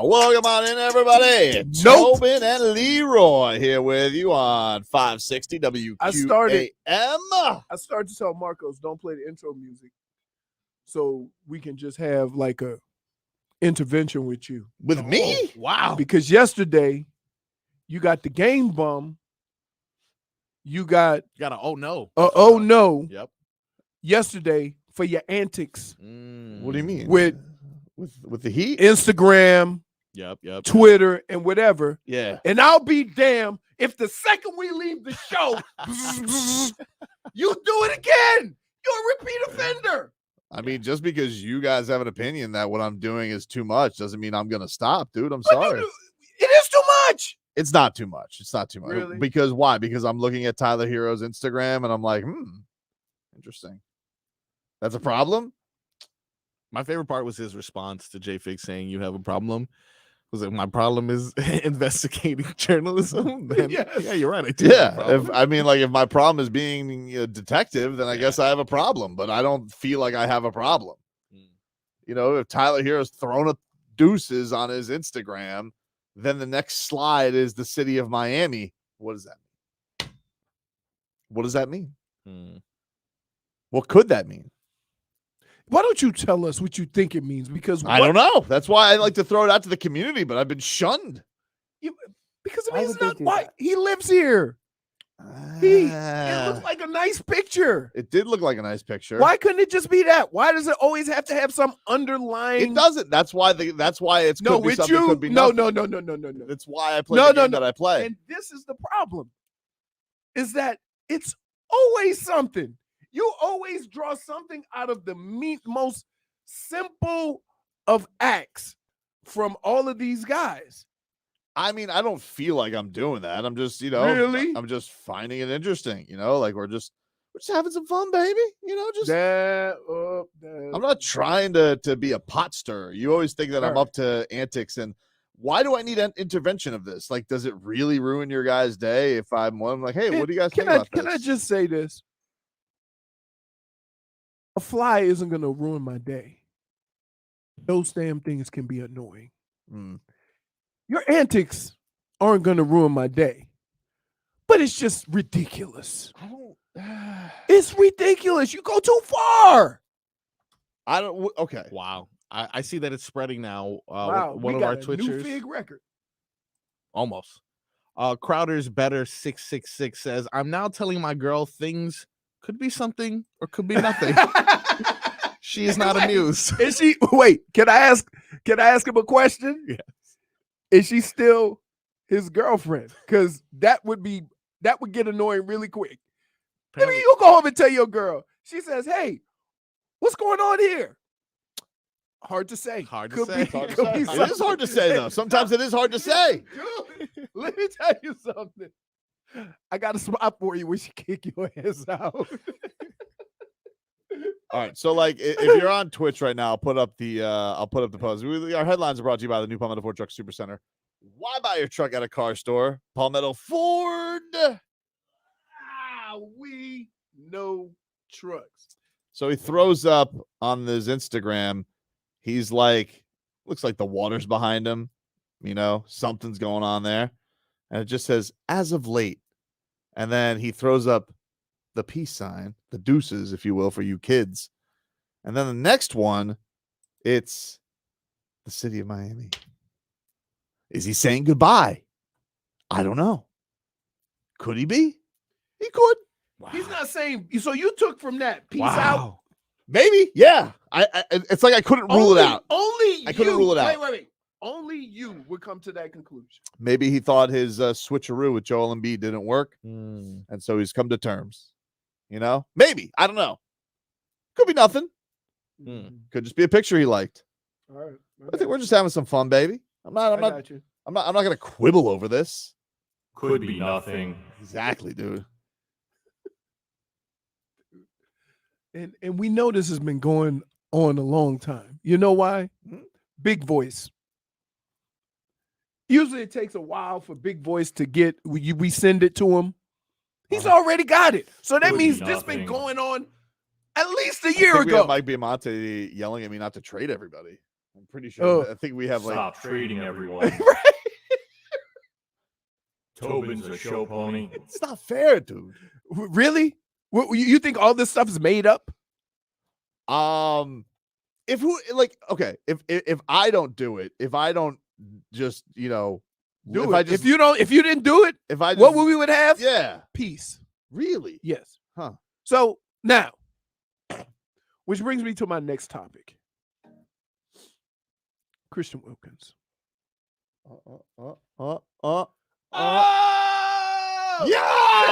Welcome on in, everybody. Nope. Tobin and Leroy here with you on 560 WQAM. I started to tell Marcos, don't play the intro music so we can just have like a intervention with you. With me? Oh, wow. Because yesterday you got the game bum. You got a oh no. Oh no. Yep. Yesterday for your antics. What do you mean? With the Heat? Instagram, Yep. Twitter, and whatever. Yeah. And I'll be damned if the second we leave the show, you do it again. You're a repeat offender. I mean, just because you guys have an opinion that what I'm doing is too much doesn't mean I'm going to stop, dude. I'm sorry. It is too much. It's not too much. It's not too much. Really? Because why? Because I'm looking at Tyler Herro's Instagram and I'm like, interesting. That's a problem? My favorite part was his response to J-Fig saying you have a problem. Was like, my problem is investigating journalism. Then, Yes. Yeah, you're right. I do have a problem. If my problem is being a detective, then I guess I have a problem, but I don't feel like I have a problem. You know, if Tyler Herro's thrown up deuces on his Instagram, then the next slide is the city of Miami. What does that mean? What does that mean? What could that mean? Why don't you tell us what you think it means? Because I don't know. That's why I like to throw it out to the community, but I've been shunned. Because it means not why he lives here. It looks like a nice picture. It did look like a nice picture. Why couldn't it just be that? Why does it always have to have some underlying? It doesn't. That's why it's no could be with something, you. could be No. nothing. That's why I play the game that I play. And this is the problem: is that it's always something. You always draw something out of the most simple of acts from all of these guys. I mean, I don't feel like I'm doing that. I'm just, Really? I'm just finding it interesting, like we're just having some fun, baby. Just I'm not trying to be a pot stirrer. You always think that I'm up to antics, and why do I need an intervention of this? Like, does it really ruin your guys' day if I'm like, hey, what do you guys think about this? Can I just say this? A fly isn't going to ruin my day. Those damn things can be annoying. Your antics aren't going to ruin my day. But it's just ridiculous. It's ridiculous. You go too far. Okay. Wow. I see that it's spreading now. Wow. One of our Twitchers. New Fig record. Almost. Crowder's Better 666 says, I'm now telling my girl things could be something or could be nothing. She is not amused. Is she? Wait, can I ask him a question? Yes. Is she still his girlfriend? Because that would get annoying really quick. Maybe you go home and tell your girl. She says, "Hey, what's going on here?" Hard to say. It is hard to say though. Sometimes it is hard to say. Dude, let me tell you something. I got a spot for you where she kick your ass out. All right, so like if you're on Twitch right now, I'll put up the post. Our headlines are brought to you by the new Palmetto Ford Truck Super Center. Why buy your truck at a car store? Palmetto Ford. We know trucks. So he throws up on his Instagram. He's like, looks like the water's behind him. Something's going on there. And it just says, as of late. And then he throws up the peace sign, the deuces, if you will, for you kids. And then the next one, it's the city of Miami. Is he saying goodbye? I don't know. Could he be? He could. Wow. He's not saying. So you took from that peace out? Maybe. Yeah. It's like I couldn't rule it out. I couldn't rule it out. Wait. Only you would come to that conclusion. Maybe he thought his switcheroo with Joel Embiid didn't work, and so he's come to terms. Maybe. I don't know. Could be nothing. Could just be a picture he liked. All right. I think we're just having some fun, baby. I'm not going to quibble over this. Could be nothing. Exactly, dude. And we know this has been going on a long time. You know why? Big voice. Usually it takes a while for Big Voice to get, we send it to him. He's already got it. So that means this been going on at least a year ago. Mike Biamonte yelling at me not to trade everybody. I'm pretty sure. I think we have Stop trading everyone. Tobin's a show pony. It's not fair, dude. Really? You think all this stuff is made up? If I don't do it, if I don't just if you didn't do it, what we would have? Yeah, peace. Really? Yes. Huh. So now, which brings me to my next topic. Christian Wilkins. Yeah!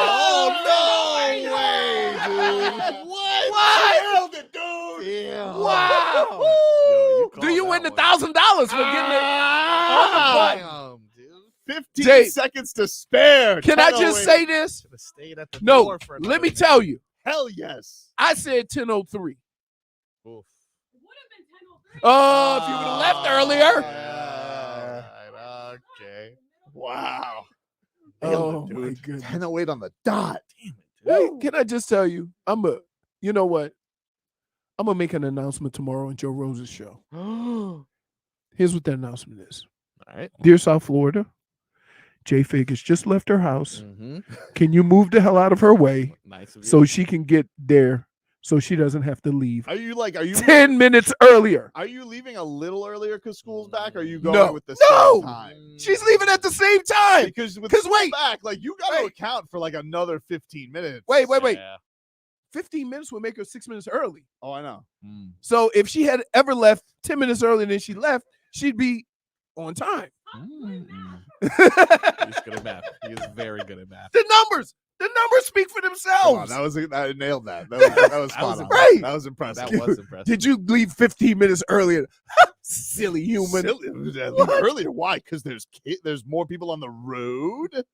Oh, no way, dude. What? Nailed it, dude. Yeah. Wow. Yo, do you win $1,000 for getting it on the button? 15 seconds to spare. Can I just say this? No, let me tell you. Hell yes. I said 10:03. Oof. Oh, if you would have left earlier. Okay. Wow. Oh, my goodness. 10:08 on the dot. Damn it. Wait, can I just tell you? You know what? I'm going to make an announcement tomorrow on Joe Rose's show. Here's what the announcement is. All right. Dear South Florida, J Fig has just left her house. Mm-hmm. Can you move the hell out of her way Nice of you. so she can get there so she doesn't have to leave? Are you 10 minutes earlier? Are you leaving a little earlier because school's back? Or are you going with the No. same time? She's leaving at the same time. Because school back, you got to account for another 15 minutes. Wait. Yeah. 15 minutes would make her 6 minutes early. Oh, I know. So if she had ever left 10 minutes earlier than she left, she'd be on time. He's good at math. He is very good at math. The numbers speak for themselves. I nailed that. That was spot on. Right. That was impressive. That was impressive. Did you leave 15 minutes earlier? Silly human. Earlier? Why? Because there's more people on the road.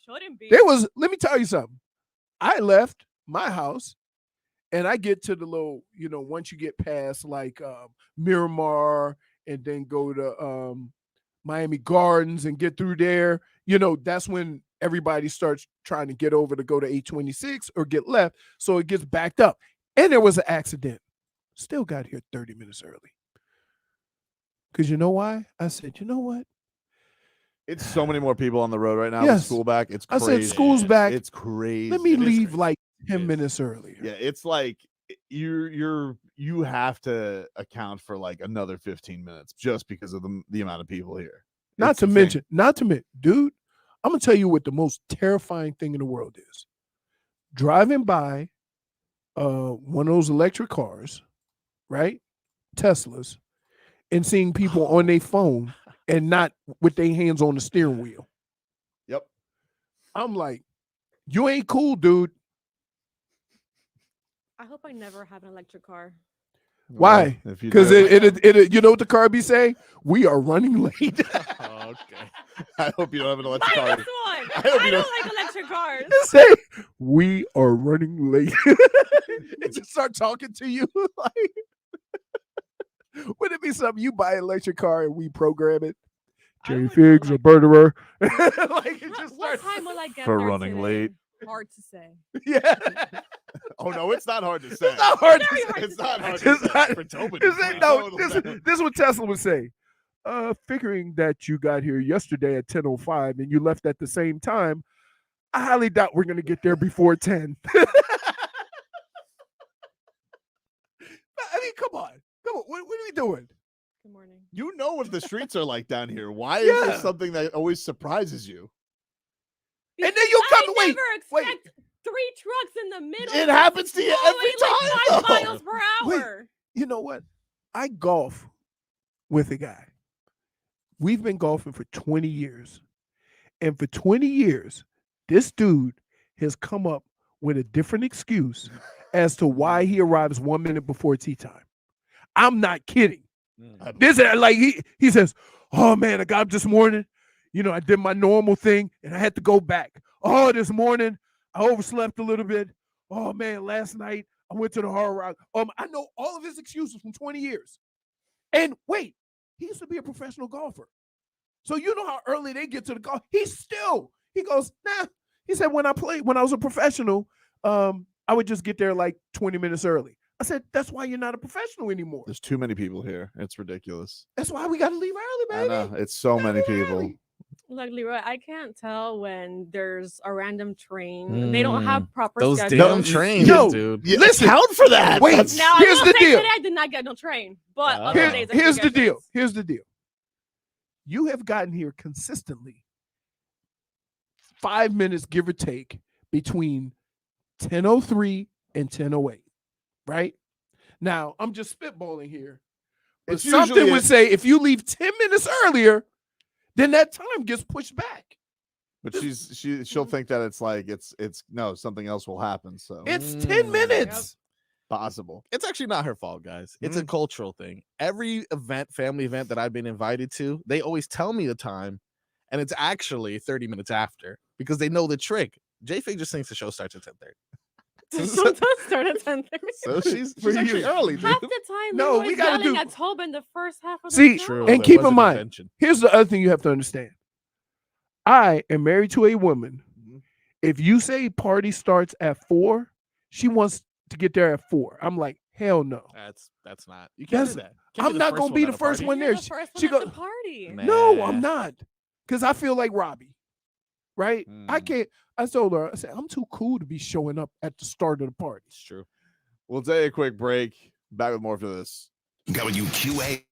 Shouldn't be. Let me tell you something. I left my house and I get to the little, once you get past Miramar and then go to Miami Gardens and get through there, that's when everybody starts trying to get over to go to 826 or get left. So it gets backed up. And there was an accident. Still got here 30 minutes early. Because you know why? I said, you know what? It's so many more people on the road right now Yes. with school back. It's I crazy. said, school's back. It's crazy. Let me It is leave crazy. 10 minutes earlier. Yeah, it's you have to account for another 15 minutes just because of the amount of people here. Not to mention, dude, I'm going to tell you what the most terrifying thing in the world is. Driving by one of those electric cars, right? Teslas, and seeing people on their phone and not with their hands on the steering wheel. Yep. I'm like, you ain't cool, dude. I hope I never have an electric car. Why? Because it you know what the car be saying? We are running late. Okay. I hope you don't have an electric My car. next one. I hope I you don't like electric cars. Say, we are running late. It just start talking to you. Would it be something you buy an electric car and we program it? I J would Figs, a like- birderer. It just What starts. time will I get For there running today? late. Hard to say. Yeah. Oh no, it's not hard to say. It's not hard to Very say. hard It's to not say. hard to It's say. not- For Tobin. This is what Tesla would say. Figuring that you got here yesterday at 10:05 and you left at the same time, I highly doubt we're going to get there before 10. I mean, come on. What are we doing? Good morning. You know what the streets are like down here. Why is Yeah. this something that always surprises you? And then you come. I Wait. never expect 3 trucks in the middle. It happens to you every going time. 5 though. miles per Wait. hour. You know what? I golf with a guy. We've been golfing for 20 years. And for 20 years, this dude has come up with a different excuse as to why he arrives 1 minute before tee time. I'm not kidding. This he says, "Oh man, I got up this morning. I did my normal thing and I had to go back. Oh, this morning I overslept a little bit. Oh man, last night I went to the Hard Rock." I know all of his excuses from 20 years. And wait, he used to be a professional golfer. So you know how early they get to the golf. He goes, nah. He said, when I was a professional, I would just get there 20 minutes early. I said, that's why you're not a professional anymore. There's too many people here. It's ridiculous. That's why we got to leave early, I baby. know. It's so many people. Early. Look, Leroy, I can't tell when there's a random train. They don't have proper Those schedules. damn trains, Yo, dude. Yeah, Listen. account for that. Wait. That's- Now, Here's I will the say deal. today I did not get no train, but other Here- days I Here's do the get deal. trains. Here's the deal. You have gotten here consistently 5 minutes, give or take, between 10:03 and 10:08. Right? Now, I'm just spitballing here. But It's something usually would say if you leave 10 minutes earlier, then that time gets pushed back. But she'll think that it's like it's no, something else will happen. So It's 10 minutes. possible. It's actually not her fault, guys. It's a cultural thing. Every event, family event that I've been invited to, they always tell me the time, and it's actually 30 minutes after because they know the trick. J-Fig just thinks the show starts at 10:30. Sometimes start at 10:30. So she's For actually you. early, dude. Half the time, No, Leroy's we gotta yelling do- at Tobin the first half of See, the show. True. and that keep was in an mind, invention. here's the other thing you have to understand. I am married to a woman. If you say party starts at 4, she wants to get there at 4. I'm like, hell no. That's not. You can't do That's- that. Can't I'm the not first gonna be at the a first party. one You're there. the first She one at go- the party. Nah. No, I'm not. Because I feel like Robbie. Right? I Mm. can't. I told her, I said, I'm too cool to be showing up at the start of the party. It's true. We'll take a quick break. Back with more after this. WQA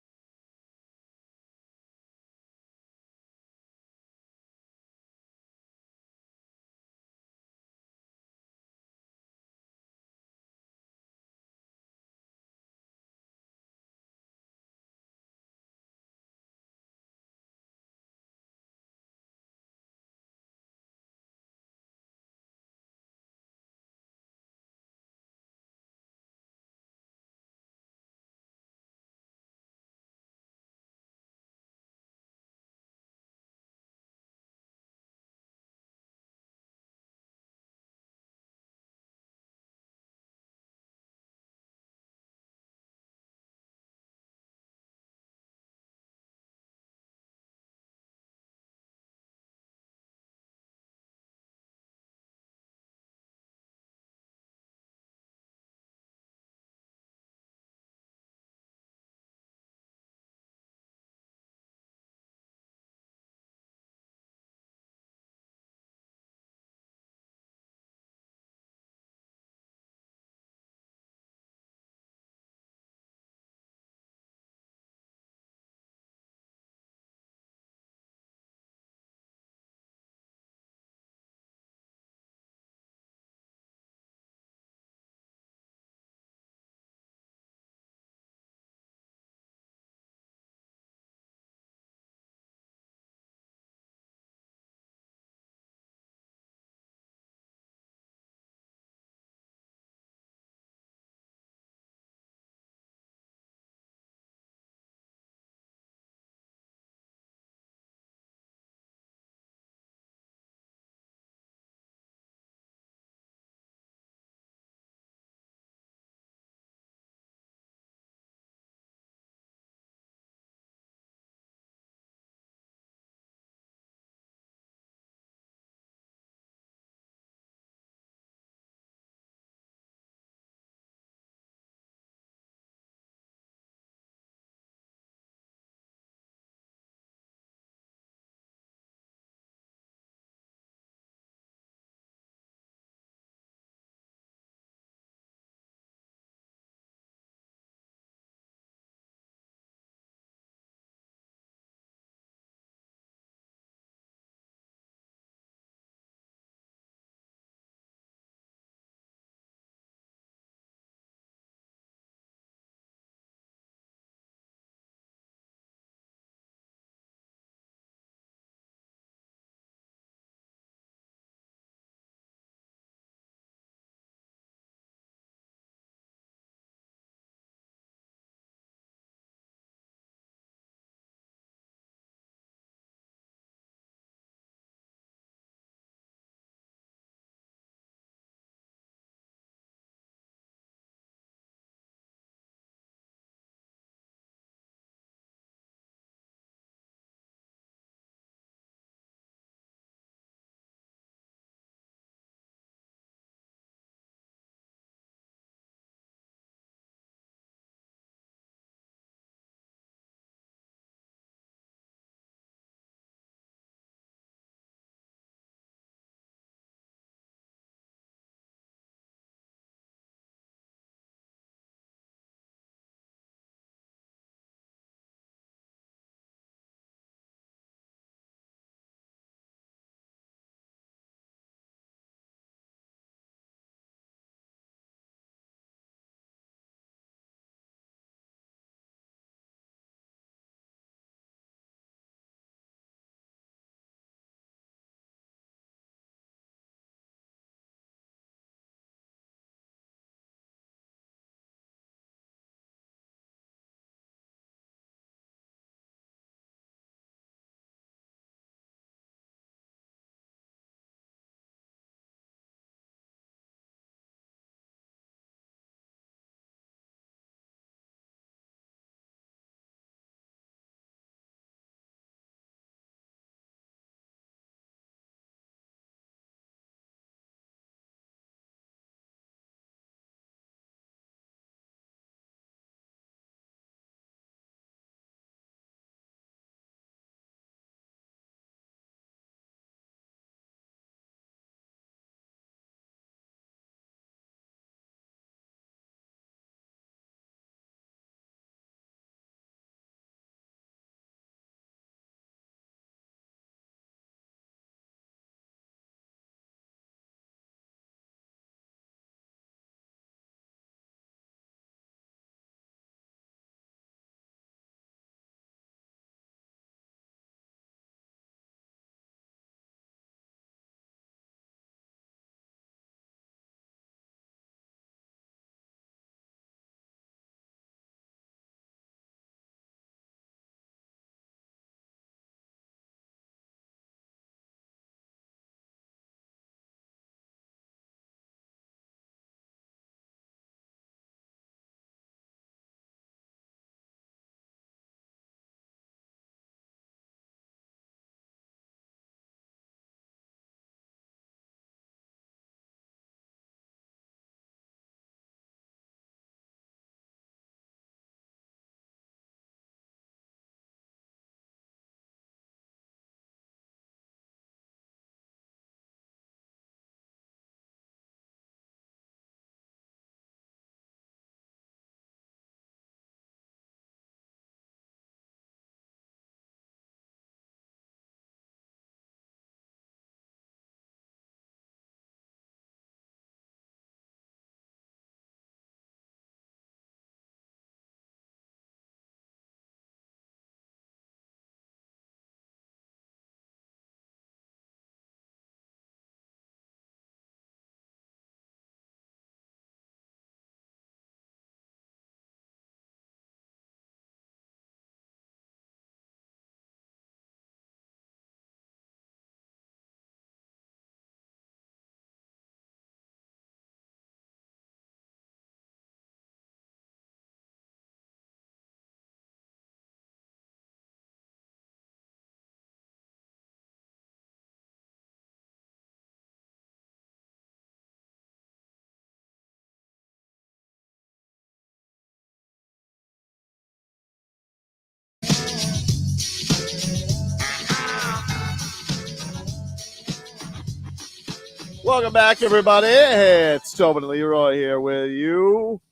Welcome back, everybody. It's Tobin and Leroy here with you.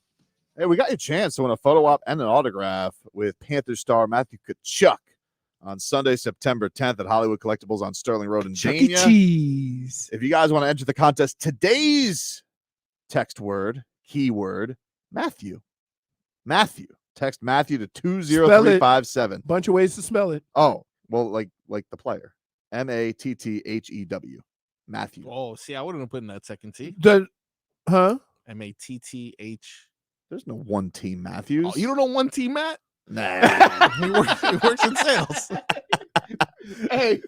Hey, we got you a chance to win a photo op and an autograph with Panther star Matthew Tkachuk on Sunday, September 10th at Hollywood Collectibles on Sterling Road in Chuck E. Dania. Cheese. If you guys want to enter the contest, today's text word, keyword, Matthew. Matthew. Text Matthew to 20357. Bunch of ways to spell it. Oh, well, like the player. Matthew. Matthew. Oh, see, I wouldn't have put in that second T. Huh? Matth. There's no one team Matthews. Oh, you don't know one T, Matt? Nah. he works in sales. Hey,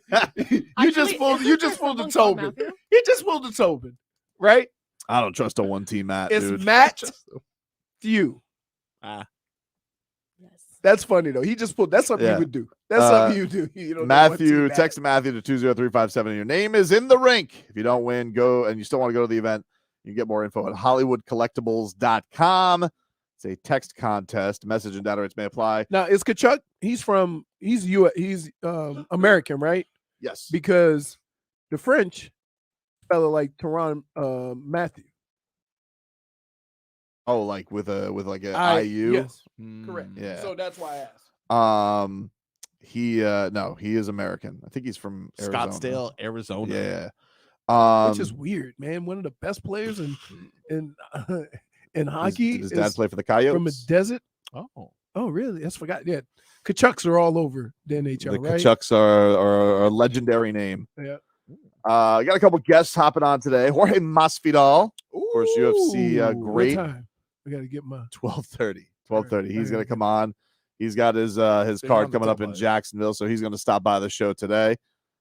you just pulled the Tobin. Matthew? He just pulled the Tobin, right? I don't trust a one team Matt. It's dude. Matt you. Yes. That's funny though. He just pulled. That's something Yeah. you would do. That's something you do. You don't know what Matthew, team Matt text Matthew to 20357. Your name is in the rink. If you don't win, go and you still want to go to the event, you can get more info at HollywoodCollectibles.com. It's a text contest. Message and data rates may apply. Now is Tkachuk? He's American, right? Yes. Because the French spell it like Teron Matthew. Oh, like with a IU. Yes, correct. Yeah. So that's why I asked. He is American. I think he's from Arizona. Scottsdale, Arizona. Yeah. Which is weird, man. One of the best players in hockey. Does dad is play for the Coyotes? from a desert. Oh, Really? I forgot. Yeah, Kachucks are all over the NHL, The right? Kachucks are a legendary name. Yeah. Got a couple guests hopping on today. Jorge Masvidal, of course, UFC Ooh, great. What time? I got to get my. 12:30. 12:30. Alright, He's I gonna gotta come on. He's got his on card the coming up in top. Jacksonville, so he's gonna stop by the show today.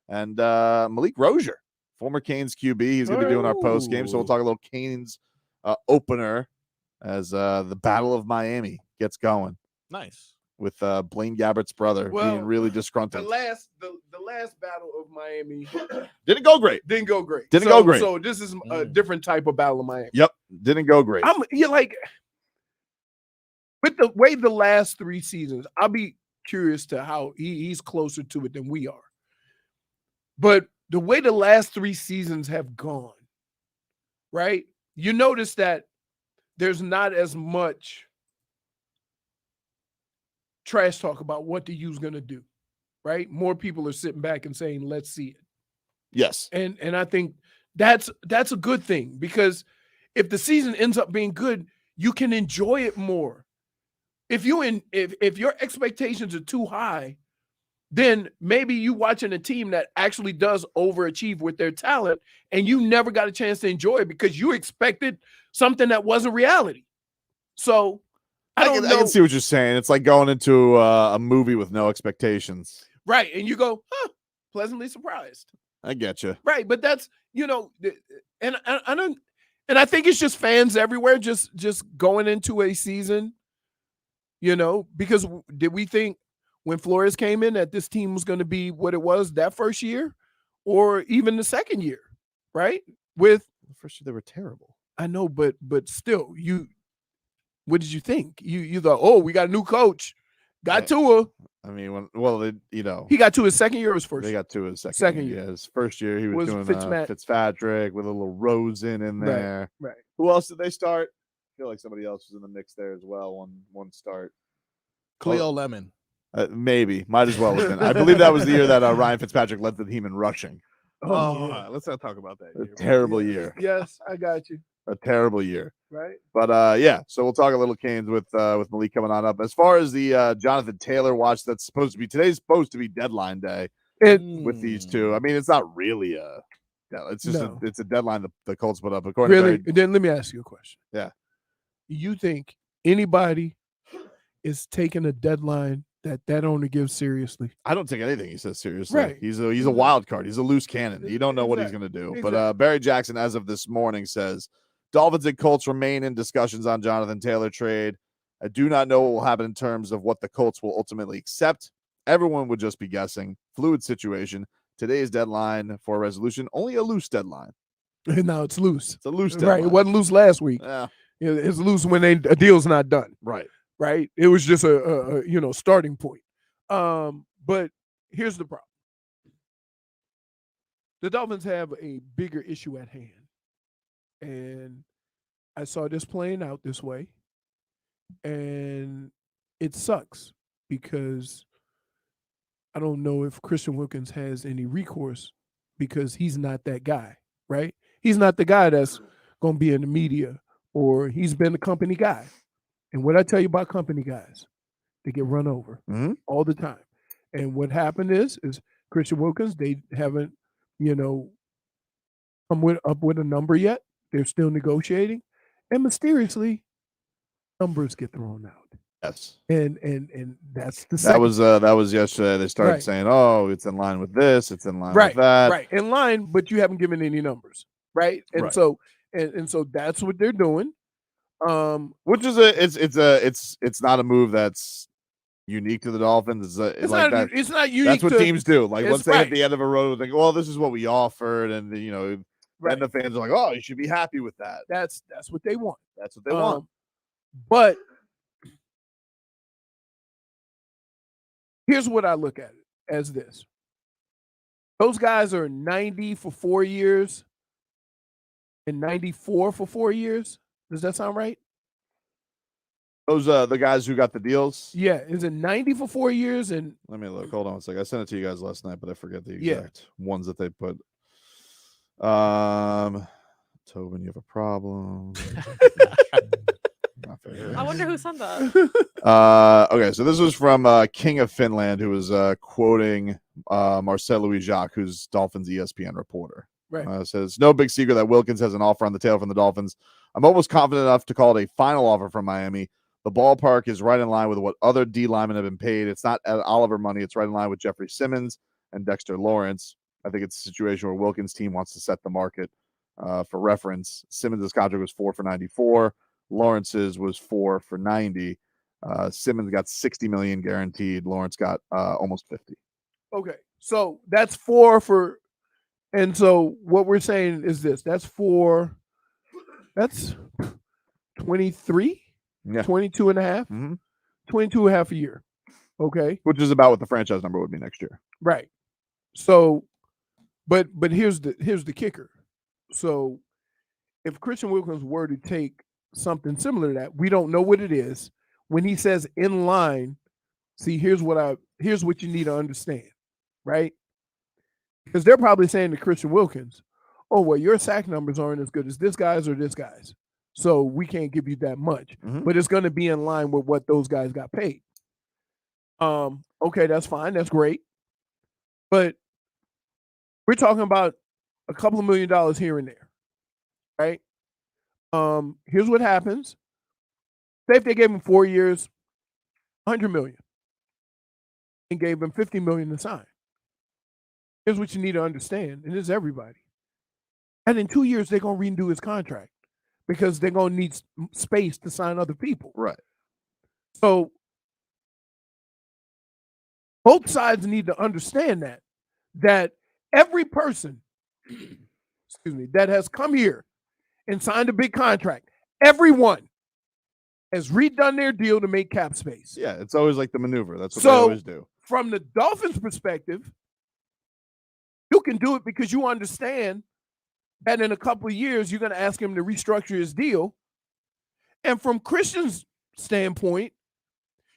And Malik Rosier, former Canes QB, he's gonna be doing our post game. So we'll talk a little Canes opener as the Battle of Miami gets going Nice. with Blaine Gabbert's brother being really The disgruntled. last battle of Miami Didn't go great. didn't go great. Didn't go great. So this is a different type of battle of Miami. Yep, didn't go great. You're like with the way the last 3 seasons, I'll be curious to how he's closer to it than we are. But the way the last 3 seasons have gone, right? You notice that there's not as much trash talk about what the U's going to do, right? More people are sitting back and saying, let's see it. Yes. And I think that's a good thing, because if the season ends up being good, you can enjoy it more. If your expectations are too high, then maybe you watching a team that actually does overachieve with their talent, and you never got a chance to enjoy it because you expected something that wasn't reality. So I can see what you're saying. It's like going into a movie with no expectations. Right. And you go, pleasantly surprised. I get you. Right. But that's, and I think it's just fans everywhere just going into a season, because did we think when Flores came in that this team was going to be what it was that first year or even the second year, right? With the first year they were terrible. I know, but still, what did you think? You thought, oh, we got a new coach, got Tua. I mean, he got to his second year or his first? They got to his second year. Yeah, his first year he was doing Fitzpatrick with a little Rosen in there. Right. Who else did they start? I feel like somebody else was in the mix there as well. One start. Cleo Lemon. Maybe. Might as well have been. I believe that was the year that Ryan Fitzpatrick led the team in rushing. Yeah. Let's not talk about that. A terrible year. Yes, I got you. A terrible year. Right. But so we'll talk a little Canes with Malik coming on up. As far as the Jonathan Taylor watch, today's supposed to be deadline day with these two. I mean, it's not really it's just it's a deadline the Colts put up. Really? Then let me ask you a question. Yeah. You think anybody is taking a deadline that owner gives seriously? I don't take anything he says seriously. Right. He's a wild card. He's a loose cannon. You don't know what he's going to do. Exactly. But Barry Jackson, as of this morning, says Dolphins and Colts remain in discussions on Jonathan Taylor trade. I do not know what will happen in terms of what the Colts will ultimately accept. Everyone would just be guessing. Fluid situation. Today's deadline for a resolution, only a loose deadline. Now it's loose. It's a loose deadline. Right. It wasn't loose last week. Yeah. It's loose when a deal's not done. Right. Right. It was just a starting point. But here's the problem. The Dolphins have a bigger issue at hand. And I saw this playing out this way. And it sucks because I don't know if Christian Wilkins has any recourse because he's not that guy, right? He's not the guy that's going to be in the media, or he's been the company guy. And what I tell you about company guys, they get run over all the time. And what happened is Christian Wilkins, they haven't, come up with a number yet. They're still negotiating. And mysteriously, numbers get thrown out. Yes. And that's the that was yesterday. They started saying, "Oh, it's in line with this, it's in line with that." Right. In line, but you haven't given any numbers. Right. And so that's what they're doing. Which is it's not a move that's unique to the Dolphins. It's like that. It's not unique. That's what teams do. Like once they right. hit the end of a road, they go, "Well, this is what we offered," and then the fans are like, "Oh, you should be happy with that." That's what they want. That's what they want. But here's what I look at it as this. Those guys are 90 for 4 years and 94 for 4 years. Does that sound right? Those the guys who got the deals? Yeah. Is it 90 for 4 years? And let me look. Hold on a second. I sent it to you guys last night, but I forget the exact ones that they put. Tobin, you have a problem. I wonder who sent that. Okay, so this was from King of Finland, who was quoting Marcel Louis-Jacques, who's Dolphins ESPN reporter. Right. Says, no big secret that Wilkins has an offer on the table from the Dolphins. I'm almost confident enough to call it a final offer from Miami. The ballpark is right in line with what other D linemen have been paid. It's not at Oliver money. It's right in line with Jeffrey Simmons and Dexter Lawrence. I think it's a situation where Wilkins' team wants to set the market. For reference, Simmons' contract was 4 for $94. Lawrence's was 4 for $90. Simmons got $60 million guaranteed. Lawrence got almost $50. Okay, so that's 4 for, and so what we're saying is this: that's 23, 22 and a half, 22 and a half a year. Okay, which is about what the franchise number would be next year. Right. So, but here's the kicker. So, if Christian Wilkins were to take something similar to that, we don't know what it is. When he says in line, see, here's what you need to understand, right? Because they're probably saying to Christian Wilkins, "Oh, well, your sack numbers aren't as good as this guy's or this guy's, so we can't give you that much." But it's going to be in line with what those guys got paid. Okay, that's fine, that's great, but we're talking about a couple of $1 million here and there, right? Here's what happens. Say if they gave him 4 years, $100 million, and gave him $50 million to sign. Here's what you need to understand, and this is everybody. And in 2 years, they're going to redo his contract because they're going to need space to sign other people. Right. So both sides need to understand that every person, that has come here and signed a big contract, everyone has redone their deal to make cap space. Yeah, it's always like the maneuver. That's what they always do. From the Dolphins' perspective, you can do it because you understand that in a couple of years, you're going to ask him to restructure his deal. And from Christian's standpoint,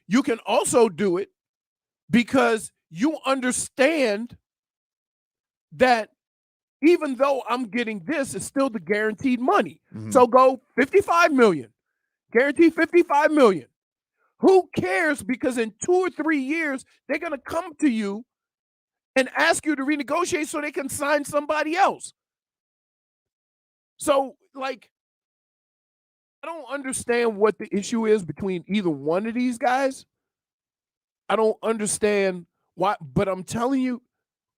you can also do it because you understand that even though I'm getting this, it's still the guaranteed money. So go $55 million, guarantee $55 million. Who cares? Because in 2 or 3 years, they're going to come to you and ask you to renegotiate so they can sign somebody else. So, I don't understand what the issue is between either one of these guys. I don't understand why, but I'm telling you,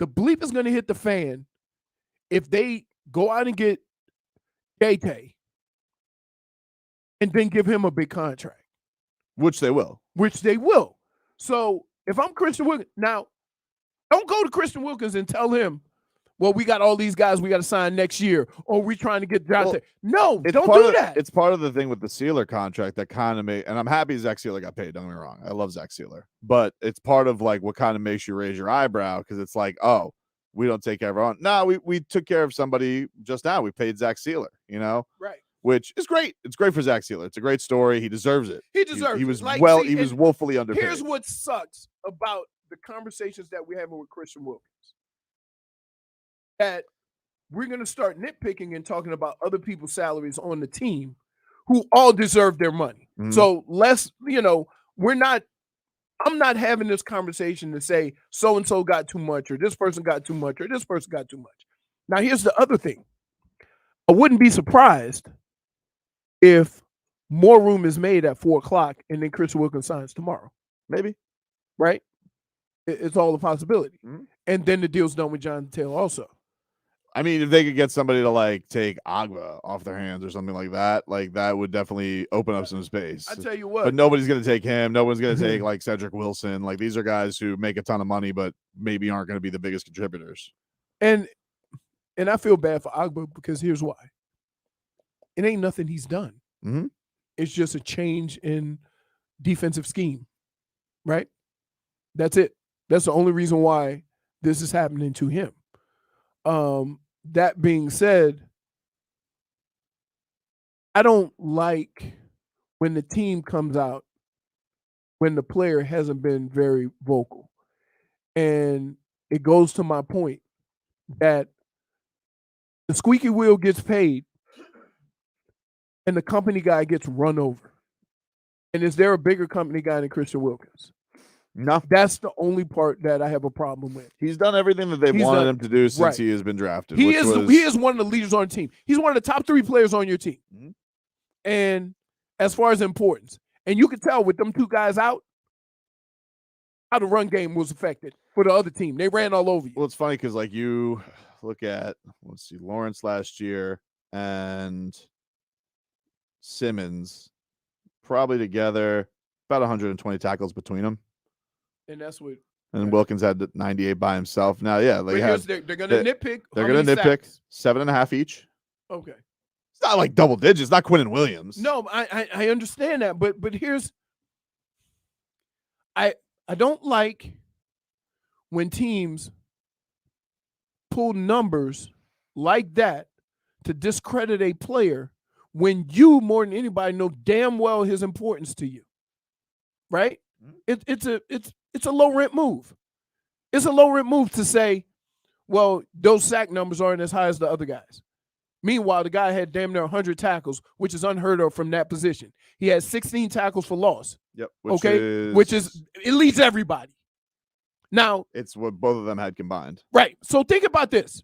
the bleep is going to hit the fan if they go out and get Gay and then give him a big contract. Which they will. So if I'm Christian Wilkins, now, don't go to Christian Wilkins and tell him, well, we got all these guys we got to sign next year, or we're trying to get Jonathan. No, don't do that. It's part of the thing with the Sealer contract that kind of made, and I'm happy Zach Sealer got paid, don't get me wrong. I love Zach Sealer. But it's part of what kind of makes you raise your eyebrow, because it's like, oh, we don't take care of our own. No, we took care of somebody just now. We paid Zach Sealer. you know? Right. Which is great. It's great for Zach Sealer. It's a great story. He deserves it. He deserves he was it. Like, he was woefully underpaid. Here's what sucks about the conversations that we're having with Christian Wilkins. That we're going to start nitpicking and talking about other people's salaries on the team who all deserve their money. Mhm. So I'm not having this conversation to say so-and-so got too much or this person got too much or this person got too much. Now, here's the other thing. I wouldn't be surprised if more room is made at 4:00 and then Christian Wilkins signs tomorrow. Maybe. Right? It's all a possibility. Mhm. And then the deal's done with Jonathan Taylor also. I mean, if they could get somebody to like take Agba off their hands or something like that would definitely open up some space. I tell you what. But nobody's going to take him. No one's going to take like Cedric Wilson. Like these are guys who make a ton of money, but maybe aren't going to be the biggest contributors. And I feel bad for Agba because here's why. It ain't nothing he's done. Mm-hmm. It's just a change in defensive scheme, right? That's it. That's the only reason why this is happening to him. That being said, I don't like when the team comes out when the player hasn't been very vocal. And it goes to my point that the squeaky wheel gets paid and the company guy gets run over. And is there a bigger company guy than Christian Wilkins? No. That's the only part that I have a problem with. He's done everything that they've wanted him to do since he has been drafted. He is one of the leaders on the team. He's one of the top 3 players on your team. Mhm. And as far as importance, and you can tell with them 2 guys out, how the run game was affected for the other team. They ran all over you. Well, it's funny because like you look at, let's see, Lawrence last year and Simmons probably together about 120 tackles between them. And that's what. And Wilkins had 98 by himself. Now, yeah, they're going to nitpick. They're going to nitpick 7.5 each. Okay. It's not like double digits. Not Quinnen Williams. No, I understand that, but here's. I don't like when teams pull numbers like that to discredit a player when you more than anybody know damn well his importance to you. Right? It's a low rent move. It's a low rent move to say, well, those sack numbers aren't as high as the other guys. Meanwhile, the guy had damn near 100 tackles, which is unheard of from that position. He had 16 tackles for loss. Yep. Which is it leads everybody. Now it's what both of them had combined. Right. So think about this.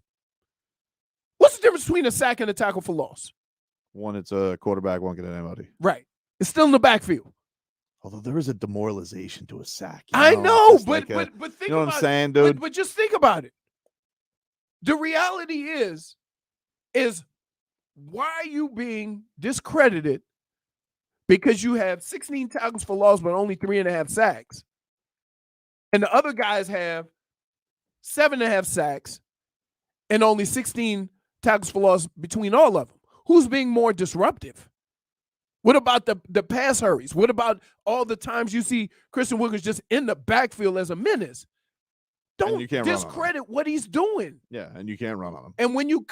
What's the difference between a sack and a tackle for loss? One, it's a quarterback, one can anybody. Right. It's still in the backfield. Although there is a demoralization to a sack. I know, but think you know what I'm saying, dude? But just think about it. The reality is why are you being discredited because you have 16 tackles for loss but only 3.5 sacks? And the other guys have 7.5 sacks and only 16 tackles for loss between all of them. Who's being more disruptive? What about the pass hurries? What about all the times you see Christian Wilkins just in the backfield as a menace? Don't discredit what he's doing. Yeah, and you can't run on him. And when you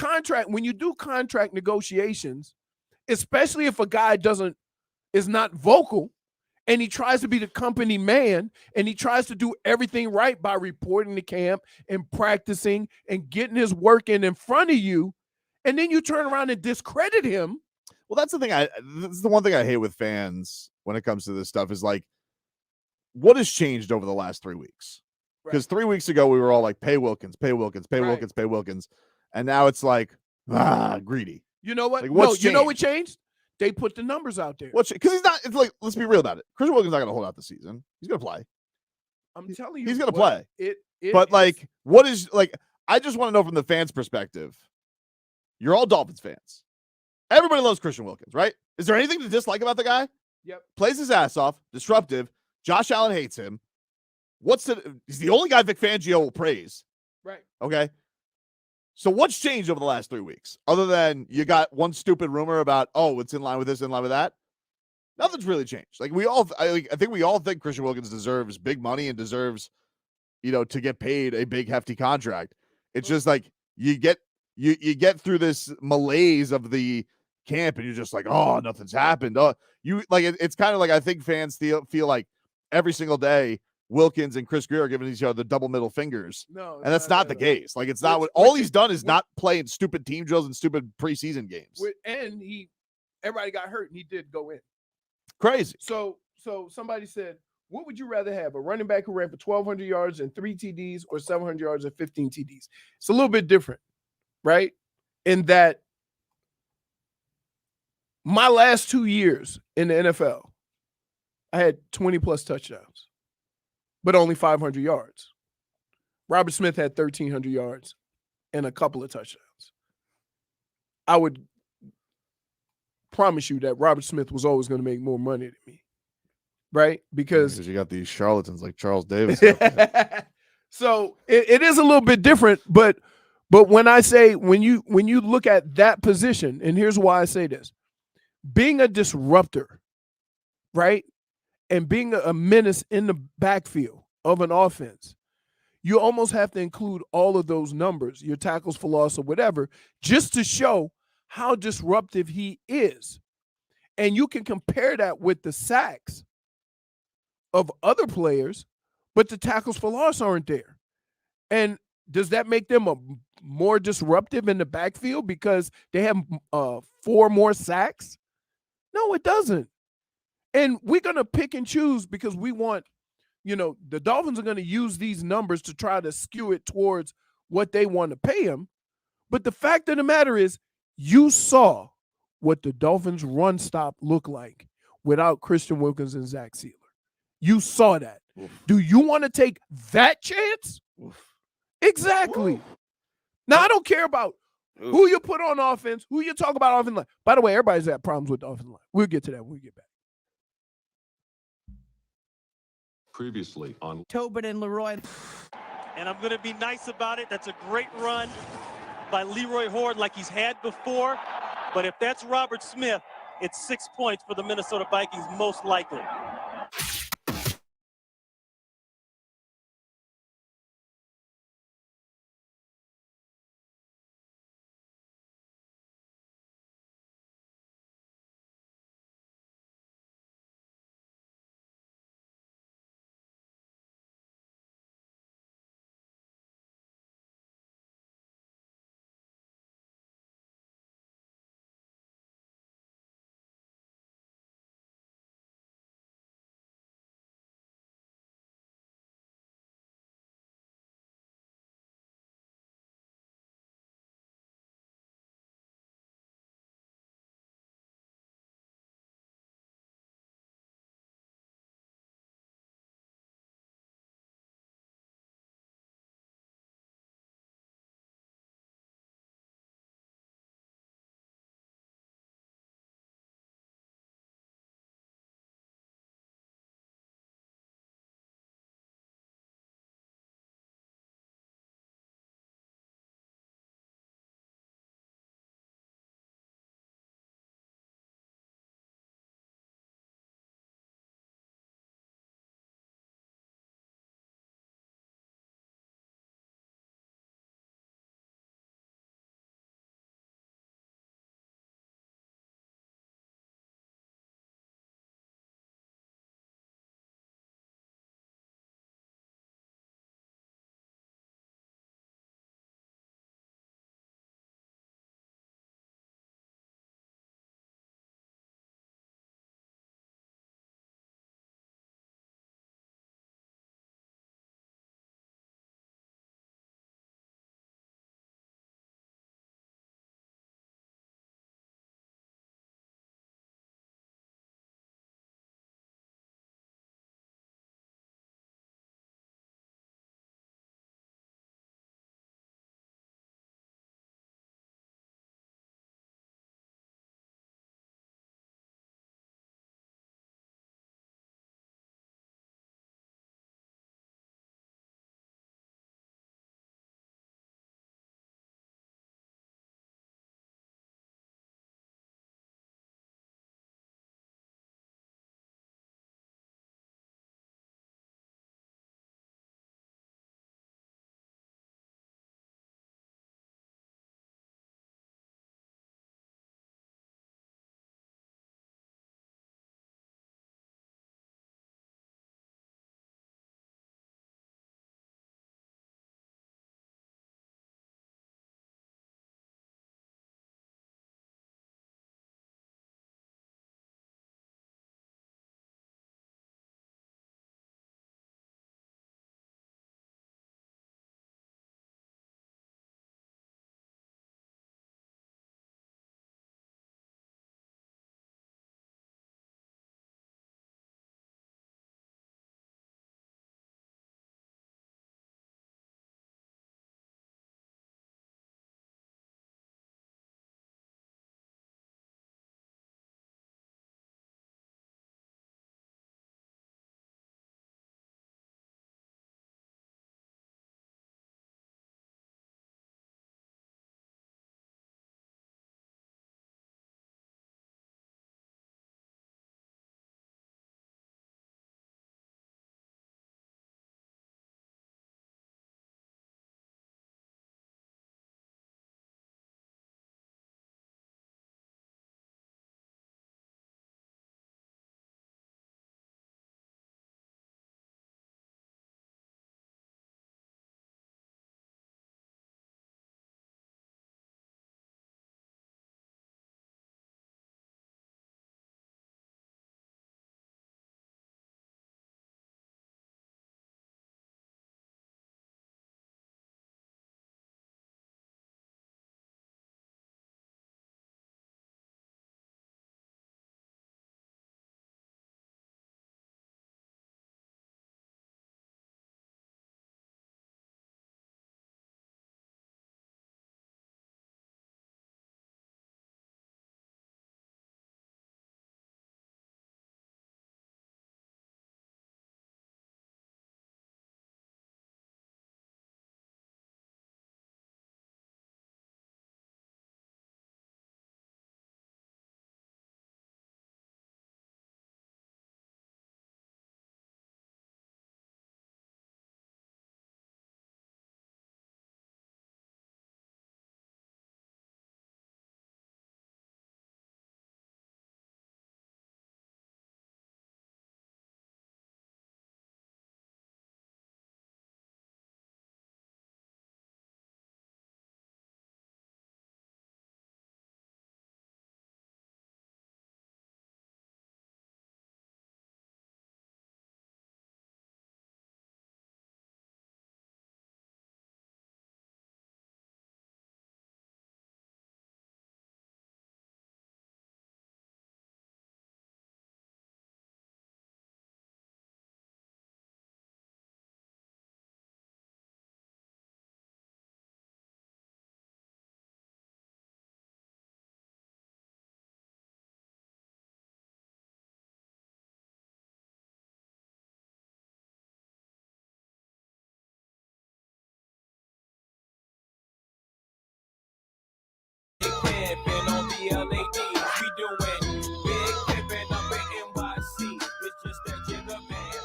do contract negotiations, especially if a guy is not vocal and he tries to be the company man and he tries to do everything right by reporting to camp and practicing and getting his work in front of you, and then you turn around and discredit him. Well, that's the thing. This is the one thing I hate with fans when it comes to this stuff is like, what has changed over the last 3 weeks? Because 3 weeks ago we were all like, pay Wilkins, pay Wilkins, pay Wilkins, pay Wilkins, and now it's like, greedy. You know what? Like, you know what changed? They put the numbers out there. Because he's not. It's like, let's be real about it. Christian Wilkins not going to hold out the season. He's going to play. I'm telling you, he's going to play. But like, what is like? I just want to know from the fans' perspective. You're all Dolphins fans. Everybody loves Christian Wilkins, right? Is there anything to dislike about the guy? Yep. Plays his ass off, disruptive. Josh Allen hates him. He's the only guy Vic Fangio will praise. Right. Okay. So what's changed over the last 3 weeks? Other than you got one stupid rumor about, it's in line with this, in line with that. Nothing's really changed. Like I think we all think Christian Wilkins deserves big money and deserves, to get paid a big hefty contract. It's just like you get through this malaise of the camp and you're just like, oh, nothing's happened. Oh, it's kind of like I think fans feel like every single day Wilkins and Chris Greer are giving each other the double middle fingers. No, And that's not the case. Like, it's not what all he's done is not playing stupid team drills and stupid preseason games. And everybody got hurt and he did go in. Crazy. So somebody said, what would you rather have? A running back who ran for 1,200 yards and 3 TDs or 700 yards and 15 TDs? It's a little bit different, right? In that my last 2 years in the NFL, I had 20 plus touchdowns, but only 500 yards. Robert Smith had 1,300 yards and a couple of touchdowns. I would promise you that Robert Smith was always going to make more money than me, right? Because you got these charlatans like Charles Davis. So it is a little bit different, but when I say when you look at that position, and here's why I say this: being a disruptor, right, and being a menace in the backfield of an offense, you almost have to include all of those numbers, your tackles for loss or whatever, just to show how disruptive he is. And you can compare that with the sacks of other players, but the tackles for loss aren't there. And does that make them more disruptive in the backfield because they have 4 more sacks? No, it doesn't. And we're going to pick and choose because we want, the Dolphins are going to use these numbers to try to skew it towards what they want to pay him. But the fact of the matter is, you saw what the Dolphins run stop looked like without Christian Wilkins and Zach Sealer. You saw that. Oof. Do you want to take that chance? Oof. Exactly. Oof. Now, I don't care about who you put on offense, who you talk about offense line. By the way, everybody's had problems with the offense line. We'll get to that when we get back. Previously on Tobin and Leroy. And I'm going to be nice about it. That's a great run by Leroy Horde like he's had before. But if that's Robert Smith, it's 6 points for the Minnesota Vikings, most likely.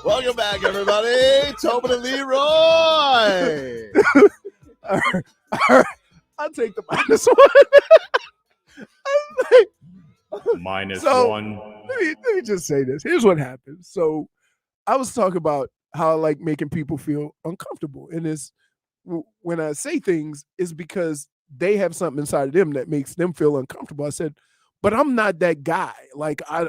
Welcome back, everybody. Tobin and Leroy. I'll take the -1. -1. Let me just say this. Here's what happened. So I was talking about how I like making people feel uncomfortable. And it's when I say things, it's because they have something inside of them that makes them feel uncomfortable. I said, but I'm not that guy. Like I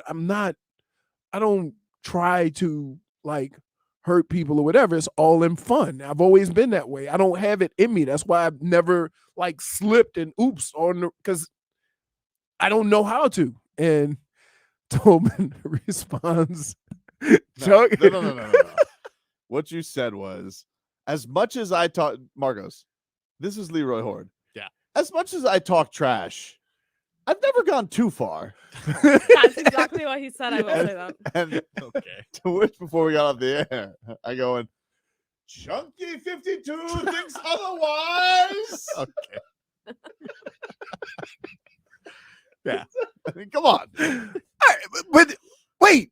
don't try to like hurt people or whatever. It's all in fun. I've always been that way. I don't have it in me. That's why I've never like slipped and oops on because I don't know how to. And Tobin responds, Chuck. No. What you said was, as much as I talk, Marcos, this is Leroy Horde. Yeah. As much as I talk trash, I've never gone too far. That's exactly what he said. I will say that. And Okay. to which, before we got off the air, I go in, Chunky 52 thinks otherwise. Okay. Yeah. I mean, come on. All right, but wait,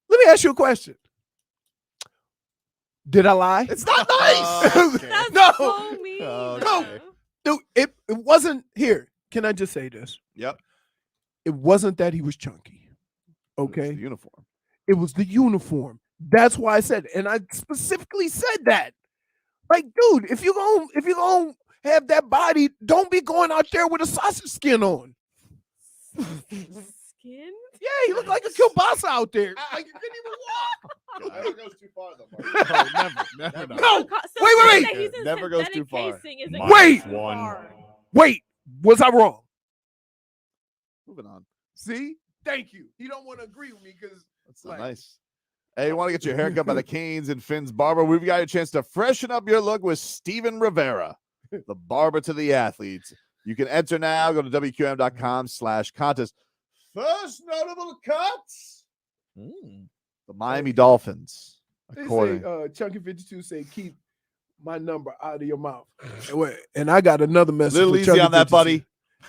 let me ask you a question. Did I lie? It's not nice. Okay. That's No. so mean. Okay. Dude, it wasn't here. Can I just say this? Yep. It wasn't that he was chunky. It's Okay. the uniform. It was the uniform. That's why I said, and I specifically said that. Like, dude, if you're gonna have that body, don't be going out there with a sausage skin on. Skin? Yeah, you look like a kielbasa out there. Like you couldn't even walk. Never goes too far, though, Never. No, So wait. saying that he's in Never goes synthetic too far. casing isn't Wait. going too far. Wait, was I wrong? Moving on. See? Thank you. He don't want to agree with me because That's not Like- nice. Hey, you want to get your hair cut by the Canes and Finn's Barber? We've got a chance to freshen up your look with Steven Rivera, the barber to the athletes. You can enter now. Go to WQM.com/contest. First notable cuts. The Miami Dolphins. they According. say Chunky 52 say keep my number out of your mouth. And I got another message. Little for easy Chunky on that, 52. buddy.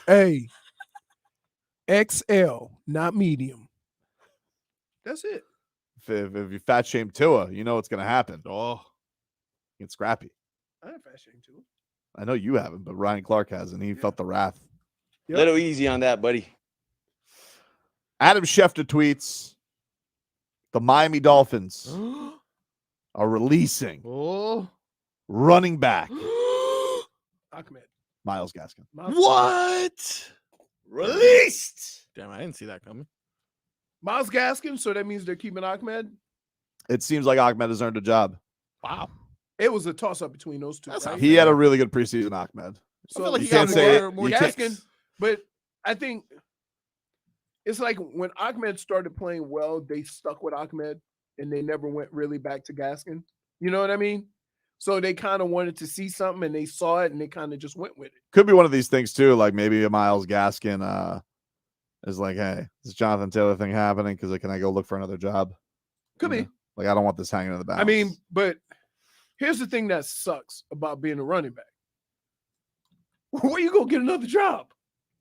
Hey, XL, not medium. That's it. If you fat shame Tua, you know what's going to happen. Oh. Get scrappy. I have fat shame too. I know you haven't, but Ryan Clark has, and he felt the wrath. Yep. Little easy on that, buddy. Adam Schefter tweets, the Miami Dolphins are releasing Oh. running back Ahmed. Myles Gaskin. What? Released. Damn, I didn't see that coming. Myles Gaskin, so that means they're keeping Ahmed. It seems like Ahmed has earned a job. Wow. It was a toss-up between those two. That's right? not He had a really good preseason, Ahmed. So I feel like You he got can't say more it. You can't- Gaskin, but I think it's like when Ahmed started playing well, they stuck with Ahmed and they never went really back to Gaskin. You know what I mean? So they kind of wanted to see something and they saw it and they kind of just went with it. Could be one of these things too, like maybe a Myles Gaskin is like, hey, this Jonathan Taylor thing happening because can I go look for another job? Could You be. know? Like I don't want this hanging in the balance. I mean, but here's the thing that sucks about being a running back. Where you gonna get another job?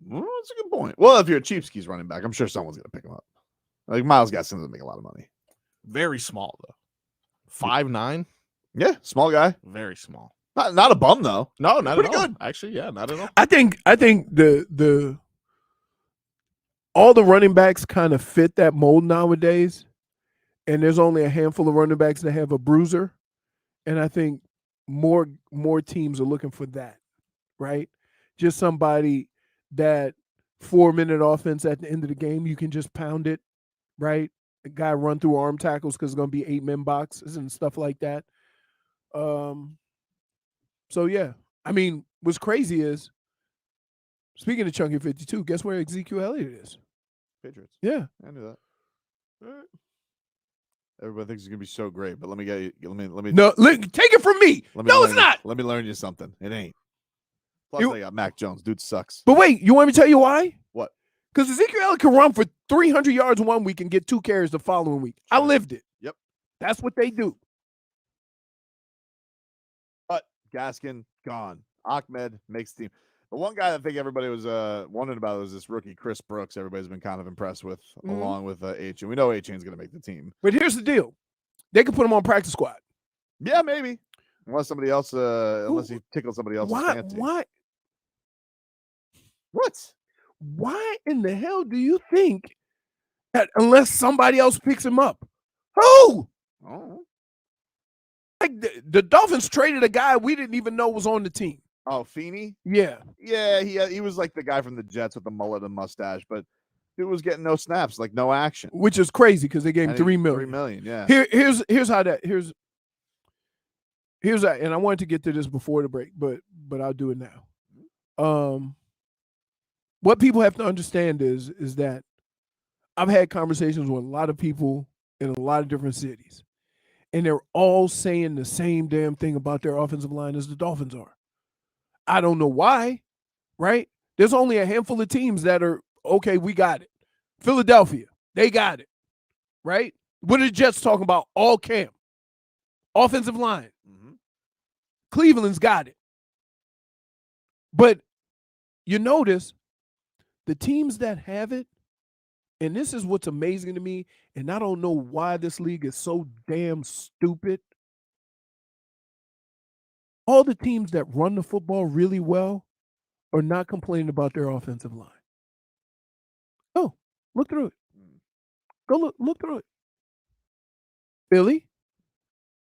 well, that's a good point. Well, if you're a cheapskis running back, I'm sure someone's gonna pick him up. Like Myles Gaskin doesn't make a lot of money. Very small, though. 5'9". Yeah, small guy. Very small. Not a bum though. No, not Pretty at all. good. Actually, yeah, not at all. I think the all the running backs kind of fit that mold nowadays, and there's only a handful of running backs that have a bruiser, and I think more teams are looking for that, right? Just somebody that 4-minute offense at the end of the game, you can just pound it, right? A guy run through arm tackles because it's going to be 8-man boxes and stuff like that. So yeah, I mean, what's crazy is, speaking of Chunky 52, guess where Ezekiel Elliott is? Patriots. Yeah. I knew that. All right. Everybody thinks it's gonna be so great, but let me get you. Let me. No, take it from me. Let me No, learn it's you- not. Let me learn you something. It ain't. Plus, You- they got Mac Jones. Dude sucks. But wait, you want me to tell you why? What? Because Ezekiel Elliott can run for 300 yards one week and get 2 carries the following week. I lived it. Yep. That's what they do. But Gaskin gone. Ahmed makes the team. The one guy I think everybody was wondering about was this rookie Chris Brooks. Everybody's been kind of impressed with, along with A-Chain. We know A-Chain's going to make the team. But here's the deal. They could put him on practice squad. Yeah, maybe. Unless somebody else, unless he tickles somebody else's fancy. What? What? Why in the hell do you think that unless somebody else picks him up? Who? Oh. Like the Dolphins traded a guy we didn't even know was on the team. Oh, Feeney? Yeah. Yeah, he was like the guy from the Jets with the mullet and mustache, but dude was getting no snaps, like no action. Which is crazy because they gave him $3 million. $3 million, yeah. Here's how that here's that, and I wanted to get to this before the break, but I'll do it now. What people have to understand is that I've had conversations with a lot of people in a lot of different cities, and they're all saying the same damn thing about their offensive line as the Dolphins are. I don't know why, right? There's only a handful of teams that are, okay, we got it. Philadelphia, they got it, right? What are the Jets talking about? All camp. Offensive line. Mm-hmm. Cleveland's got it. But you notice the teams that have it, and this is what's amazing to me, and I don't know why this league is so damn stupid. All the teams that run the football really well are not complaining about their offensive line. Oh, look through it. Go look through it. Philly,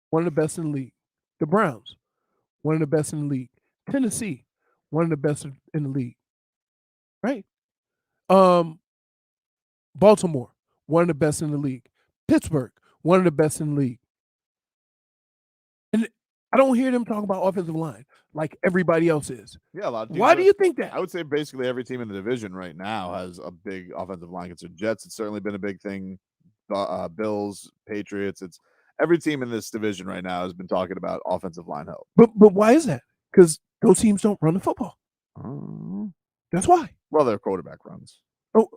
one of the best in the league. The Browns, one of the best in the league. Tennessee, one of the best in the league. Right? Baltimore, one of the best in the league. Pittsburgh, one of the best in the league. And I don't hear them talk about offensive line like everybody else is. Yeah, a lot of teams. Why do you think that? I would say basically every team in the division right now has a big offensive line. It's the Jets. It's certainly been a big thing. Bills, Patriots. It's every team in this division right now has been talking about offensive line help. But why is that? Because those teams don't run the football. That's why. Well, their quarterback runs. Oh,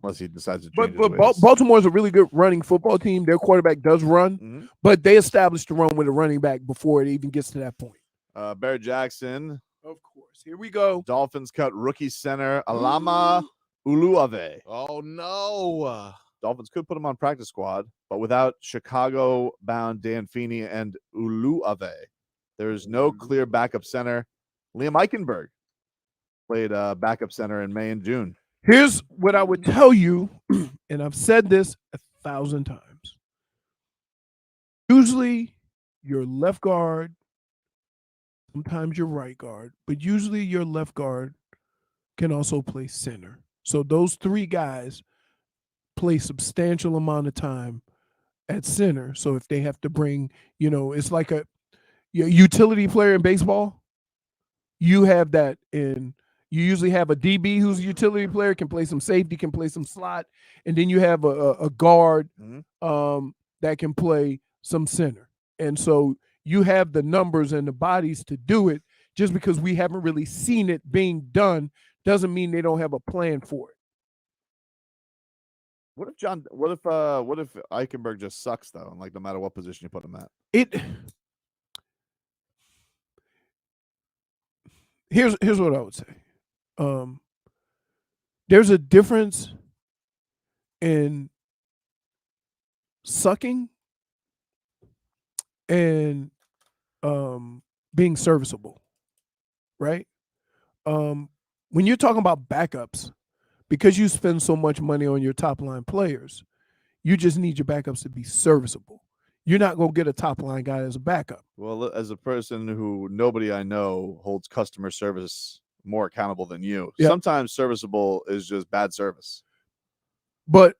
unless he decides to change but his ways. Baltimore's a really good running football team. Their quarterback does run, but they established the run with a running back before it even gets to that point. Barrett Jackson. Of course. Here we go. Dolphins cut rookie center Alama Uluave. Oh, no. Dolphins could put him on practice squad, but without Chicago-bound Dan Feeney and Uluave, there's no clear backup center. Liam Eichenberg played backup center in May and June. Here's what I would tell you, and I've said this 1,000 times. Usually your left guard, sometimes your right guard, but usually your left guard can also play center. So those three guys play substantial amount of time at center. So if they have to bring, it's like a utility player in baseball, you have that in. You usually have a DB who's a utility player, can play some safety, can play some slot, and then you have a guard that can play some center. And so you have the numbers and the bodies to do it. Just because we haven't really seen it being done doesn't mean they don't have a plan for it. What if Eichenberg just sucks though, and like no matter what position you put him at? Here's what I would say. There's a difference in sucking and being serviceable, right? When you're talking about backups, because you spend so much money on your top line players, you just need your backups to be serviceable. You're not going to get a top line guy as a backup. Well, as a person who nobody I know holds customer service more accountable than you, sometimes serviceable is just bad service. But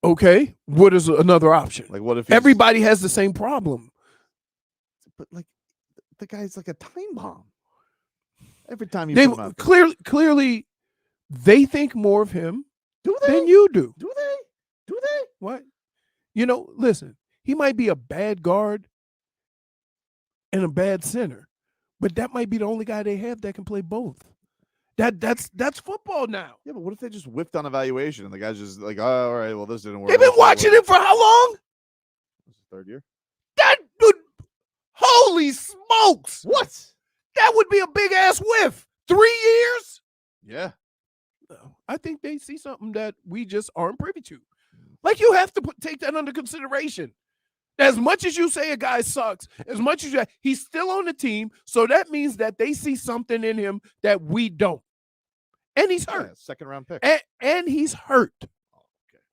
okay, what is another option? Like what if everybody has the same problem? But like the guy's like a time bomb. Every time you put him out clearly they think more of him than you do. Do they? Do they? What? Listen, he might be a bad guard and a bad center, but that might be the only guy they have that can play both. That's football now. Yeah, but what if they just whiffed on evaluation and the guy's just like, oh, all right, well, this didn't work. They've been watching him for how long? This is third year. That dude, holy smokes. What? That would be a big ass whiff. 3 years? Yeah. No, I think they see something that we just aren't privy to. Like, you have to take that under consideration. As much as you say a guy sucks, as much as he's still on the team, so that means that they see something in him that we don't. And he's hurt. Yeah, second round pick. And he's hurt. Okay.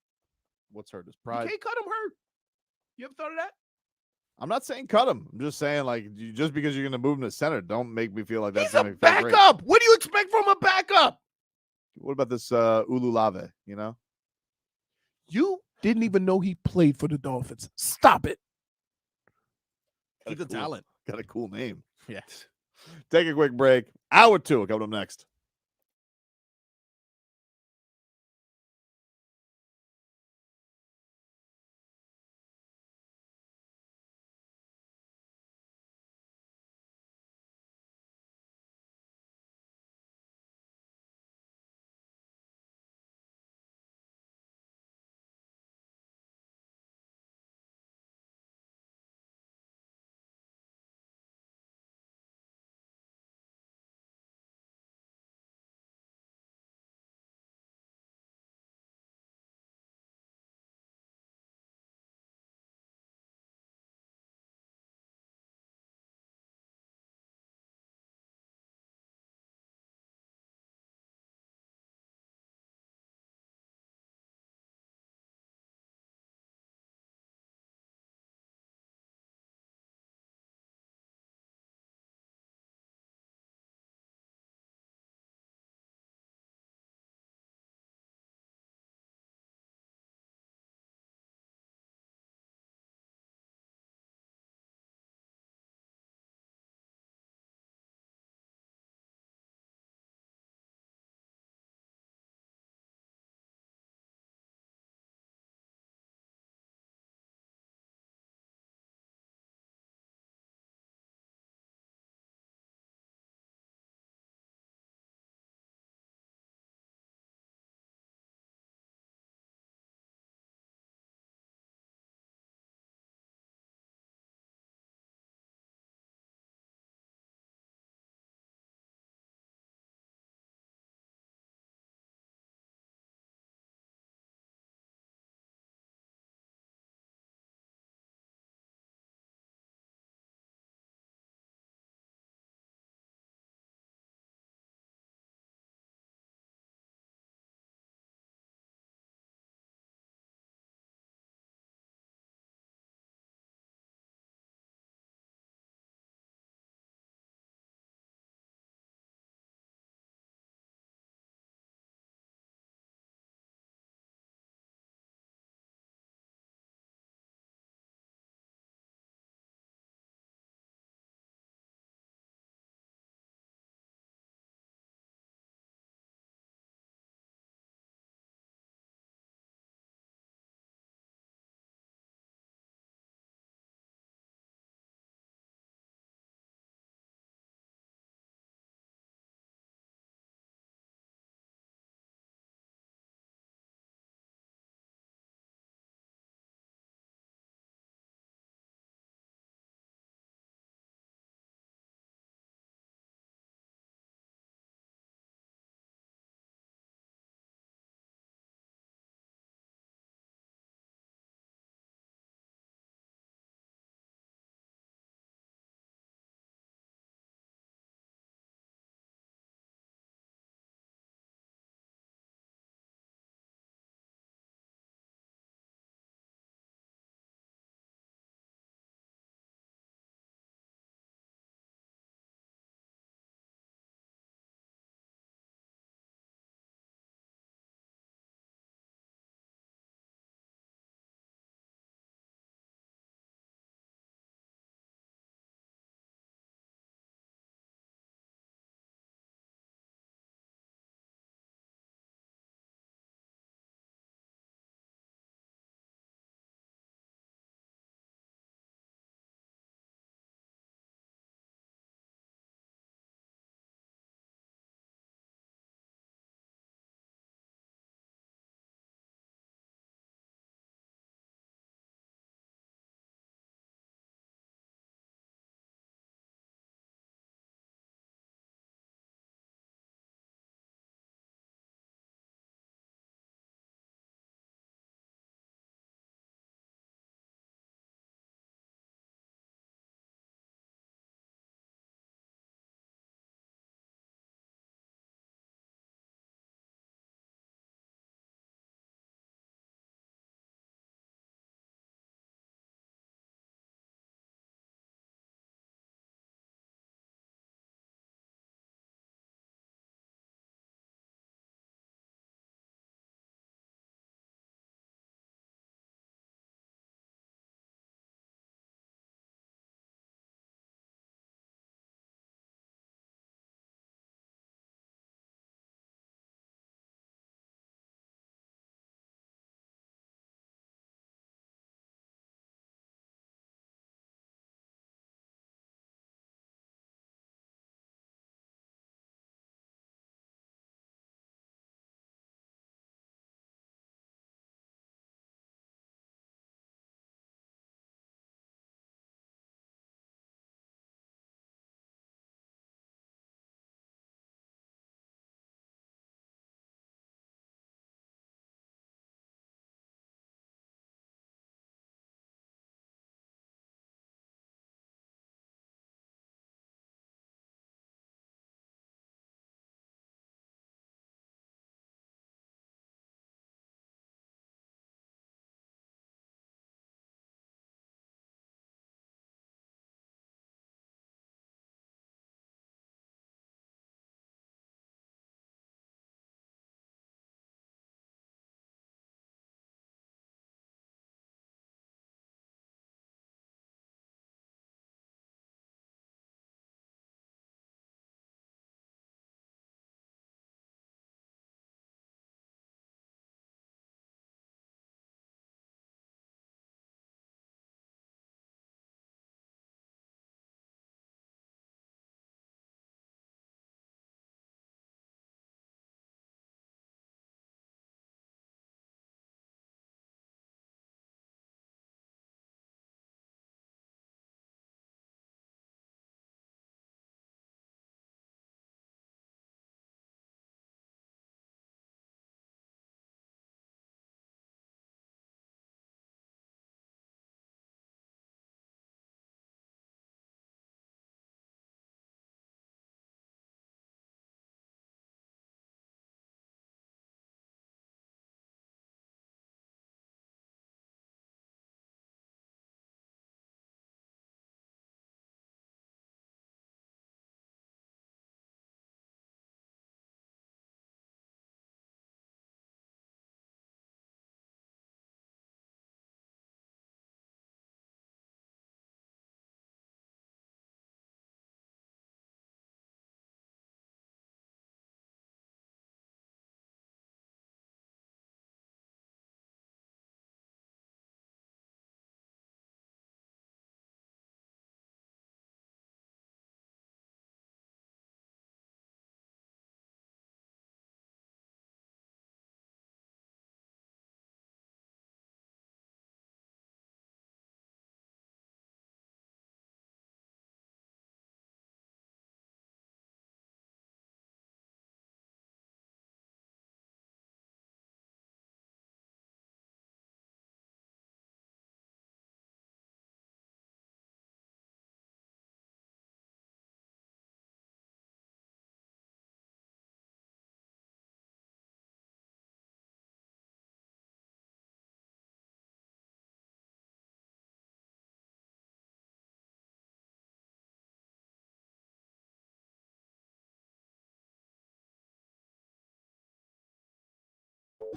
What's hurt? His You pride. can't cut him hurt. You ever thought of that? I'm not saying cut him. I'm just saying, like, just because you're going to move him to center, don't make me feel like that's He's a going to be great. backup. What do you expect from a backup? What about this Ululave, you know? You didn't even know he played for the Dolphins. Stop it. He's a talent. Got a cool name. Yes. Take a quick break. Hour 2 coming up next.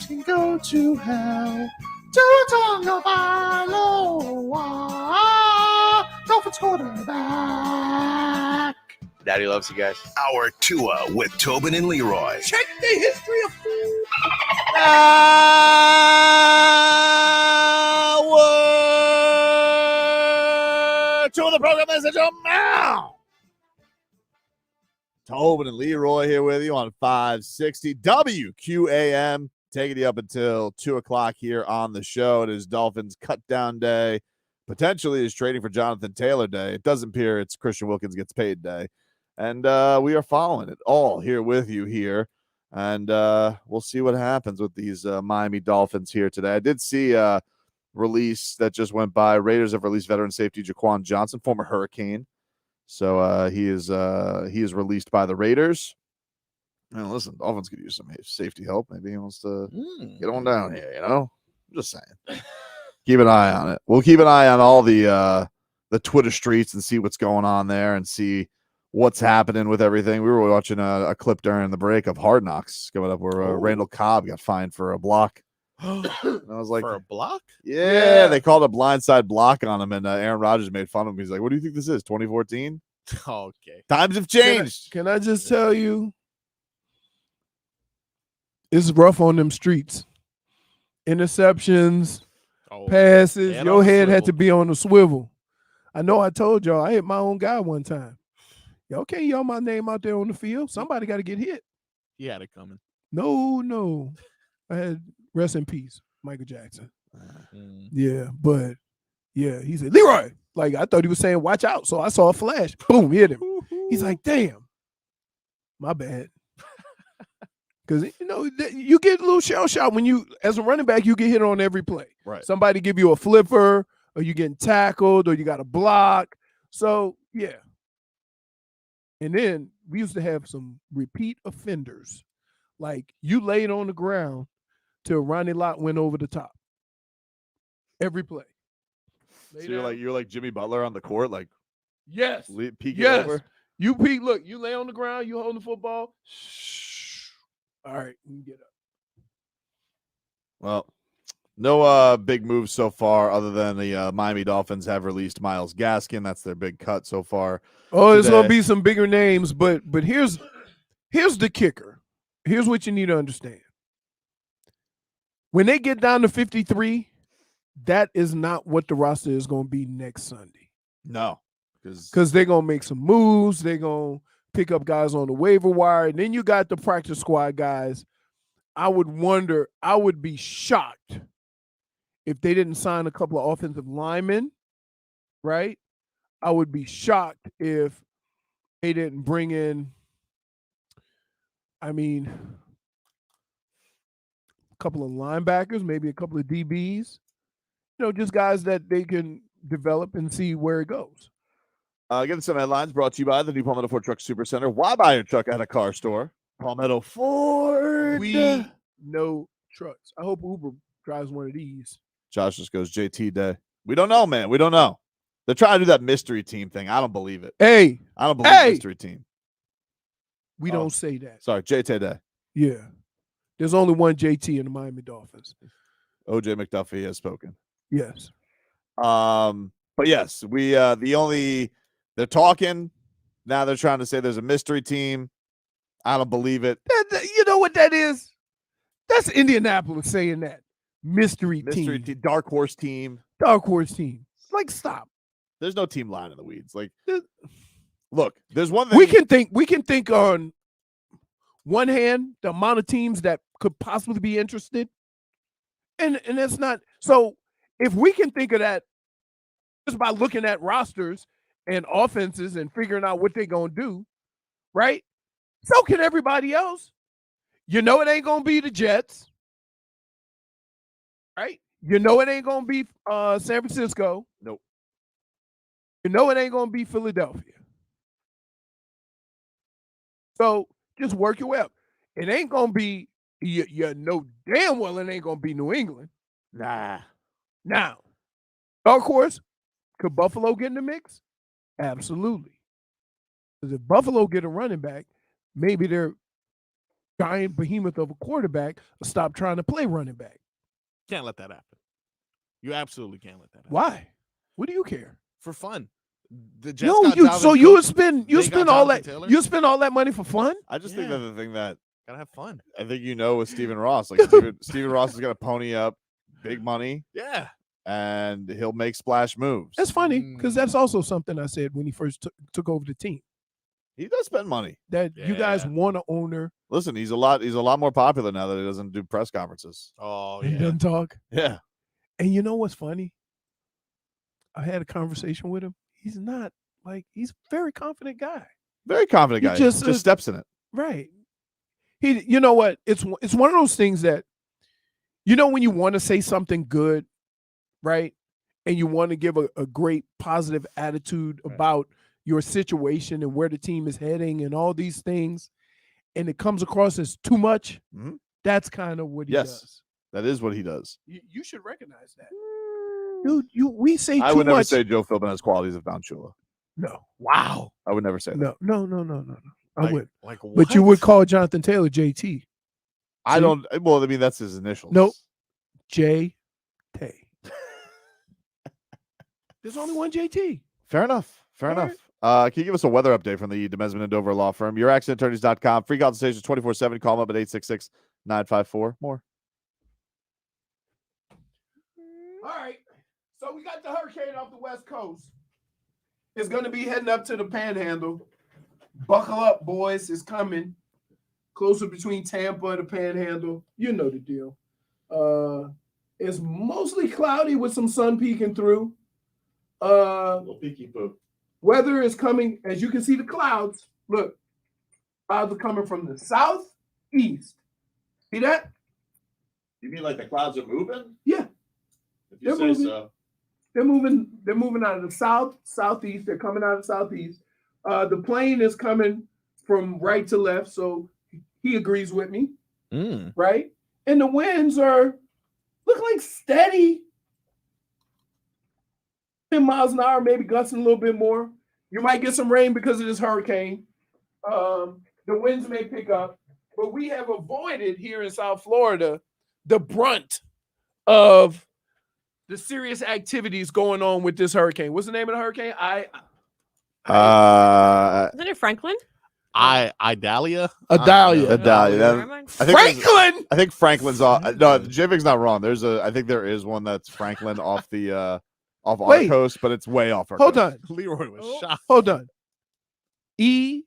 can go to hell. To Tagovailoa, Dolphins quarterback. Daddy loves you guys. Hour Tua with Tobin and Leroy. Check the history of food. To the program message now. Tobin and Leroy here with you on 560 WQAM, taking you up until 2 o'clock here on the show. It is Dolphins cut down day. Potentially is trading for Jonathan Taylor day. It doesn't appear it's Christian Wilkins gets paid day. And we are following it all here with you here. And we'll see what happens with these Miami Dolphins here today. I did see a release that just went by. Raiders have released veteran safety Jaquan Johnson, former Hurricane. So he is released by the Raiders. And listen, Dolphins could use some safety help. Maybe he wants to get on down here, you know? I'm just saying. Keep an eye on it. We'll keep an eye on all the Twitter streets and see what's going on there and see what's happening with everything. We were watching a clip during the break of Hard Knocks coming up where Randall Cobb got fined for a block. And I was like, for a block? Yeah, they called a blindside block on him, and Aaron Rodgers made fun of him. He's like, what do you think this is, 2014? Okay. Times have changed. Can I just tell you, it's rough on them streets. Interceptions, passes, head your on the head had swivel. to be on the swivel. I know I told y'all I hit my own guy one time. Y'all can't yell my name out there on the field. Somebody got to get hit. He had it coming. No. I had rest in peace, Michael Jackson. Mm. Yeah, but yeah, he said, Leroy. Like, I thought he was saying, watch out. So I saw a flash. Boom, hit him. He's like, damn. My bad. Because, you know, you get a little shell shot when you, as a running back, you get hit on every play. Right. Somebody give you a flipper, or you getting tackled, or you got a block. So, yeah. And then we used to have some repeat offenders. Like, you laid on the ground till Ronnie Lott went over the top. Every play. So you're like Jimmy Butler on the court, like Yes. peeking Yes. over. You peek, look, you lay on the ground, you hold the football. Shh. All right, you can get up. Well, no big moves so far other than the Miami Dolphins have released Myles Gaskin. That's their big cut so far. Oh, there's gonna today. be some bigger names, but here's the kicker. Here's what you need to understand. When they get down to 53, that is not what the roster is going to be next Sunday. No. Because they're going to make some moves. They're going to pick up guys on the waiver wire. And then you got the practice squad guys. I would be shocked if they didn't sign a couple of offensive linemen, right? I would be shocked if they didn't bring in, a couple of linebackers, maybe a couple of DBs, just guys that they can develop and see where it goes. Getting some headlines brought to you by the new Palmetto Ford Truck Super Center. Why buy your truck at a car store? Palmetto Ford. We know trucks. I hope Uber drives one of these. Josh just goes, JT day. We don't know, man. We don't know. They're trying to do that mystery team thing. I don't believe it. Hey. I don't believe mystery team. We don't say that. Sorry, JT day. Yeah. There's only one JT in the Miami Dolphins. OJ McDuffie has spoken. Yes. But yes, they're talking. Now they're trying to say there's a mystery team. I don't believe it. You know what that is? That's Indianapolis saying that. Mystery team. Dark horse team. Dark horse team. Like, stop. There's no team lying in the weeds. Like, look, there's one thing. We can think on one hand the amount of teams that could possibly be interested. And it's not. So if we can think of that just by looking at rosters and offenses and figuring out what they're going to do, right? So can everybody else. You know it ain't going to be the Jets, right? You know it ain't going to be San Francisco. Nope. You know it ain't going to be Philadelphia. So just work your way up. It ain't going to be, you know damn well it ain't going to be New England. Nah. Now, dark horse, could Buffalo get in the mix? Absolutely. Because if Buffalo get a running back, maybe they're giant behemoth of a quarterback stop trying to play running back. Can't let that happen. You absolutely can't let that happen. Why? What do you care? For fun. The Jets No, got you Dalvin so you Cook, spend they got spend all Jonathan that Taylor. you spend all that money for fun? I just think that the thing that Gotta have fun. I think with Stephen Ross, like Stephen Ross is going to pony up big money Yeah. and he'll make splash moves. That's funny because that's also something I said when he first took over the team. He does spend money. That you guys want an owner. Listen, he's a lot more popular now that he doesn't do press conferences. Oh, and doesn't talk. Yeah. And you know what's funny? I had a conversation with him. He's not he's a very confident guy. Very confident guy. He just steps in it. Right. You know what? It's one of those things that, when you want to say something good, right? And you want to give a great positive attitude about your situation and where the team is heading and all these things, and it comes across as too much. Mm-hmm. That's kind of what he does. That is what he does. You should recognize that. Dude, we say too much. I would never say Joe Philbin has qualities of Don Shula. No. Wow. I would never say that. No. I would. What? But you would call Jonathan Taylor JT. I don't. Well, I mean, that's his initials. Nope. JT. There's only one JT. Fair enough. Can you give us a weather update from the Demesman and Dover Law Firm? YourAccidentAttorneys.com. Free consultations 24/7. Call them up at 866-954-MORE. All right. So we got the hurricane off the West Coast. It's going to be heading up to the Panhandle. Buckle up, boys. It's coming. Closer between Tampa and the Panhandle. You know the deal. It's mostly cloudy with some sun peeking through. Little peeky poop. Weather is coming, as you can see the clouds. Look, clouds are coming from the southeast. See that? You mean like the clouds are moving? Yeah. If you They're moving. so. They're moving out of the southeast. They're coming out of the southeast. The plane is coming from right to left, so he agrees with me. Right? And the winds look like steady 10 miles an hour, maybe gusting a little bit more. You might get some rain because of this hurricane. The winds may pick up, but we have avoided here in South Florida the brunt of the serious activities going on with this hurricane. What's the name of the hurricane? Isn't it Franklin? Idalia. Idalia. Franklin. I think Franklin's off. No, JVig's not wrong. I think there is one that's Franklin off the off our coast, but it's way off our coast. Hold on. Leroy was shocked. Hold on. EFGHI.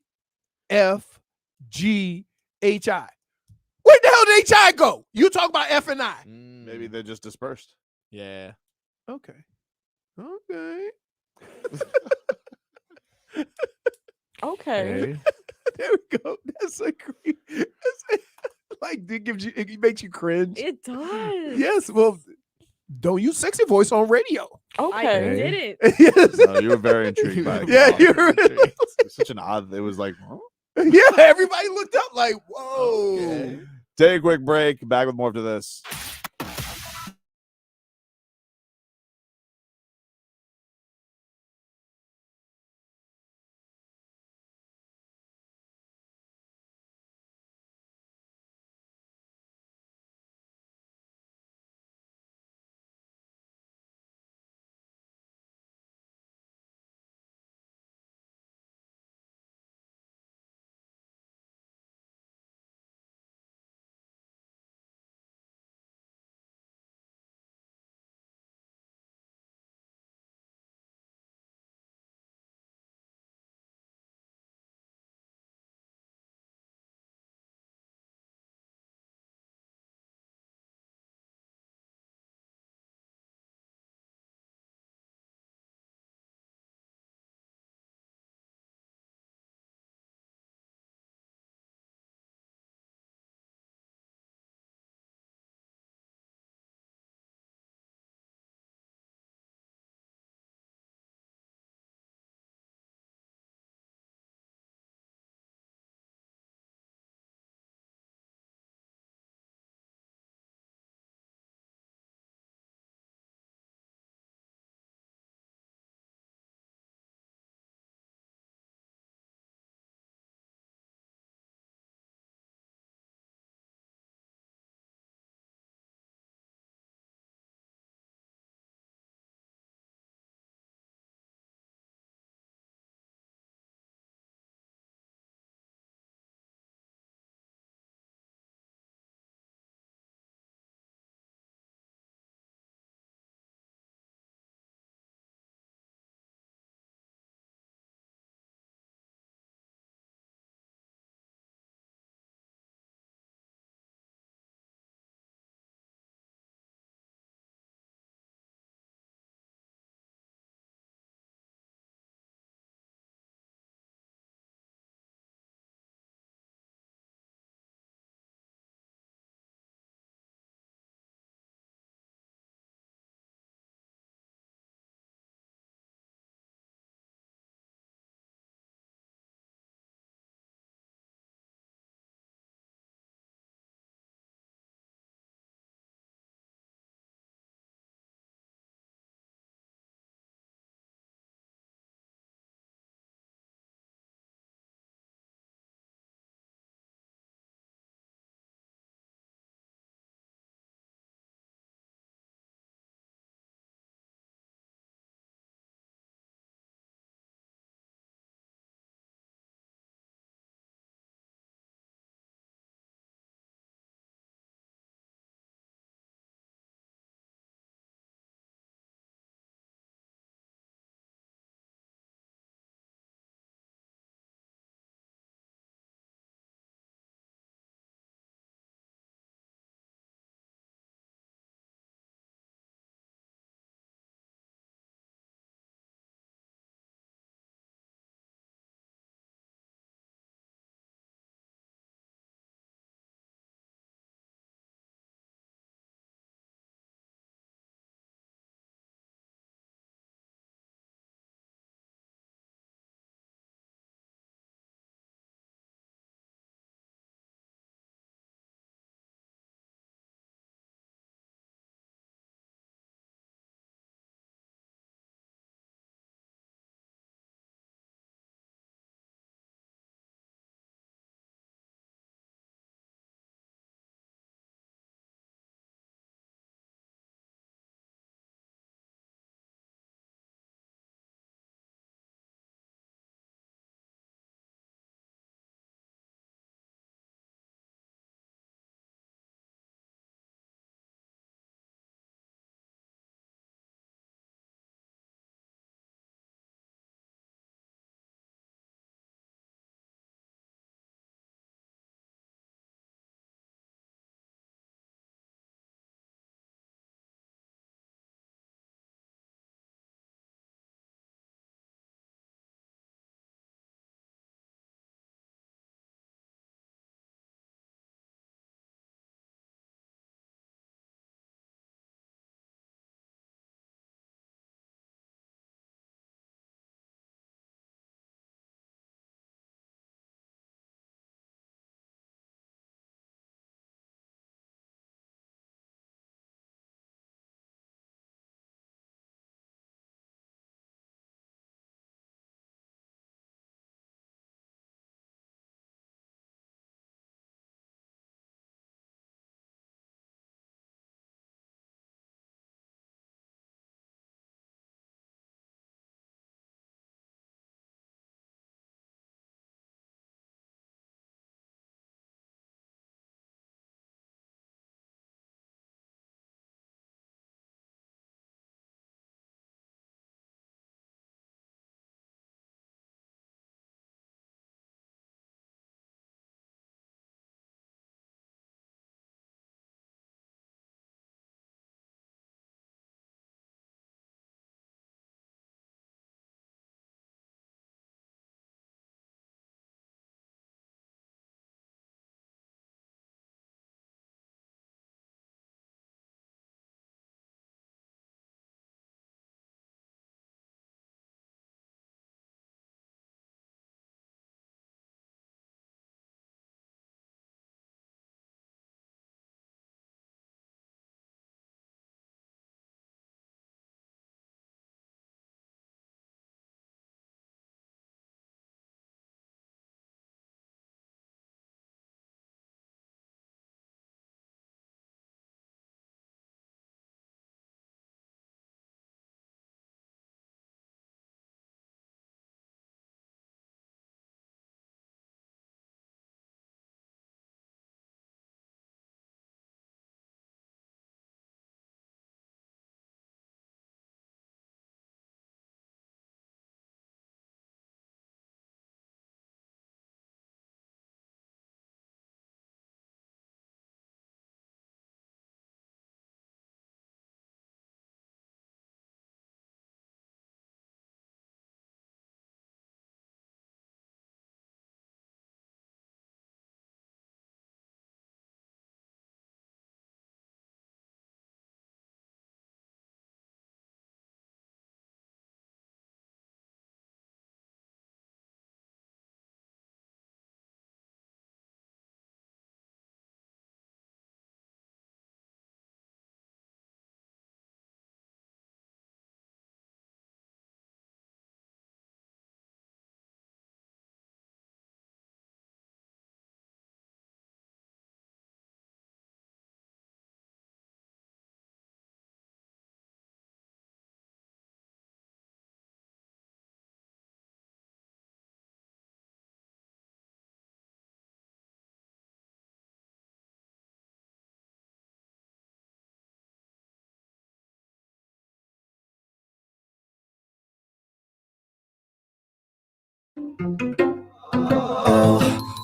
Where the hell did HI go? You talk about F and I. Maybe they just dispersed. Yeah. Okay. Okay. There we go. That's a great. It makes you cringe. It does. Yes. Well, don't use sexy voice on radio. Okay. I did it. Yes. No, you were very intrigued by it. Yeah, you're It's such an odd. It was like, huh? Yeah, everybody looked up like, whoa. Okay. Take a quick break. Back with more after this.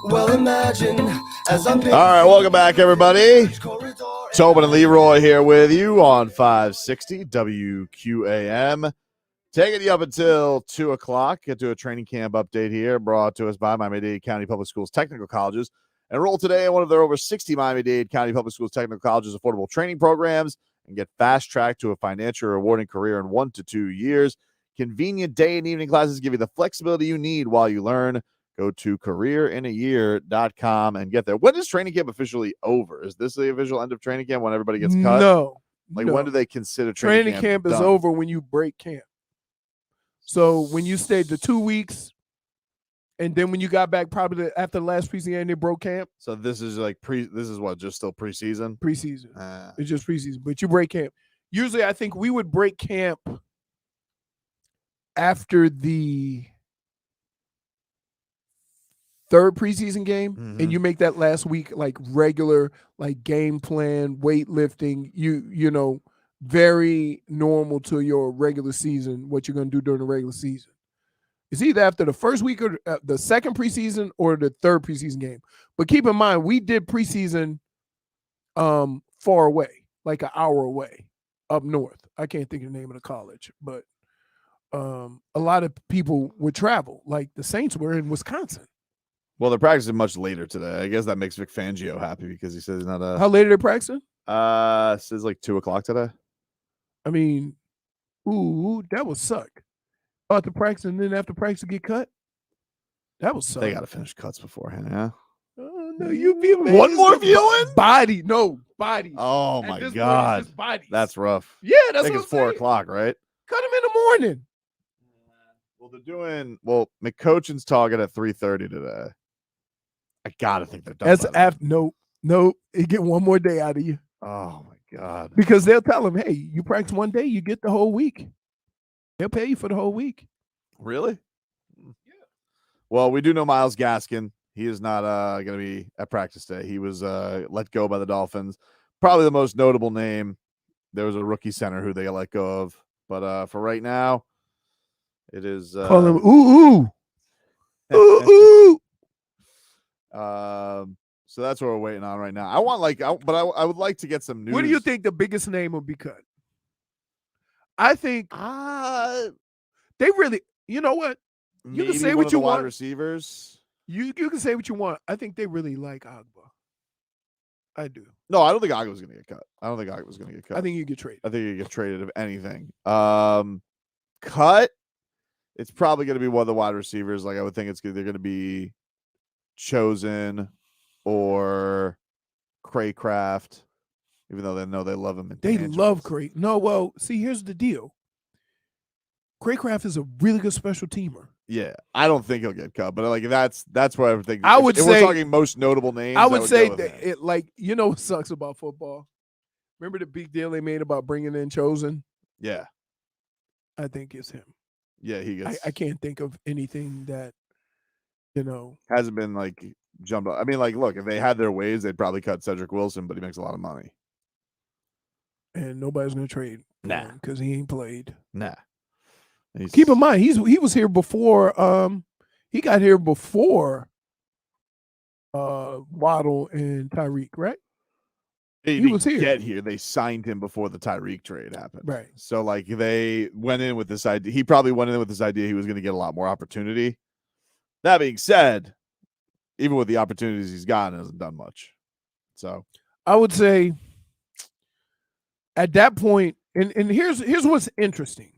Well, imagine as I'm All right, welcome back, everybody. Tobin and Leroy here with you on 560 WQAM. Taking you up until 2 o'clock. Get to a training camp update here brought to us by Miami-Dade County Public Schools Technical Colleges. Enroll today in one of their over 60 Miami-Dade County Public Schools Technical Colleges affordable training programs and get fast-tracked to a financially rewarding career in 1 to 2 years. Convenient day and evening classes give you the flexibility you need while you learn. Go to careerinayear.com and get there. When is training camp officially over? Is this the official end of training camp when everybody gets cut? No. When do they consider training camp is done? over when you break camp. So when you stayed the 2 weeks, and then when you got back probably after the last preseason, they broke camp. So this is like this is what, just still preseason? Preseason. It's just preseason, but you break camp. Usually I think we would break camp after the third preseason game, and you make that last week like regular, like game plan, weightlifting, you know, very normal to your regular season, what you're going to do during the regular season. It's either after the first week or the second preseason or the third preseason game. But keep in mind, we did preseason far away, like an hour away up north. I can't think of the name of the college, but a lot of people would travel. Like the Saints were in Wisconsin. Well, they're practicing much later today. I guess that makes Vic Fangio happy because he says he's not How late are they practicing? Says like 2 o'clock today. I mean, that would suck. About to practice and then after practice to get cut? That would suck. They got to finish cuts beforehand, yeah? Oh, no, you'd be amazed. One more viewing? Body. Oh, my At this God. point, it's just bodies. That's rough. Yeah, that's I think what it's I'm 4 saying. o'clock, right? Cut them in the morning. Well, McCoachin's target at 3:30 today. I got to think they're done. That's by then. after. Nope. You get one more day out of you. Oh, my God. Because they'll tell them, hey, you practice one day, you get the whole week. They'll pay you for the whole week. Really? Yeah. Well, we do know Myles Gaskin. He is not going to be at practice today. He was let go by the Dolphins. Probably the most notable name. There was a rookie center who they let go of. But for right now, it is. Call him ooh. So that's what we're waiting on right now. I would like to get some news. What do you think the biggest name will be cut? I think they really. You know what? You can say what you want. Wide receivers. You can say what you want. I think they really like Agba. I do. No, I don't think Agba was going to get cut. I think you get traded. I think you get traded if anything. Cut. It's probably going to be one of the wide receivers. Like I would think they're going to be Chosen or Craycraft, even though they know they love him. They love Cray. No, well, see, here's the deal. Craycraft is a really good special teamer. Yeah, I don't think he'll get cut, but like that's where I think. If we're talking most notable names. I would say that it, like, you know what sucks about football? Remember the big deal they made about bringing in Chosen? Yeah, I think it's him. Yeah, he gets. I can't think of anything that, you know, hasn't been like jumped up. I mean, like, look, if they had their ways, they'd probably cut Cedric Wilson, but he makes a lot of money. And nobody's gonna trade because he ain't played. Nah. Keep in mind, he was here before. He got here before Waddle and Tyreek, right? He was here. Get here. They signed him before the Tyreek trade happened. Right. So like they went in with this idea. He probably went in with this idea he was going to get a lot more opportunity. That being said, even with the opportunities he's gotten, hasn't done much. So I would say at that point, and here's what's interesting.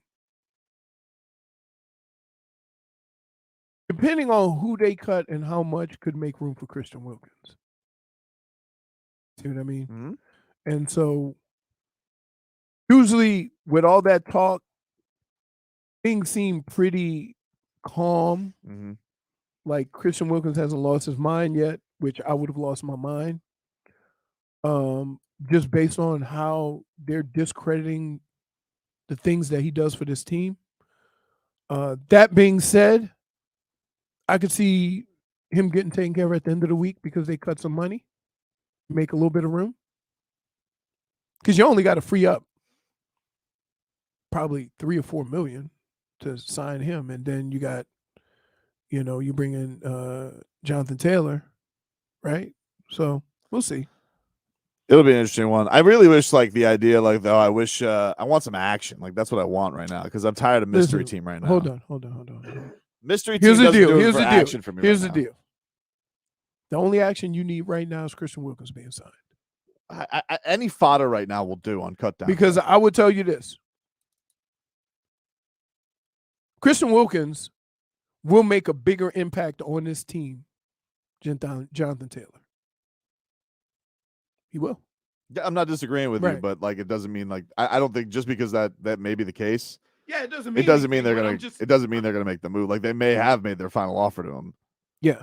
Depending on who they cut and how much could make room for Christian Wilkins. See what I mean? Mm-hmm. And so usually with all that talk, things seem pretty calm. Mm-hmm. Like Christian Wilkins hasn't lost his mind yet, which I would have lost my mind. Just based on how they're discrediting the things that he does for this team. That being said, I could see him getting taken care of at the end of the week because they cut some money, make a little bit of room. Because you only got to free up probably $3 or $4 million to sign him, and then you got, You bring in Jonathan Taylor, right? So we'll see. It'll be an interesting one. I really wish, the idea, though, I wish I want some action. That's what I want right now because I'm tired of mystery team right now. Hold on. Mystery team doesn't do it for action for me. Here's the deal. The only action you need right now is Christian Wilkins being signed. Any fodder right now will do on cut down. Because I would tell you this. Christian Wilkins will make a bigger impact on this team than Jonathan Taylor. He will. I'm not disagreeing with you, but it doesn't mean I don't think just because that may be the case. Yeah, it doesn't mean they're gonna. It doesn't mean they're gonna make the move. They may have made their final offer to him. Yeah.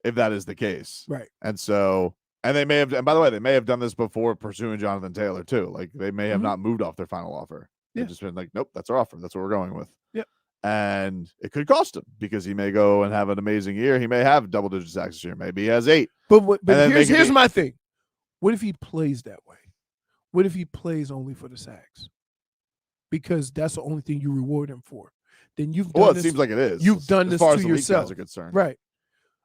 If that is the case, right? And so, they may have. And by the way, they may have done this before pursuing Jonathan Taylor too. They may have not moved off their final offer. They've just been nope, that's our offer. That's what we're going with. Yeah. And it could cost him because he may go and have an amazing year. He may have double-digit sacks this year. Maybe he has 8. But here's my thing. What if he plays that way? What if he plays only for the sacks? Because that's the only thing you reward him for. Then you've done this. It seems like it is. You've done this to yourself. Are concerned. Right.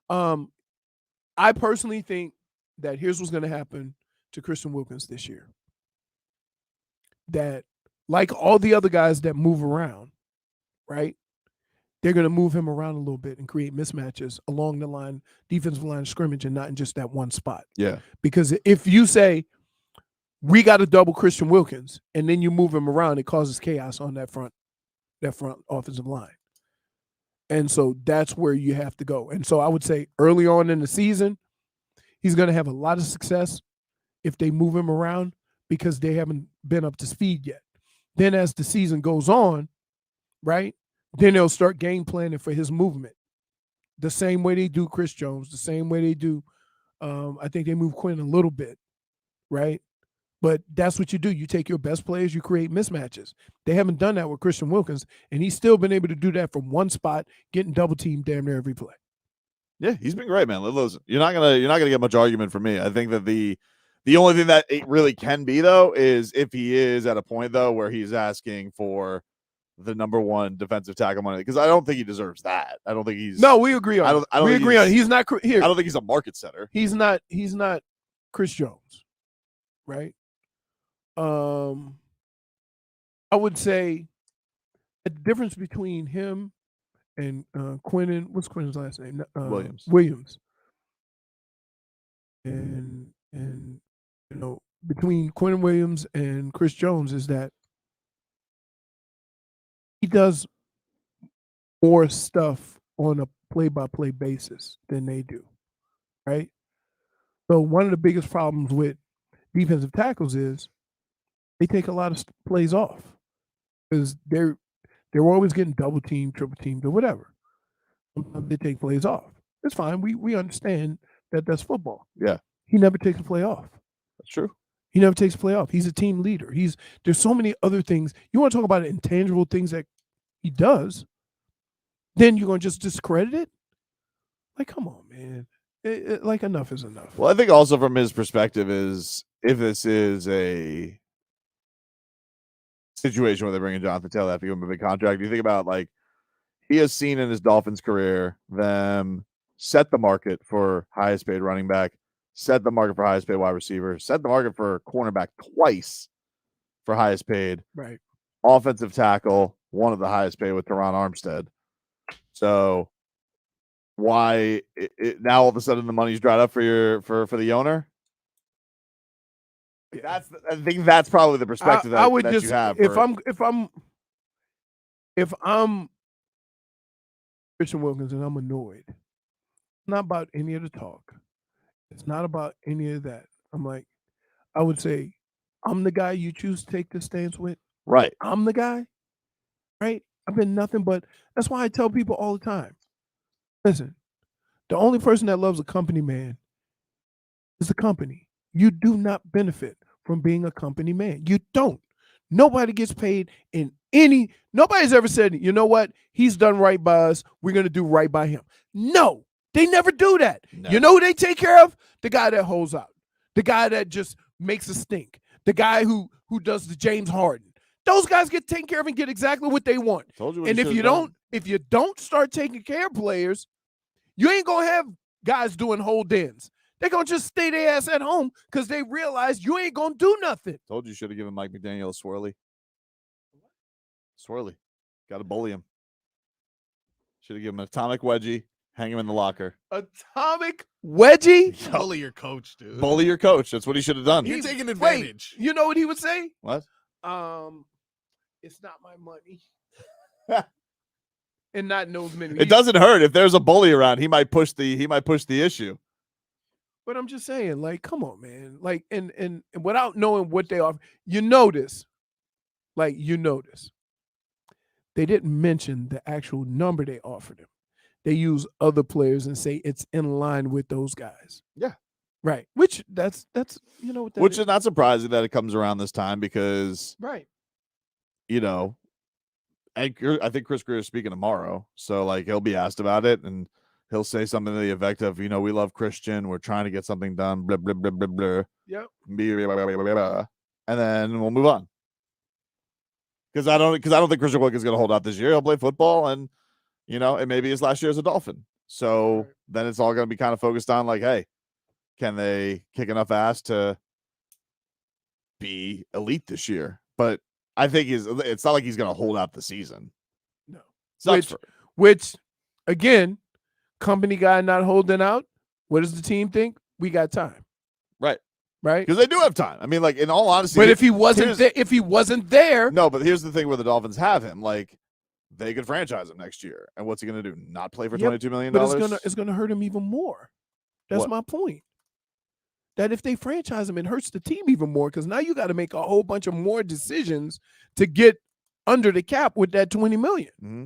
I personally think that here's what's going to happen to Christian Wilkins this year. That, like all the other guys that move around, right? They're going to move him around a little bit and create mismatches along the line, defensive line of scrimmage, and not in just that one spot. Yeah. Because if you say, we got to double Christian Wilkins, and then you move him around, it causes chaos on that front offensive line. And so that's where you have to go. And so I would say early on in the season, he's going to have a lot of success if they move him around because they haven't been up to speed yet. Then as the season goes on, right, then they'll start game planning for his movement. The same way they do Chris Jones, the same way they do, I think they move Quinn a little bit, right? But that's what you do. You take your best players, you create mismatches. They haven't done that with Christian Wilkins, and he's still been able to do that from one spot, getting double teamed damn near every play. Yeah, he's been great, man. Listen, you're not gonna get much argument from me. I think that the only thing that it really can be though is if he is at a point though where he's asking for the number 1 defensive tackle money because I don't think he deserves that. I don't think he's. No, we agree on. We agree on. He's not here. I don't think he's a market setter. He's not Chris Jones, right? I would say the difference between him and Quinnen. What's Quinnen's last name? Williams. And between Quinnen Williams and Chris Jones is that he does more stuff on a play-by-play basis than they do, right? So one of the biggest problems with defensive tackles is they take a lot of plays off because they're always getting double teamed, triple teamed, or whatever. Sometimes they take plays off. It's fine. We understand that that's football. Yeah. He never takes a play off. That's true. He never takes a play off. He's a team leader. There's so many other things. You want to talk about intangible things that he does, then you're going to just discredit it? Like, come on, man. Enough is enough. Well, I think also from his perspective is if this is a situation where they bring in Jonathan Taylor after giving him a big contract, you think about he has seen in his Dolphins career them set the market for highest paid running back, set the market for highest paid wide receiver, set the market for cornerback twice for highest paid. Right. Offensive tackle, one of the highest paid with Teron Armstead. So why now all of a sudden the money's dried up for the owner? I think that's probably the perspective that you have. If I'm Christian Wilkins and I'm annoyed, it's not about any of the talk. It's not about any of that. I would say, I'm the guy you choose to take this stance with. Right. I'm the guy. Right. I've been nothing but. That's why I tell people all the time. Listen, the only person that loves a company man is the company. You do not benefit from being a company man. You don't. Nobody gets paid in any. Nobody's ever said, you know what? He's done right by us. We're going to do right by him. No, they never do that. No. You know who they take care of? The guy that holds out. The guy that just makes a stink. The guy who does the James Harden. Those guys get taken care of and get exactly what they want. Told you what And he if should've you done. don't start taking care of players, you ain't gonna have guys doing hold ins. They're gonna just stay their ass at home because they realize you ain't gonna do nothing. Told you should have given Mike McDaniel a swirly. Swirly. Got to bully him. Should have given him an atomic wedgie, hang him in the locker. Atomic wedgie. Bully your coach, dude. Bully your coach. That's what he should have done. You're taking Wait, advantage. you know what he would say? What? It's not my money. And not knows many. It doesn't hurt if there's a bully around. He might push the issue. But I'm just saying, like, come on, man. Like, and without knowing what they are, you notice. They didn't mention the actual number they offered him. They use other players and say it's in line with those guys. Yeah. Right. Which that's you know what that Which is not surprising that it comes around this time because right. you know, I think Chris Greer is speaking tomorrow, so like he'll be asked about it and he'll say something to the effect of, you know, we love Christian, we're trying to get something done, blah blah blah blah blah. Yep. And then we'll move on. Because I don't think Christian Wilkins is going to hold out this year. He'll play football, and you know, it may be his last year as a Dolphin. So then it's all going to be kind of focused on like, hey, can they kick enough ass to be elite this year? But I think it's not like he's going to hold out the season. No. Sucks Which, again, company guy not holding out. What does the team think? We got time. Right. Right. Because they do have time. I mean, like, in all honesty. But if he wasn't there. No, but here's the thing where the Dolphins have him. Like, they could franchise him next year. And what's he going to do? Not play for $22 million? But it's gonna hurt him even more. That's What? my point. That if they franchise him, it hurts the team even more because now you got to make a whole bunch of more decisions to get under the cap with that $20 million. Mm-hmm.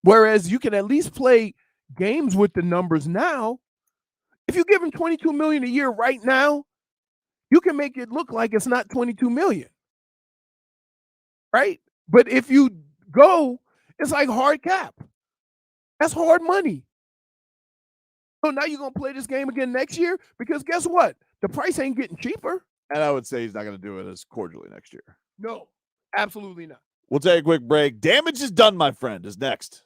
Whereas you can at least play games with the numbers now. If you give him $22 million a year right now, you can make it look like it's not $22 million. Right? But if you go, it's like hard cap. That's hard money. So now you're going to play this game again next year? Because guess what? The price ain't getting cheaper. And I would say he's not going to do it as cordially next year. No, absolutely not. We'll take a quick break. Damage is done, my friend, is next.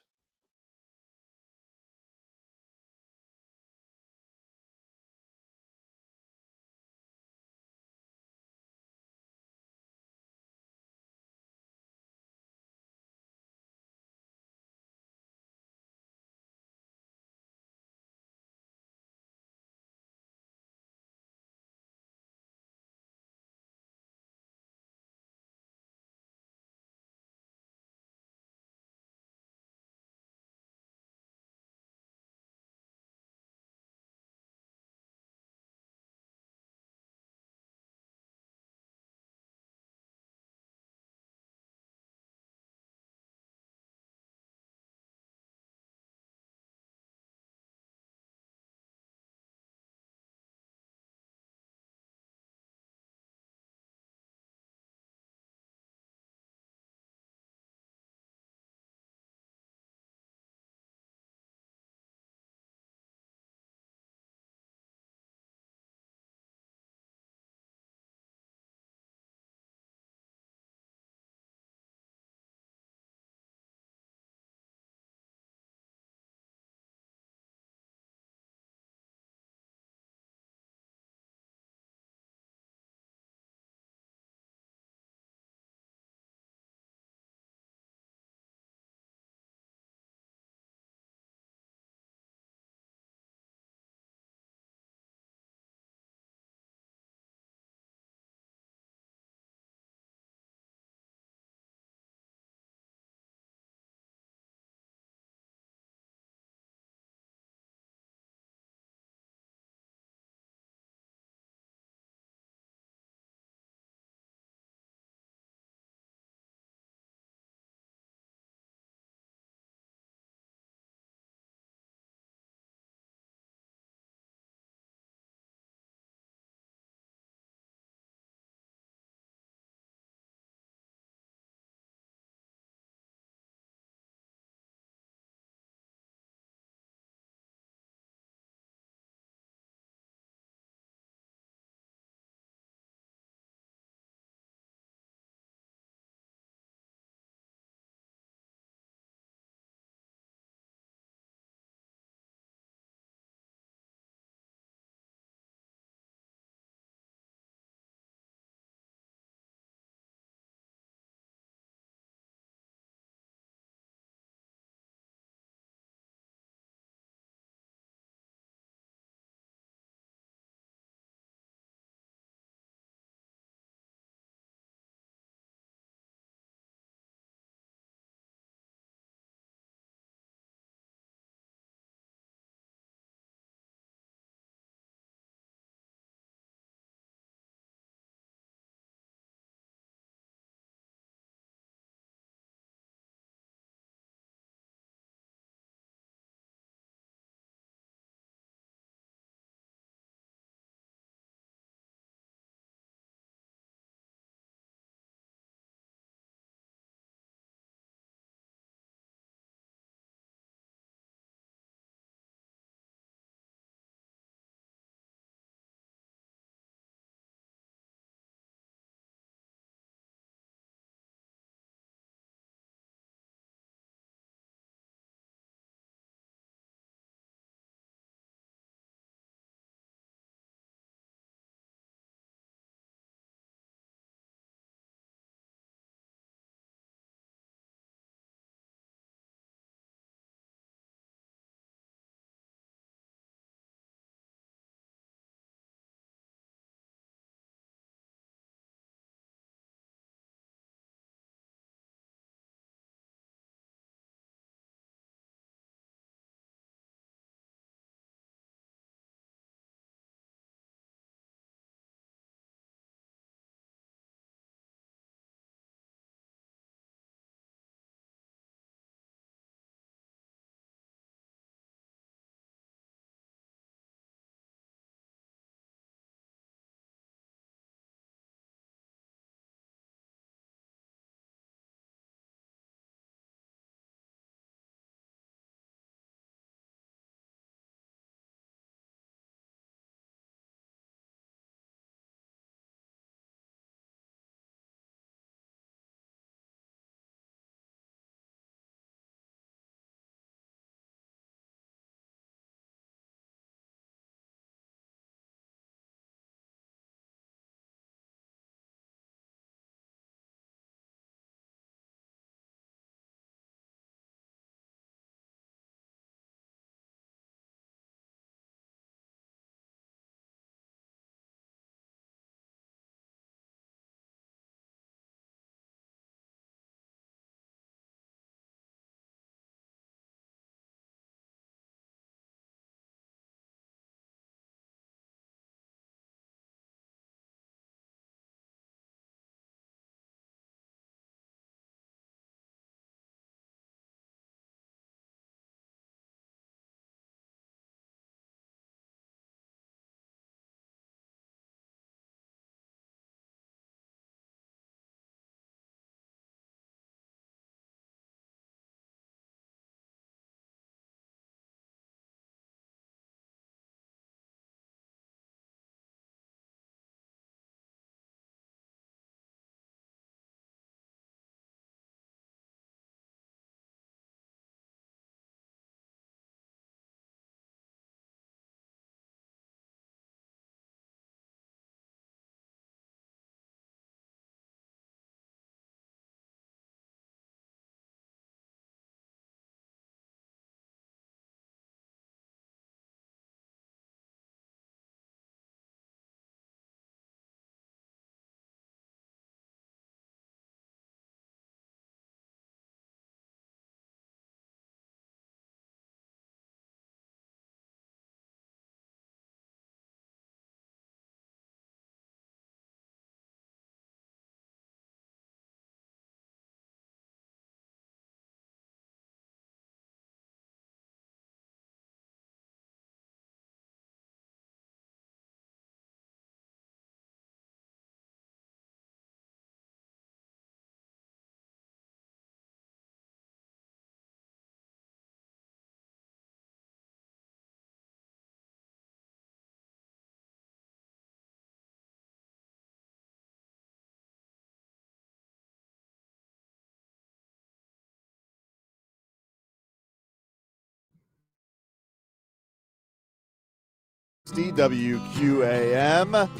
DWQAM.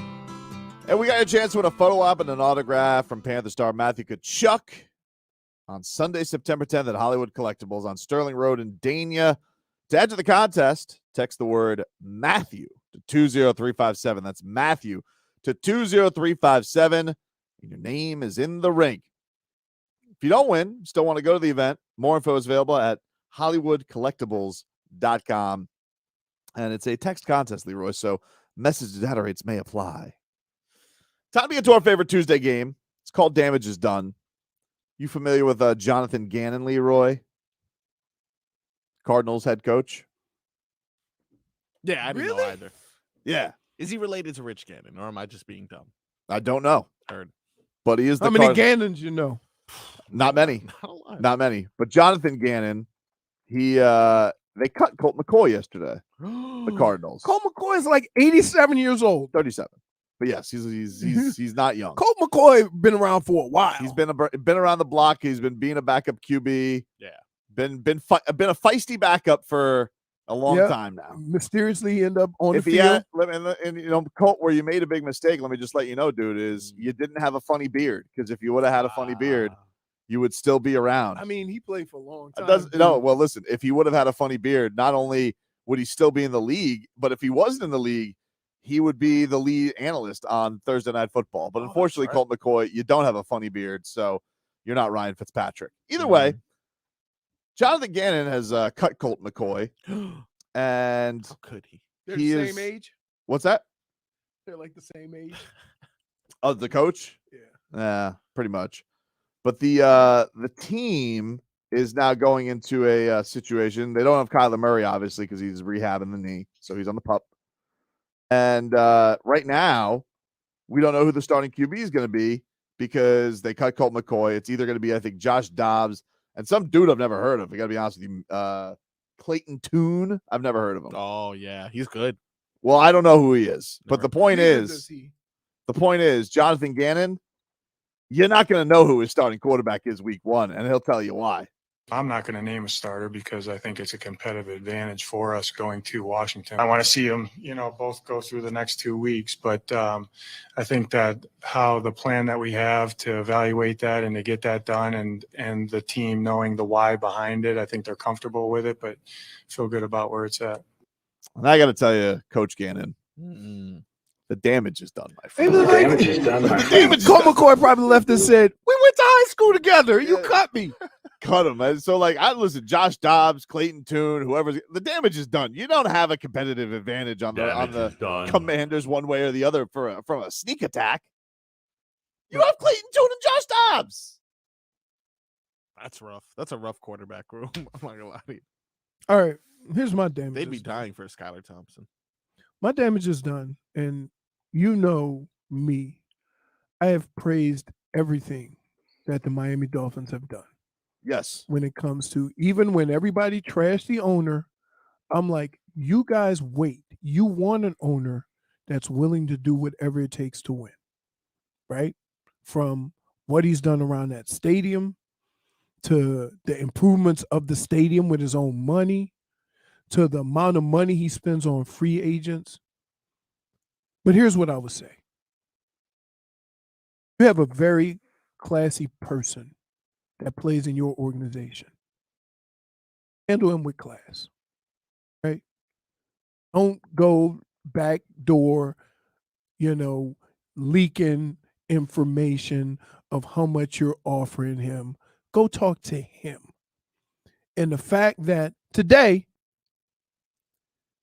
And we got a chance to win a photo op and an autograph from Panther star Matthew Tkachuk on Sunday, September 10th at Hollywood Collectibles on Sterling Road in Dania. To enter the contest, text the word Matthew to 20357. That's Matthew to 20357. And your name is in the ring. If you don't win, still want to go to the event, more info is available at HollywoodCollectibles.com. And it's a text contest, Leroy, so message data rates may apply. Time to get to our favorite Tuesday game. It's called Damage is Done. You familiar with Jonathan Gannon, Leroy? Cardinals head coach? Yeah, I didn't know either. Yeah. Is he related to Rich Gannon, or am I just being dumb? I don't know. Heard. But he is the How many Gannons you know? Not many. Not many. But Jonathan Gannon, they cut Colt McCoy yesterday. The Cardinals. Colt McCoy is like 87 years old. 37. But yes, he's not young. Colt McCoy been around for a while. He's been around the block. He's been being a backup QB. Yeah. Been a feisty backup for a long time now. Mysteriously end up on if the he field. And Colt, where you made a big mistake, let me just let you know, dude, is you didn't have a funny beard, because if you would have had a funny beard, you would still be around. I mean, he played for a long time. Well, listen, if he would have had a funny beard, not only would he still be in the league, but if he wasn't in the league, he would be the lead analyst on Thursday Night Football. But unfortunately, right. Colt McCoy, you don't have a funny beard, so you're not Ryan Fitzpatrick. Either way, Jonathan Gannon has cut Colt McCoy. And how could he? They're the same age? What's that? They're like the same age. Oh, the coach? Yeah. Pretty much. But the team is now going into a situation. They don't have Kyler Murray, obviously, because he's rehabbing the knee. So he's on the pup. And right now, we don't know who the starting QB is going to be, because they cut Colt McCoy. It's either going to be, I think, Josh Dobbs and some dude I've never heard of. I got to be honest with you. Clayton Tune. I've never heard of him. Oh, yeah. He's good. Well, I don't know who he is. But the point Neither is, Jonathan Gannon, you're not going to know who his starting quarterback is week one, and he'll tell you why. I'm not going to name a starter because I think it's a competitive advantage for us going to Washington. I want to see them, both go through the next 2 weeks. But I think that how the plan that we have to evaluate that and to get that done, and the team knowing the why behind it, I think they're comfortable with it, but feel good about where it's at. And I got to tell you, Coach Gannon, the damage is done, my friend. The damage is done, my friend. Colt McCoy probably left and said, "We went to high school together. You cut me." Cut him. And so, listen, Josh Dobbs, Clayton Tune, whoever's the damage is done. You don't have a competitive advantage on the Commanders one way or the other from a sneak attack. You have Clayton Tune and Josh Dobbs. That's rough. That's a rough quarterback room. I'm not gonna lie to you. All right, here's my damage. They'd be dying for Skylar Thompson. My damage is done, and you know me. I have praised everything that the Miami Dolphins have done. Yes. When it comes to, even when everybody trashed the owner, I'm like, you guys wait. You want an owner that's willing to do whatever it takes to win, right? From what he's done around that stadium, to the improvements of the stadium with his own money, to the amount of money he spends on free agents. But here's what I would say. You have a very classy person that plays in your organization. Handle him with class, right? Don't go back door, leaking information of how much you're offering him. Go talk to him. And the fact that today,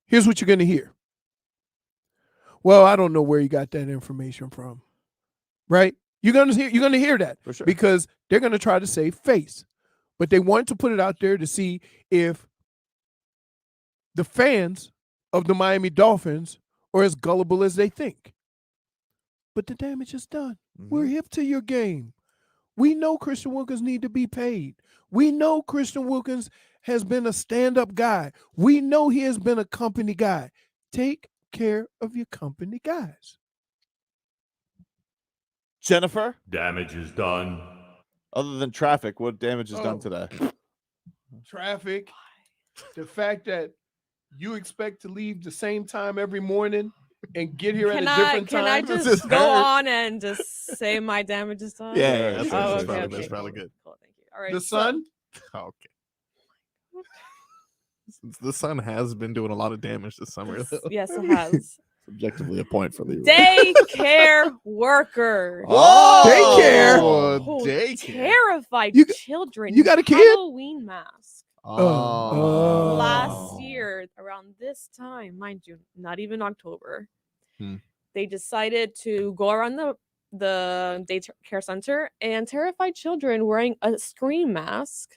here's what you're going to hear. Well, I don't know where you got that information from, right? You're going to hear that for sure, because they're going to try to save face. But they wanted to put it out there to see if the fans of the Miami Dolphins are as gullible as they think. But the damage is done. We're hip to your game. We know Christian Wilkins need to be paid. We know Christian Wilkins has been a stand-up guy. We know he has been a company guy. Take care of your company guys. Jennifer? Damage is done. Other than traffic, what damage is done today? Traffic. The fact that You expect to leave the same time every morning and get here at a Can different I time? just go on and just say my damage is done? Yeah, that's, Oh, that's, okay, that's probably good. Cool, thank you. All right. The sun? Okay. Since the sun has been doing a lot of damage this summer. Yes, it has. Subjectively a point for Leroy. Daycare workers. Daycare. Oh, Daycare. terrified You- children. you got a kid? Halloween mask. Oh. Last year, around this time, mind you, not even October, they decided to go around the daycare center and terrify children wearing a scream mask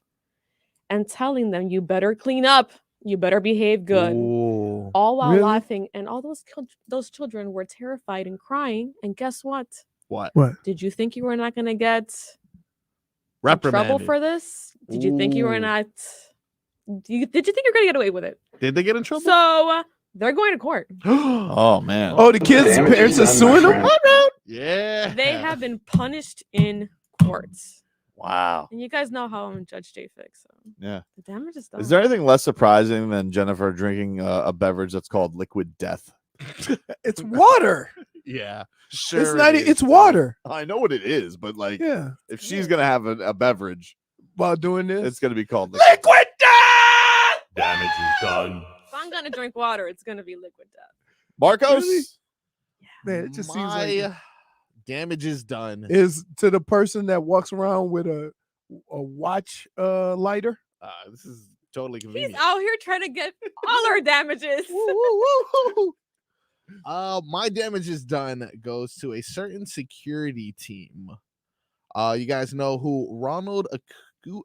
and telling them, "You better clean up. You better behave good." Ooh. All while Really? laughing, and all those children were terrified and crying. And guess what? What? Did you think you were not going to get in Reprimanded. trouble for this? Did you think you were Ooh. not? Did you think you're going to get away with it? Did they get in trouble? So they're going to court. Oh man. Oh, the kids' Damage parents is are done, my suing them? friend. Yeah. They have been punished in court. Wow. And you guys know how I'm Judge J Fix. So Yeah. the damage is done. Is there anything less surprising than Jennifer drinking a beverage that's called liquid death? It's water. Yeah. Sure. It's not. it is. It's water. I know what it is, but like, Yeah. if she's gonna have a beverage, While doing this, it's gonna be called liquid death. Damage is done. If I'm going to drink water, it's going to be liquid death. Marcos. Really? Man, it just seems like My damage is done. is to the person that walks around with a watch lighter. This is totally He's convenient. out here trying to get all our damages. My damage is done goes to a certain security team. You guys know who Ronald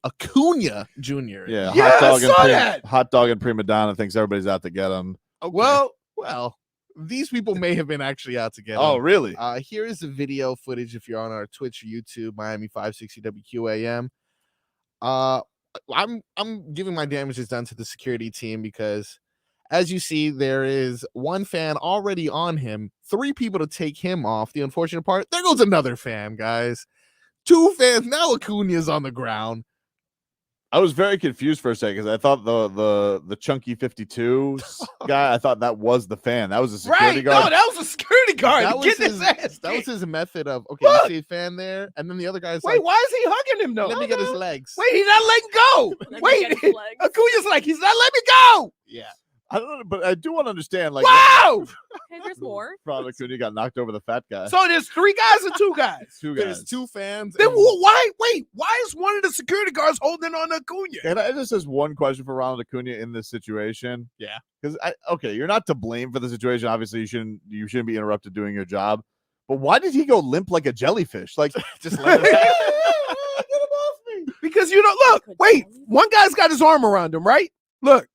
Acuna Jr. Yeah, Yeah, hot dog I and saw that. hot dog and prima donna thinks everybody's out to get him. Okay. Well, these people may have been actually out to get Oh, him. really? Here is the video footage if you're on our Twitch or YouTube, Miami 560 WQAM. I'm giving my damages done to the security team because, as you see, there is one fan already on him, 3 people to take him off. The unfortunate part, there goes another fan, guys. 2 fans, now Acuna's on the ground. I was very confused for a second because I thought the chunky 52 guy, I thought that was the fan. That was a security right? guard. No, that was a security guard. That was Get his, his ass. that was kicked. his method of, okay, Look. you see a fan there, and then the other guy's Wait, like, why is he hugging him though? let me get his legs. Wait, he's not letting go. Let me Wait, get his legs. Acuna's like, he's not letting me go. Yeah. I don't know, but I do want to understand. Like, Wow. Okay, there's more. Ronald Acuna got knocked over the fat guy. So there's 3 guys and 2 guys. 2 There's guys. 2 fans. Then and- why? Wait, why is one of the security guards holding on to Acuna? And I just has one question for Ronald Acuna in this situation. Yeah. Because you're not to blame for the situation. Obviously, you shouldn't be interrupted doing your job. But why did he go limp like a jellyfish? Like, just let him get him off me. Because you don't look. Wait, one guy's got his arm around him, right? Look,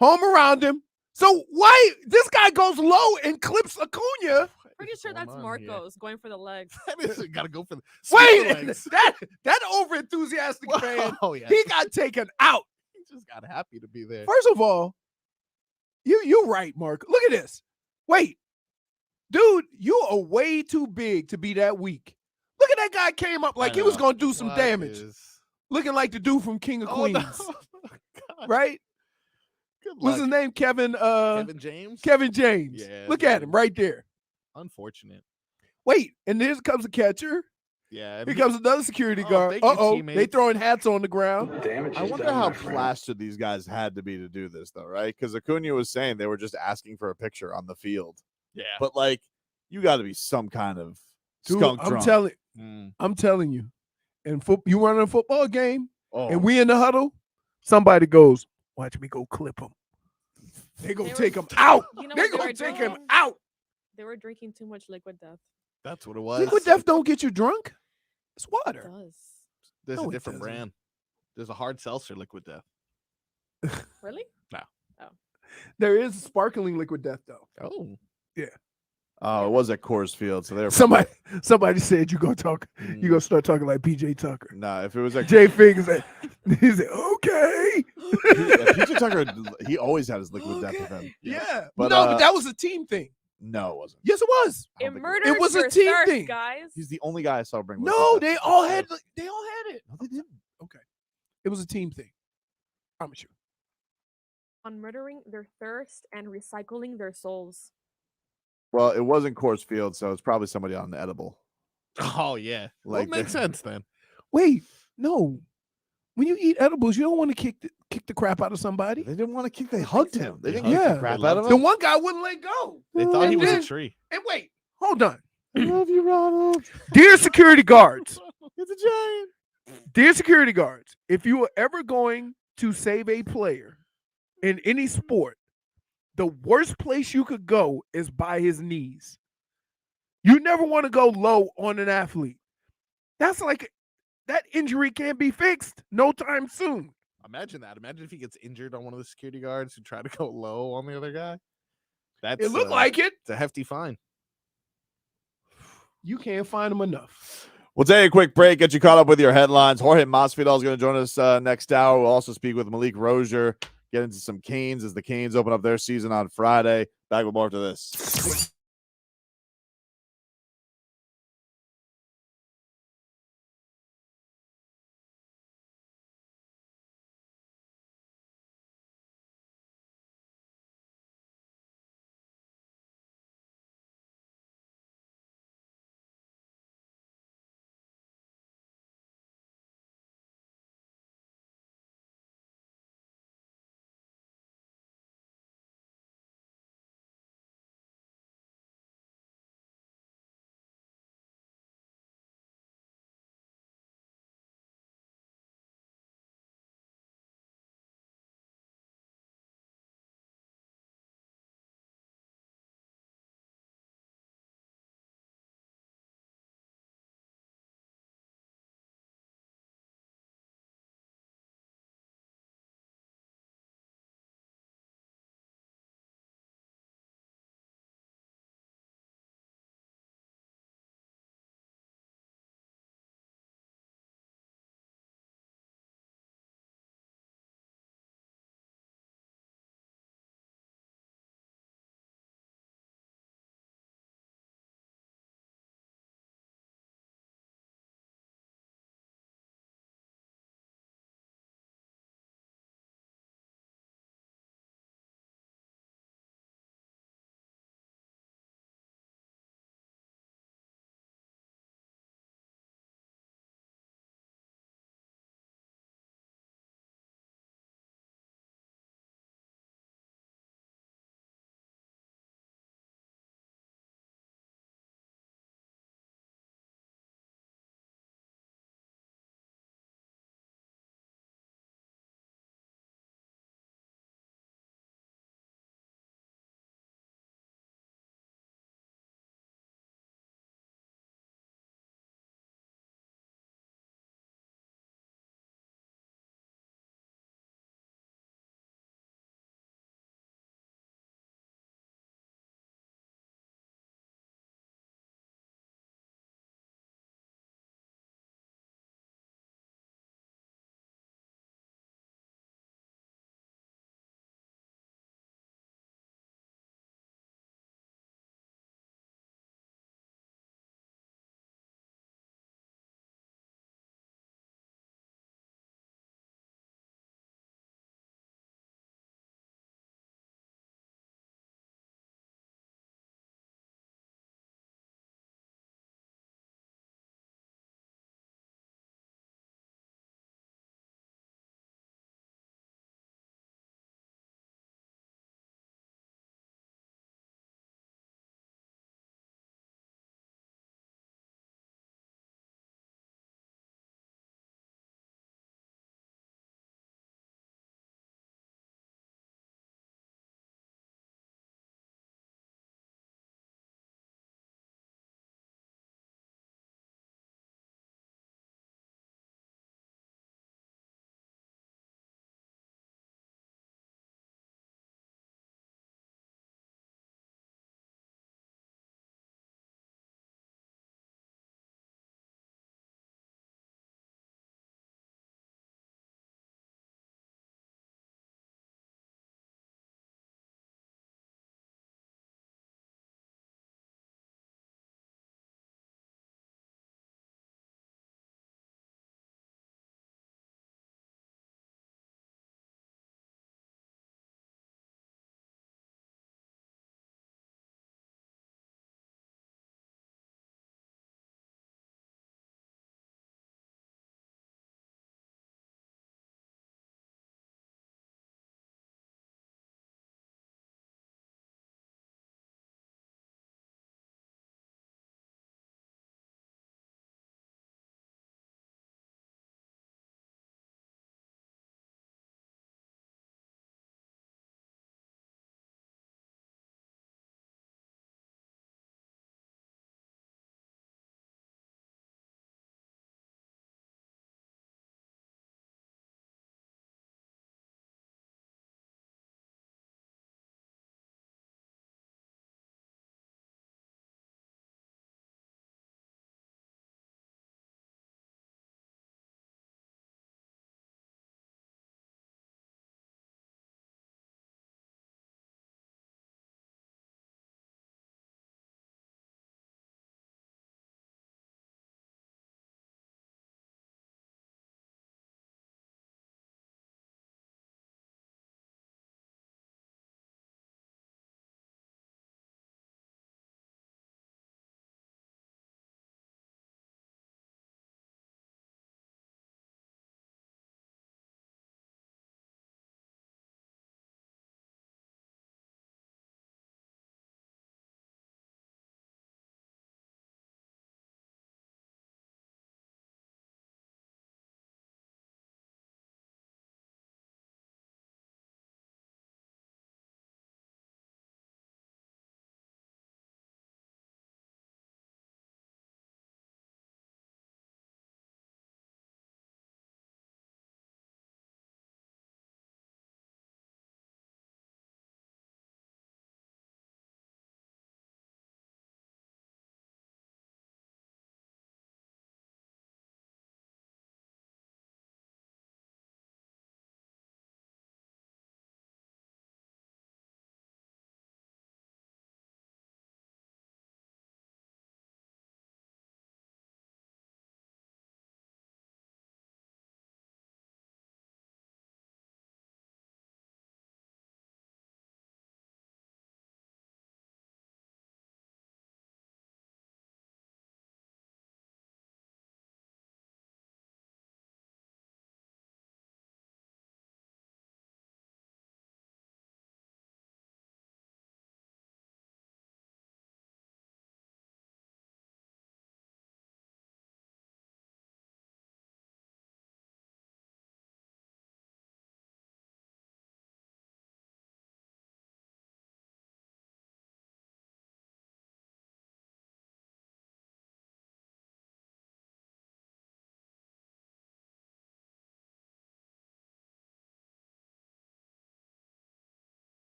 arm around him. So why this guy goes low and clips Acuna? Pretty sure that's on here? Marcos going for the legs. Gotta go for the Wait, legs. that over enthusiastic fan, Oh yeah, he got taken out. he just got happy to be there. First of all, you're right, Mark. Look at this. Wait, dude, you are way too big to be that weak. Look at that guy came up like he was gonna do some What damage, is- looking like the dude from King of Oh, Queens, no. God. right? Good What's luck. his name? Kevin James. Kevin James. Yeah, Look at him right there. Unfortunate. Wait, and here comes a catcher. Yeah. Here comes another security Oh, guard. thank you, They teammates. throwing hats on the ground. Damage I is wonder done, how my friend. plastered these guys had to be to do this, though, right? Because Acuna was saying they were just asking for a picture on the field. Yeah. But, like, you got to be some kind of Dude, skunk I'm drunk. telling you. And you run a football game, Oh. and we in the huddle, somebody goes, watch me go clip him. They gonna They take were- him out. You know They what they gonna were take him doing? out. They were drinking too much liquid death. That's what it was. Liquid death don't get you drunk. It's It water. does. There's No, a it different doesn't. brand. There's a hard seltzer liquid death. Really? There is sparkling liquid death though. Oh. Oh, it was at Coors Field, so they were Somebody said you gonna talk. You gonna start talking like PJ Tucker. Nah, if it was at Jay Figgs said, he said, okay. PJ Tucker, he always had his liquid death with him. Yeah. But, But that was a team thing. No, it wasn't. Yes, it was. I It don't think murders It was a your team thirst, thing. guys. He's the only guy I saw bring liquid No, death. they all had it. No, they didn't. Okay. It was a team thing. I promise you. on murdering their thirst and recycling their souls. Well, it wasn't Coors Field, so it's probably somebody on the edible. Oh yeah, well, Like it makes sense then. Wait, no. When you eat edibles, you don't want to kick the crap out of somebody. They didn't want to kick. They hugged him. They didn't hugged kick him. the crap They out of The him. one guy wouldn't let go. They thought he And was a then- tree. And wait, hold on. I love you, Ronald. Dear security guards, It's a giant. dear security guards, if you are ever going to save a player in any sport, the worst place you could go is by his knees. You never want to go low on an athlete. That's like that injury can't be fixed no time soon. Imagine that. Imagine if he gets injured on one of the security guards who try to go low on the other guy. That's It looked like it. it's a hefty fine. You can't find him enough. We'll take a quick break, get you caught up with your headlines. Jorge Masvidal is going to join us next hour. We'll also speak with Malik Rosier, get into some Canes as the Canes open up their season on Friday. Back with more after this.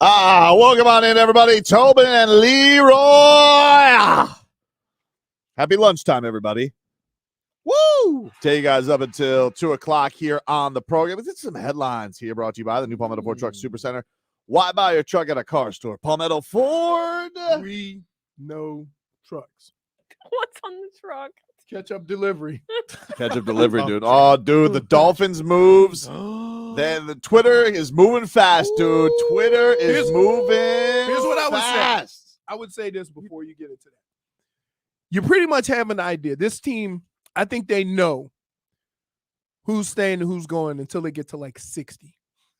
Welcome on in, everybody. Tobin and Leroy. Happy lunchtime, everybody. Woo! Take you guys up until 2 o'clock here on the program. Let's get some headlines here brought to you by the new Palmetto Ford Truck Supercenter. Why buy your truck at a car store? Palmetto Ford. We know trucks. What's on the truck? Catch-up delivery. Catch-up delivery, dude. Oh, dude, the Dolphins moves. Then the Twitter is moving fast, dude. Twitter is moving Here's what I would fast. say. I would say this before you get into that. You pretty much have an idea. This team, I think they know who's staying and who's going until they get to like 60.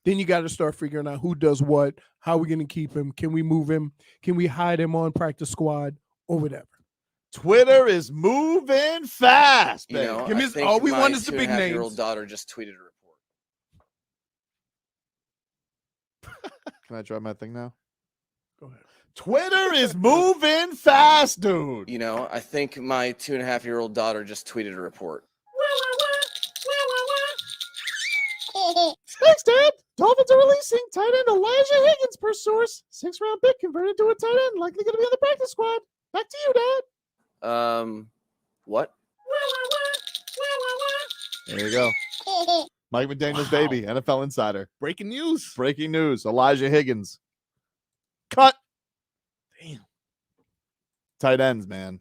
Then you got to start figuring out who does what, how we're going to keep him. Can we move him? Can we hide him on practice squad or whatever? Twitter is moving fast, You baby. know, Give me I this- think all we my want is the big 2.5-year-old names. daughter just tweeted a report. Can I try my thing now? Go ahead. Twitter is moving fast, dude. You know, I think my 2.5-year-old daughter just tweeted a report. Thanks, Dad. Dolphins are releasing tight end Elijah Higgins per source. 6th-round pick converted to a tight end, likely going to be on the practice squad. Back to you, Dad. What? There you go. Mike McDaniel's baby, NFL Insider. Breaking news. Breaking news. Elijah Higgins. Cut. Damn. Tight ends, man.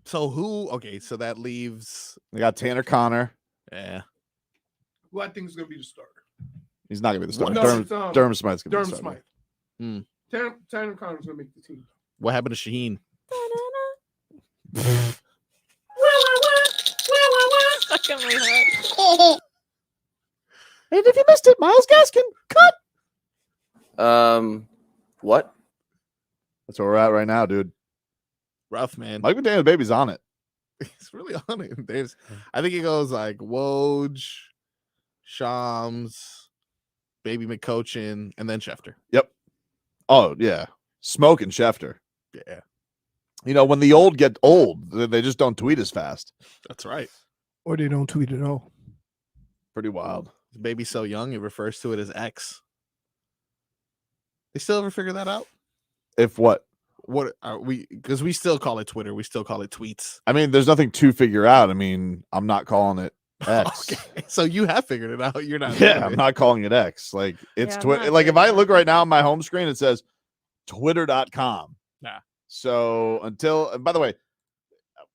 So who? Okay, so that leaves. They got Tanner Connor. Yeah. Who I think is going to be the starter? He's not going to be the starter. No, it's, Durham Smythe's going to be Durham the starter. Smythe. Tanner Connor's going to make the team. What happened to Shaheen? Stuck in my head. And if you missed it, Myles Gaskin. Cut. What? That's where we're at right now, dude. Rough, man. Mike McDaniel's baby's on it. He's really on it. I think it goes like Woj, Shams, Baby McCoachin, and then Schefter. Yep. Oh, yeah. Smoking Schefter. Yeah, You know, when the old get old, they just don't tweet as fast. that's right. Or they don't tweet at all. Pretty wild. The baby's so young, it refers to it as X. They still ever figure that out? If what? What are we? Because we still call it Twitter. We still call it tweets. I mean, there's nothing to figure out. I mean, I'm not calling it X. Okay, so you have figured it out. You're not. Yeah, I'm not calling it X. Like, it's Yeah, I'm Twitter. not Like, if doing I that. look right now on my home screen, it says twitter.com. Nah. So until, and by the way,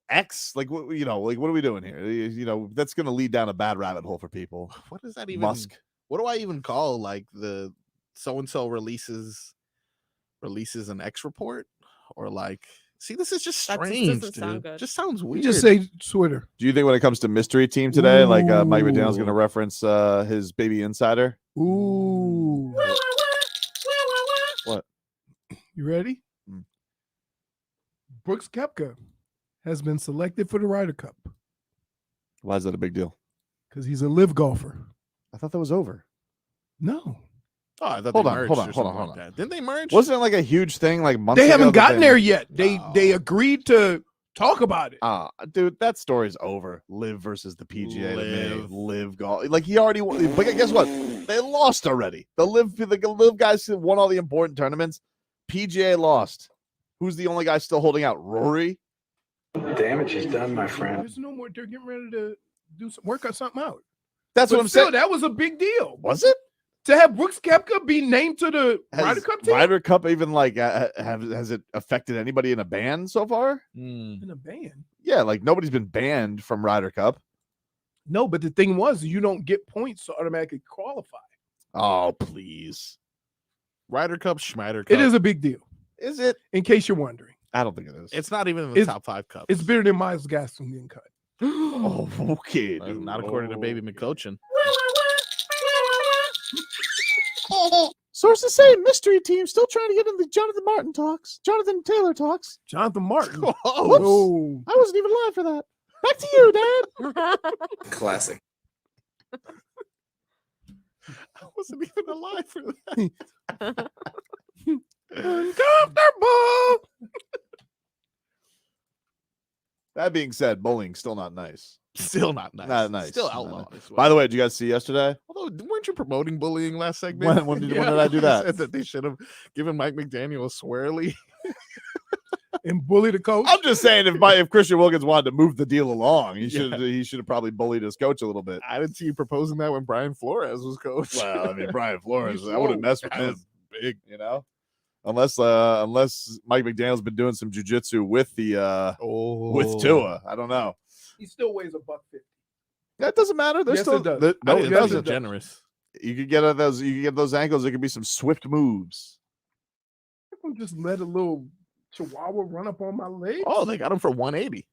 X, like, what, you know, like, what are we doing here? You know, that's going to lead down a bad rabbit hole for people. What does that even? Musk. What do I even call like the so and so releases an X report or like? See, this is just That just strange, doesn't sound dude. good. Just sounds We weird. just say Twitter. Do you think when it comes to mystery team today, like Mike McDaniel's going to Ooh. reference his baby insider? Ooh. What? You ready? Mm. Brooks Koepka has been selected for the Ryder Cup Why is that a big deal? because he's a live golfer. I thought that was over. No. Oh, I thought Hold they on, merged hold or on, hold something on, hold like on. that. Didn't they merge? Wasn't it like a huge thing like months They ago haven't that gotten they- there yet. They agreed to talk about it. Dude, that story's over. Live versus the PGA. Live. Live golf. Like, he already won. But guess what? They lost already. The live guys who won all the important tournaments. PGA lost. Who's the only guy still holding out? Rory? Damage is done, my friend. There's no more. They're getting ready to work out something out. That's But what I'm still, saying. that was a big deal. Was it? To have Brooks Koepka be named to the Has Ryder Cup team Ryder Cup even like has it affected anybody in a ban so far? Mm. in a ban. Yeah, like nobody's been banned from Ryder Cup. No, but the thing was, you don't get points to automatically qualify. Oh, please. Ryder Cup, Schmider Cup. It is a big deal. Is it? In case you're wondering, I don't think it is. It's not even in the It's- top 5 cups. it's bigger than Myles Gaskin getting cut. Oh, okay. Dude. Not according to Baby Okay. McCoachin. Sources say mystery team still trying to get in the Jonathan Martin talks. Jonathan Taylor talks. Jonathan Martin. Whoops. Oh, I wasn't even live for that. Back to you, Dad. Classic. I wasn't even alive for that. uncomfortable. That being said, bullying's still not nice. Still not nice. Not nice. Still Not outlawed. nice. By the way, did you guys see yesterday? Although, weren't you promoting bullying last segment? When did I do that? Said that they should have given Mike McDaniel a swirly. And bully the coach. I'm just saying, if Christian Wilkins wanted to move the deal along, he should have probably bullied his coach a little bit. I didn't see you proposing that when Brian Flores was coach. Well, I mean, Brian Flores, He's I wouldn't mess with That him. was big. You know, unless Mike McDaniel's been doing some jujitsu with with Tua. I don't know. He still weighs $150. That doesn't matter. There's Yes, still it does. no, It it does doesn't. look generous. You could get those ankles. There could be some swift moves. I can just let a little chihuahua run up on my leg. Oh, they got him for 180.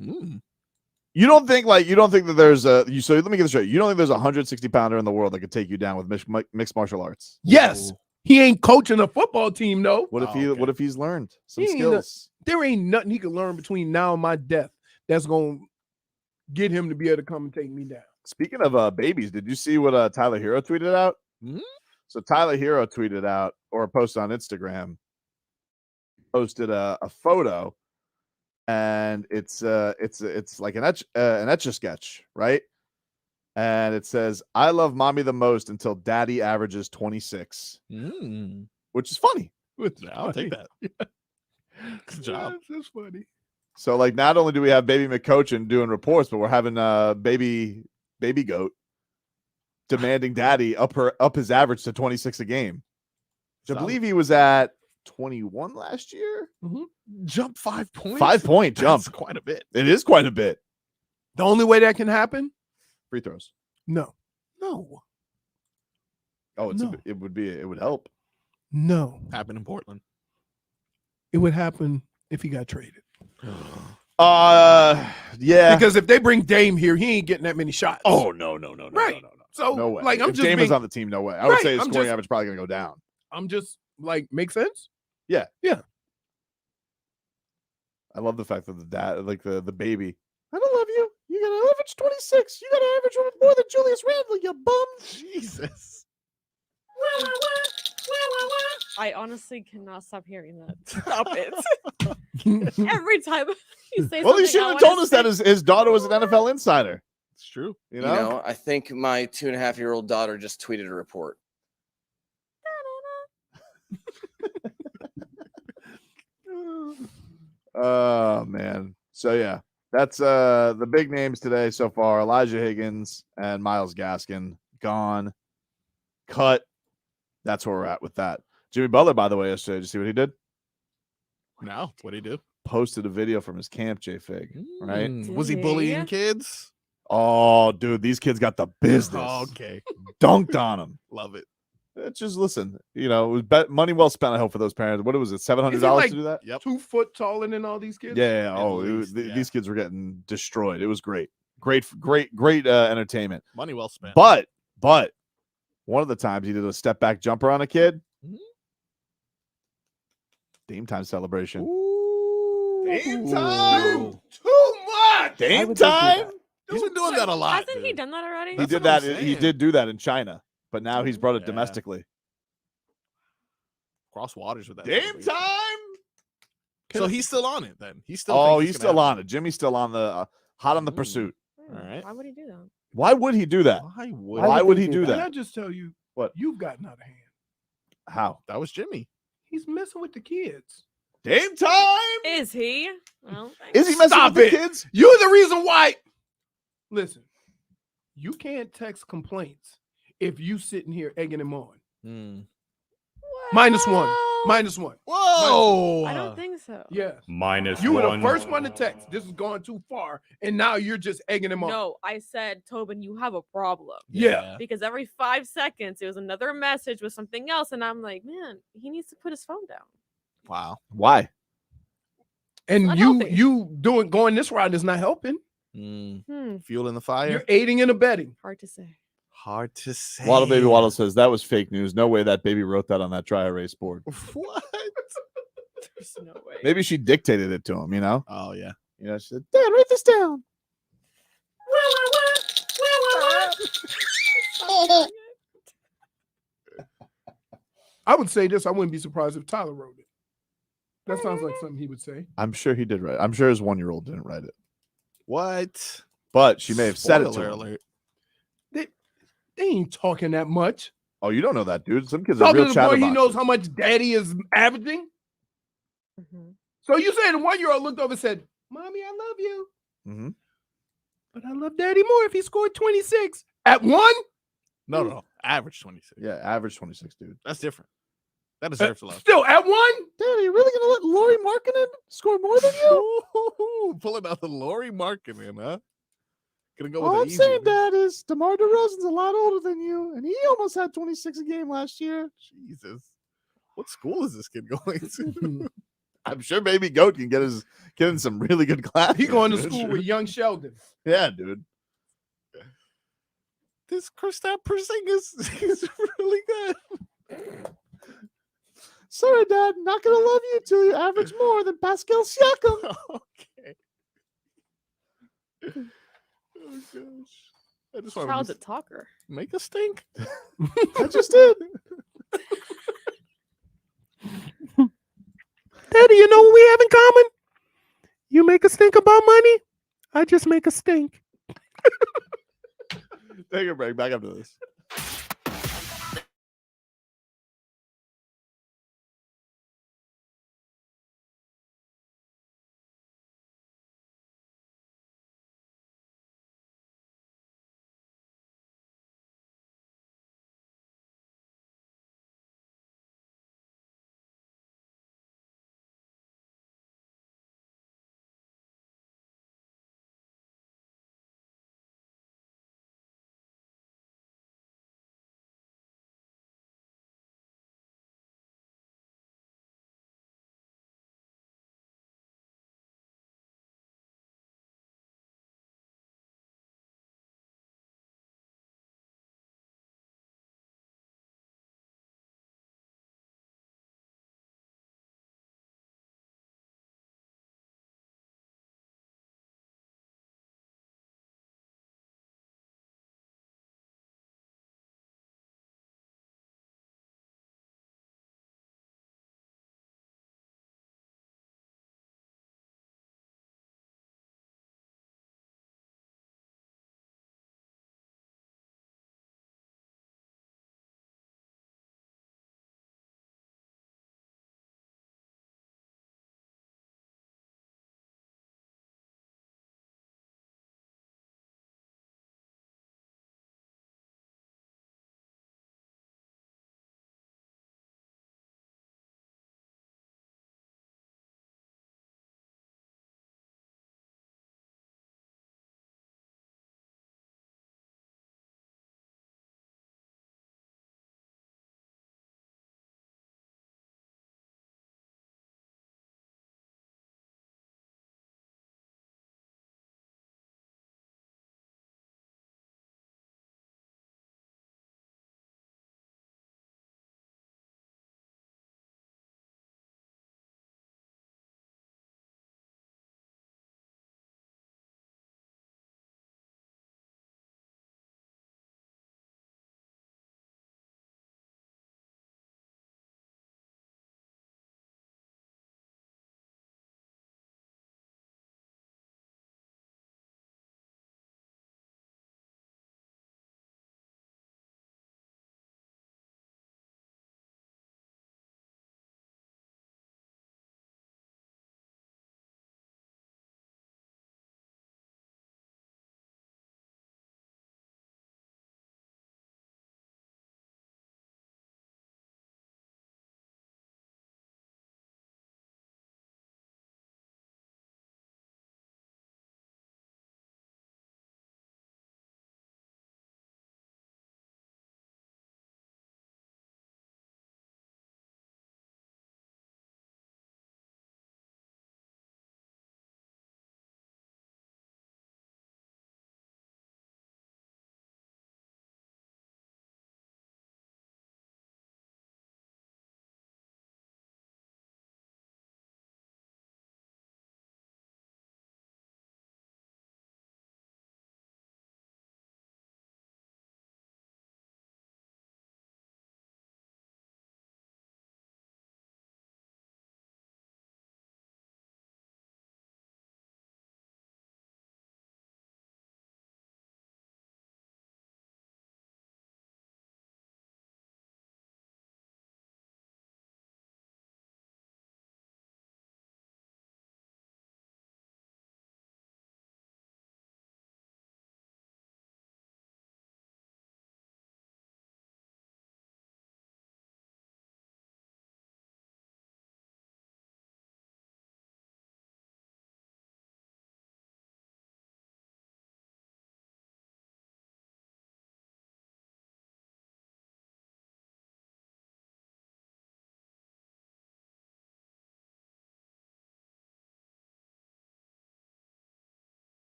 Mm. You don't think that there's so let me get this straight. You don't think there's a 160-pounder in the world that could take you down with mixed martial arts? Yes. He ain't coaching a football team, though. What if what if he's learned some He ain't skills? There ain't nothing he can learn between now and my death that's going to get him to be able to come and take me down. Speaking of babies, did you see what Tyler Herro tweeted out? So Tyler Herro tweeted out or posted on Instagram, posted a photo, and it's like an Etch-a-Sketch, right? And it says, "I love mommy the most until daddy averages 26," which is funny. I'll take that. Good job. That's funny. So, like, not only do we have Baby McCoachin doing reports, but we're having baby goat demanding daddy up his average to 26 a game. Which I believe he was at 21 last year. Jump 5 points. 5-point jump. That's quite a bit. It is quite a bit. The only way that can happen? Free throws. No. Oh, No. it would help. No. Happened in Portland. It would happen if he got traded. Yeah. Because if they bring Dame here, he ain't getting that many shots. Oh no. Right. So No way. like I'm if just Dame being, was on the team, no way. I would Right, say his I'm scoring just- average probably gonna go down. I'm just like, make sense? Yeah. Yeah. I love the fact that the dad, like the baby, I don't love you. You got to average 26. You got to average more than Julius Randle, you bum. Jesus. I honestly cannot stop hearing that. Stop it. Every time you say Well, something, he should have told us that his daughter was an NFL insider. It's true. You know? I think my 2.5-year-old daughter just tweeted a report. Oh man. So yeah, that's the big names today so far. Elijah Higgins and Myles Gaskin gone. Cut. That's where we're at with that. Jimmy Butler, by the way, yesterday, did you see what he did? No, what'd he do? Posted a video from his camp, J-Fig, right? Was he bullying kids? Oh, dude, these kids got the business. Oh, okay. Dunked on them. Love it. Just listen, it was money well spent, I hope, for those parents. What was it, $700 Is he like to do that? Yep. 2 foot taller than all these kids? Yeah. At Oh, least, these kids were getting destroyed. It was great. Great entertainment. Money well spent. But one of the times he did a step back jumper on a kid. Dame time celebration. Dame time? Too much. Dame time? He's been doing that a lot. Hasn't he done that already? He did that. He did do that in China, but now he's brought it domestically. Cross waters with that. Dame time. So he's still on it then. He's still. Oh, thinks he's it's gonna still on happen. it. Jimmy's still on the hot on the pursuit. Hmm, All right. Why would he do that? Why would he do that? Why would he do Can I that? just tell you What? you've gotten out of hand? How? That was Jimmy. He's messing with the kids. Dame time? Is he? Well, Is he messing Stop with it. the kids? You're the reason why. Listen, you can't text complaints if you sitting here egging him on. -1. -1. Whoa! I don't think so. Yeah. -1. You were the first one to text. This is going too far. And now you're just egging him on. No, I said, Tobin, you have a problem. Yeah. Because every 5 seconds, it was another message with something else. And I'm like, man, he needs to put his phone down. Wow. Why? And Not you healthy. going this route is not helping. Fuel in the fire. You're aiding and abetting. Hard to say. Hard to say. Waddle Baby Waddle says that was fake news. No way that baby wrote that on that dry erase board. What? There's no way. Maybe she dictated it to him, you know? Oh yeah. You know, she said, Dad, write this down. I would say this. I wouldn't be surprised if Tyler wrote it. That sounds like something he would say. I'm sure he did write it. I'm sure his 1-year-old didn't write it. What? But she may have said it to Spoiler him. alert. They ain't talking that much. Oh, you don't know that, dude. Some kids are Talking real to the point he chatterboxes. knows how much daddy is averaging. Mhm. So you saying the 1-year-old looked over and said, "Mommy, I love you, Mhm. but I love daddy more if he scored 26 at 1." No. Average 26. Yeah, average 26, dude. That's different. That deserves love. Still at 1? Daddy, you really gonna let Laurie Markkinen score more than you? Ooh, pulling out the Laurie Markkinen, huh? Gonna go with All the I'm easy saying, one. Dad, is DeMar DeRozan's a lot older than you, and he almost had 26 a game last year. Jesus. What school is this kid going to? I'm sure Baby Goat can get in some really good classes. He going to dude. school with young Sheldon. Yeah, dude. This Kristaps Porzingis is really good. Sorry, Dad, not gonna love you till you average more than Pascal Siakam. Okay. Oh gosh. I just want Child's to a talker. make a stink. I just did. Daddy, you know what we have in common? You make a stink about money. I just make a stink. Take a break. Back up to this.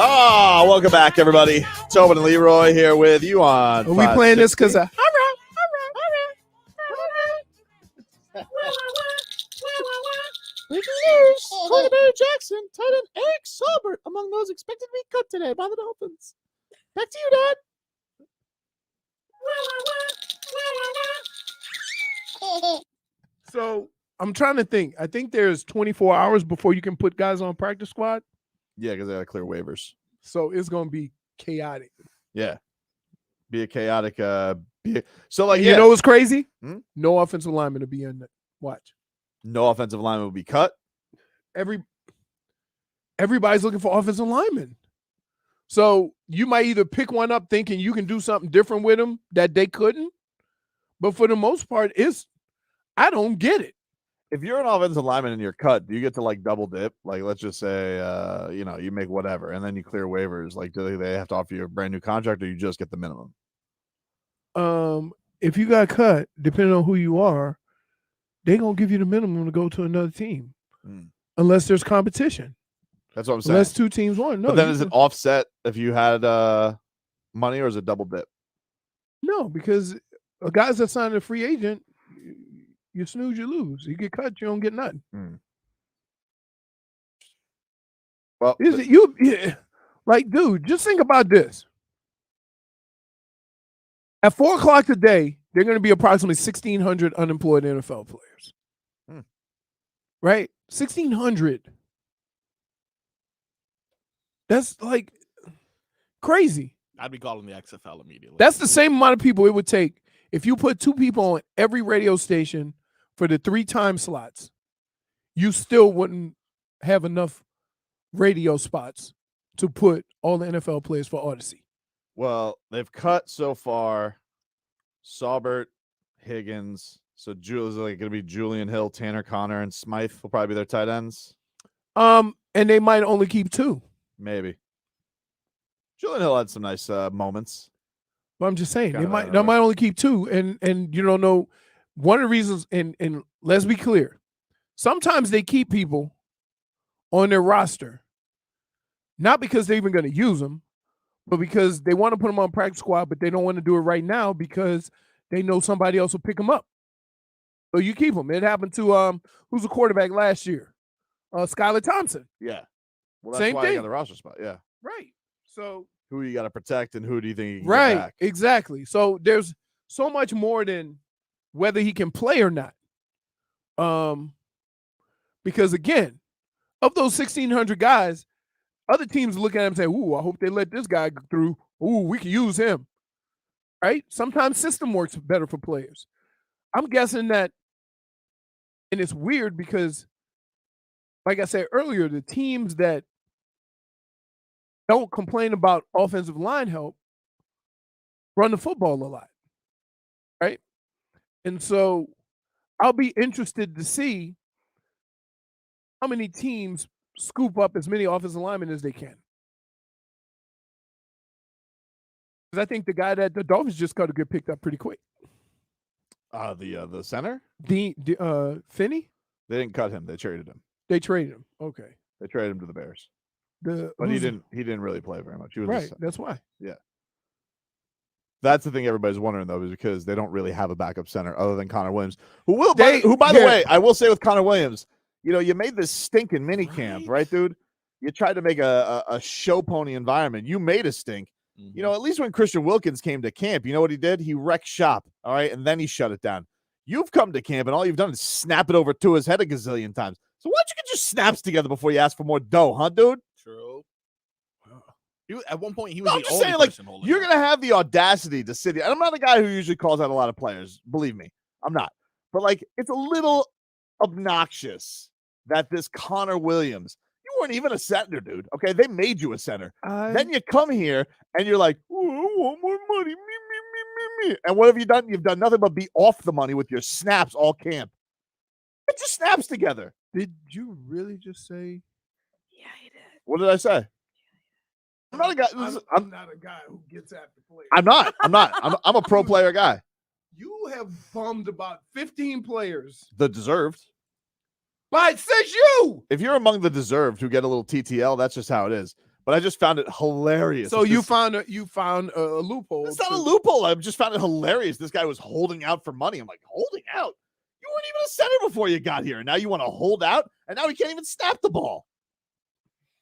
Oh, welcome back, everybody. Tobin and Leroy here with you on. Are we playing this because of Breaking news. Quarterback Jackson, tight end Eric Saubert among those expected to be cut today by the Dolphins. Back to you, Dad. So I'm trying to think. I think there's 24 hours before you can put guys on practice squad. Yeah, because they got to clear waivers. So it's going to be chaotic. Yeah. Be a chaotic. So, like, You know what's crazy? Hmm? No offensive lineman to be in the watch. No offensive lineman will be cut. Everybody's looking for offensive linemen. So you might either pick one up thinking you can do something different with them that they couldn't. But for the most part, I don't get it. If you're an offensive lineman and you're cut, do you get to like double dip? Like, let's just say, you make whatever and then you clear waivers. Like, do they have to offer you a brand new contract or you just get the minimum? If you got cut, depending on who you are, they're going to give you the minimum to go to another team unless there's competition. That's what I'm saying. Unless two teams won. No, but then is it offset if you had money or is it double dip? No, because guys that signed a free agent, you snooze, you lose. You get cut, you don't get nothing. Well, dude, just think about this. At 4 o'clock today, there are going to be approximately 1,600 unemployed NFL players. Right? 1,600. That's like crazy. I'd be calling the XFL immediately. That's the same amount of people it would take if you put 2 people on every radio station for the 3 time slots. You still wouldn't have enough radio spots to put all the NFL players for Odyssey. Well, they've cut so far Saubert, Higgins. So is it like going to be Julian Hill, Tanner Connor, and Smythe will probably be their tight ends. And they might only keep 2. Maybe. Julian Hill had some nice moments. But I'm just saying they might only keep 2, and you don't know. One of the reasons, and let's be clear, sometimes they keep people on their roster, not because they're even going to use them, but because they want to put them on practice squad, but they don't want to do it right now because they know somebody else will pick them up. So you keep them. It happened to who's the quarterback last year? Skylar Thompson. Yeah. Well, that's Same why thing. they got the roster spot. Yeah. Right. So who you got to protect and who do you think you can right, get back? Exactly. So there's so much more than whether he can play or not. Because again, of those 1,600 guys, other teams look at him and say, "Ooh, I hope they let this guy go through. Ooh, we can use him." Right? Sometimes system works better for players. I'm guessing that, and it's weird because, like I said earlier, the teams that don't complain about offensive line help run the football a lot, right? And so I'll be interested to see how many teams scoop up as many offensive linemen as they can. Because I think the guy that the Dolphins just got to get picked up pretty quick. The center? Finney? They didn't cut him. They traded him. They traded him. Okay. They traded him to the Bears. But he didn't really play very much. He was right. That's why. Yeah. That's the thing everybody's wondering though, is because they don't really have a backup center other than Connor Williams, who by the way, I will say with Connor Williams, you made this stinking mini camp, right, dude? You tried to make a show pony environment. You made a stink. Mm-hmm. At least when Christian Wilkins came to camp, you know what he did? He wrecked shop, all right, and then he shut it down. You've come to camp, and all you've done is snap it over to his head a gazillion times. So why don't you get your snaps together before you ask for more dough, huh, dude? True. At one point, he was No, I'm the just only saying, like, person holding you're it. going to have the audacity to sit here. And I'm not a guy who usually calls out a lot of players. Believe me, I'm not. But, like, it's a little obnoxious that this Connor Williams, you weren't even a center, dude. Okay, they made you a center. Then you come here and you're like, "Oh, I want more money, me. And what have you done? You've done nothing but be off the money with your snaps all camp. Get your snaps together. Did you really just say? Yeah, he did. What did I say? I'm not a guy. I'm not a guy who gets after players. I'm not. I'm a pro player guy. You have bummed about 15 players. The deserved. But it says you. If you're among the deserved who get a little TTL, that's just how it is. But I just found it hilarious. So you found a loophole. It's not a loophole. I just found it hilarious. This guy was holding out for money. I'm like, holding out? You weren't even a center before you got here. And now you want to hold out? And now he can't even snap the ball.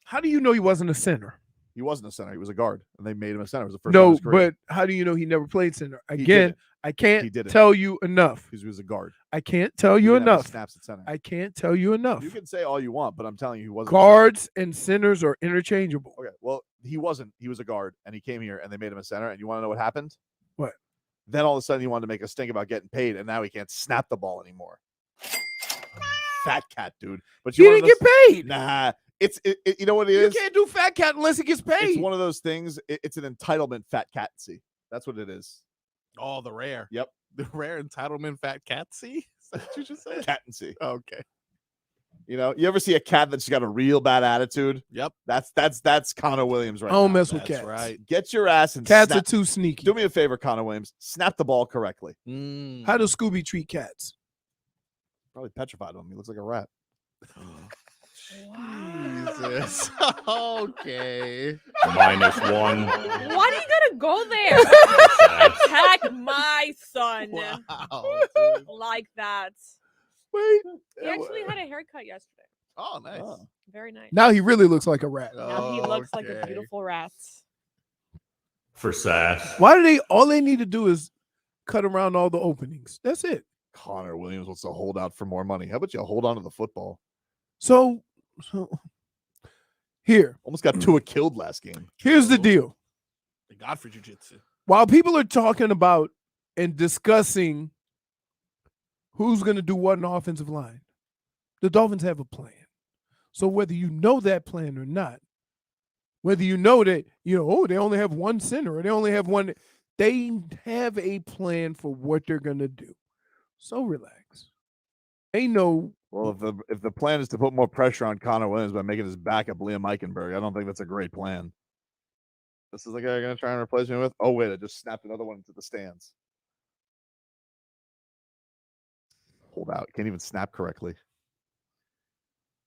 How do you know he wasn't a center? He wasn't a center. He was a guard. And they made him a center. It was the first time in No, his career. but how do you know he never played center? He Again, didn't. I He can't didn't. tell you enough. Because he was a guard. I can't tell He you didn't have any enough. snaps at center. I can't tell you enough. You can say all you want, but I'm telling you, he wasn't. Guards and centers are interchangeable. Okay, well, he wasn't. He was a guard, and he came here, and they made him a center. And you want to know what happened? What? Then all of a sudden, he wanted to make a stink about getting paid, and now he can't snap the ball anymore. Fat cat, dude. But He you wanna didn't know get paid. Nah, it's you know what it You is? can't do fat cat unless he gets paid. It's one of those things. It's an entitlement fat catsy. That's what it is. Oh, the rare. Yep. The rare entitlement fat catsy? Is that what you just said? Catsy. Okay. You know, you ever see a cat that's got a real bad attitude? Yep. That's Connor Williams right I don't now. mess with That's cats. right. Get your ass and Cats snap. are too sneaky. Do me a favor, Connor Williams. Snap the ball correctly. How does Scooby treat cats? Probably petrified him. He looks like a rat. Jesus. Okay. -1. Why do you gotta go there? Attack my son Wow. dude. like that. Wait. He actually had a haircut yesterday. Oh, nice. Very nice. Now he really looks like a rat. Now he looks like a Okay. beautiful rat. For sass. Why do they? All they need to do is cut around all the openings. That's it. Connor Williams wants to hold out for more money. How about you hold on to the football? So here, Almost got Tua killed last game. here's the deal. Thank God for jiu-jitsu. While people are talking about and discussing who's going to do what in the offensive line, the Dolphins have a plan. So whether you know that plan or not, whether you know that, they only have one center or they only have one, they have a plan for what they're going to do. So relax. They know. Well, if the plan is to put more pressure on Connor Williams by making his backup Liam Eichenberg, I don't think that's a great plan. This is the guy you're going to try and replace me with? Oh, wait, I just snapped another one into the stands. Hold out. Can't even snap correctly.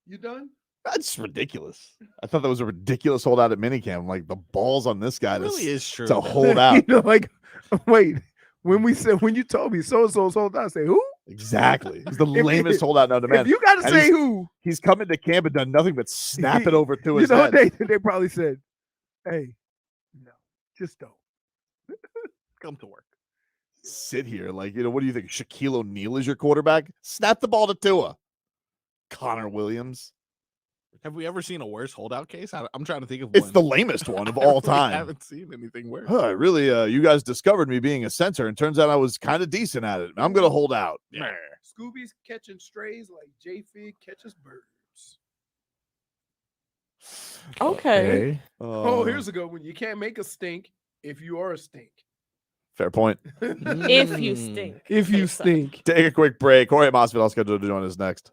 You done? That's ridiculous. I thought that was a ridiculous holdout at minicamp. Like, the balls on this guy It really is true. to man. hold out. Wait, when you told me so-and-so's hold out, I say, who? Exactly. He's the lamest holdout known to man. If you got to And say he's- who, He's come into camp and done nothing but snap it over to you his know, head. they probably said, hey, no, just don't. Come to work. Sit here. Like, what do you think? Shaquille O'Neal is your quarterback? Snap the ball to Tua. Connor Williams. Have we ever seen a worse holdout case? I'm trying to think of It's one. the lamest one of all We time. haven't seen anything worse. Huh, really, you guys discovered me being a center, and turns out I was kind of decent at it. I'm going to hold out. Yeah. Scooby's catching strays like J-Fig catches birds. Okay. Oh, here's a good one. You can't make a stink if you are a stink. Fair point. If you stink. If you they said. stink. Take a quick break. Jorge Masvidal is scheduled to join us next.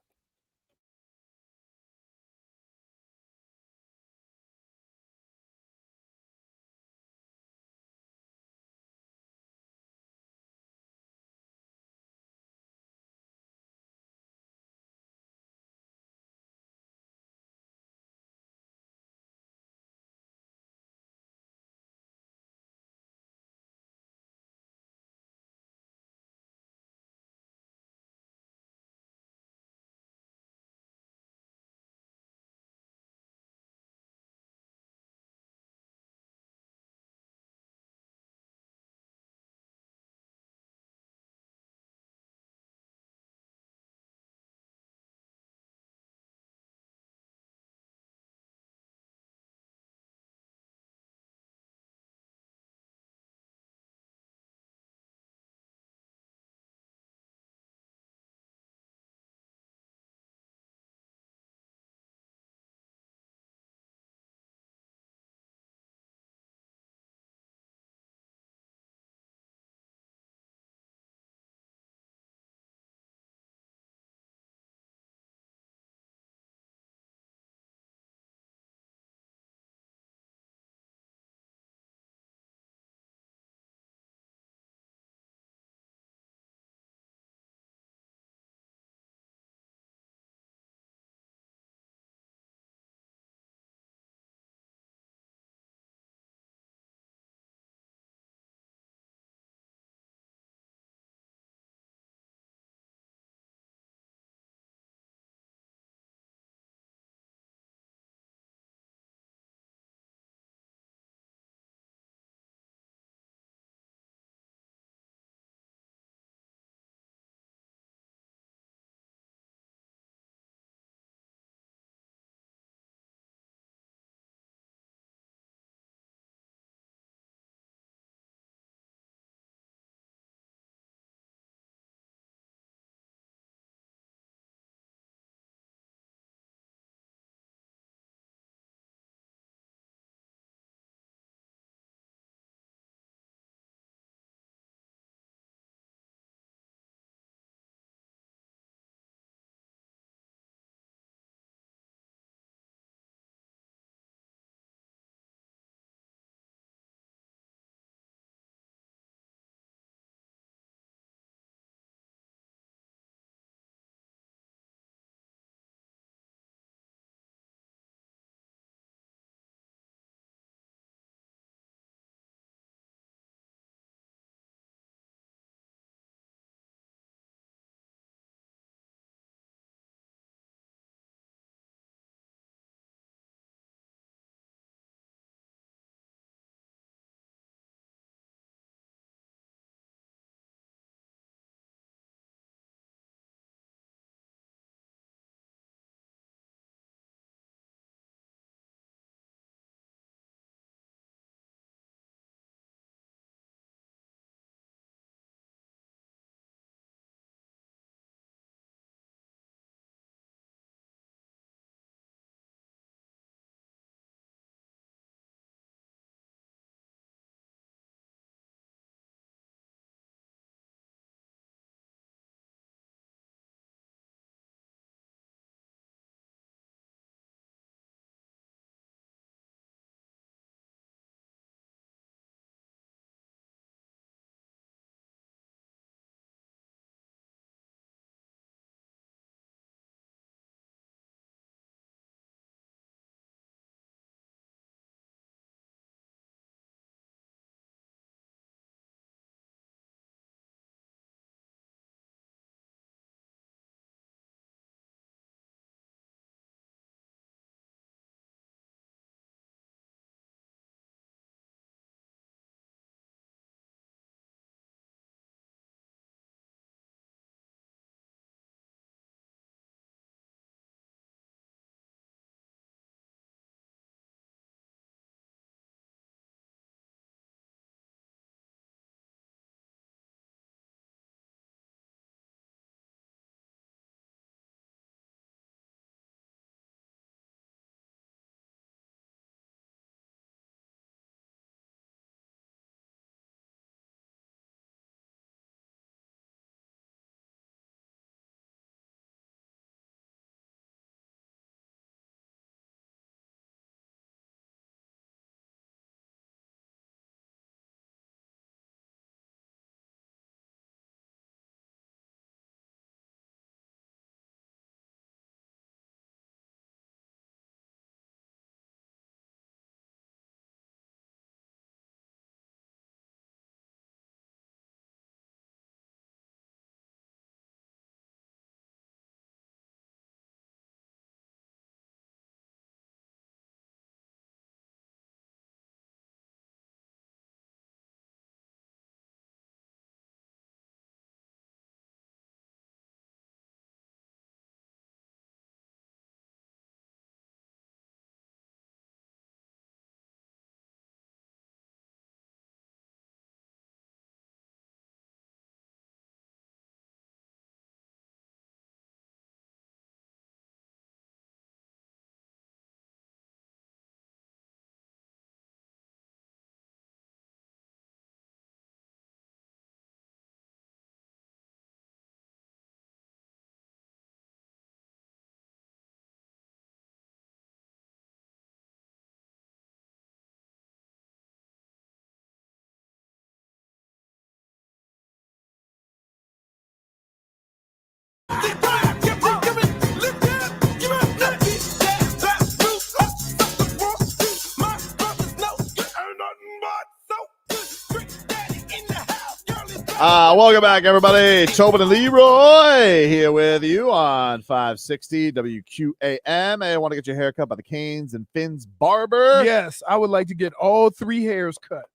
Welcome back, everybody. Tobin and Leroy here with you on 560 WQAM. Hey, I want to get your hair cut by the Canes and Finn's Barber. Yes, I would like to get all 3 hairs cut.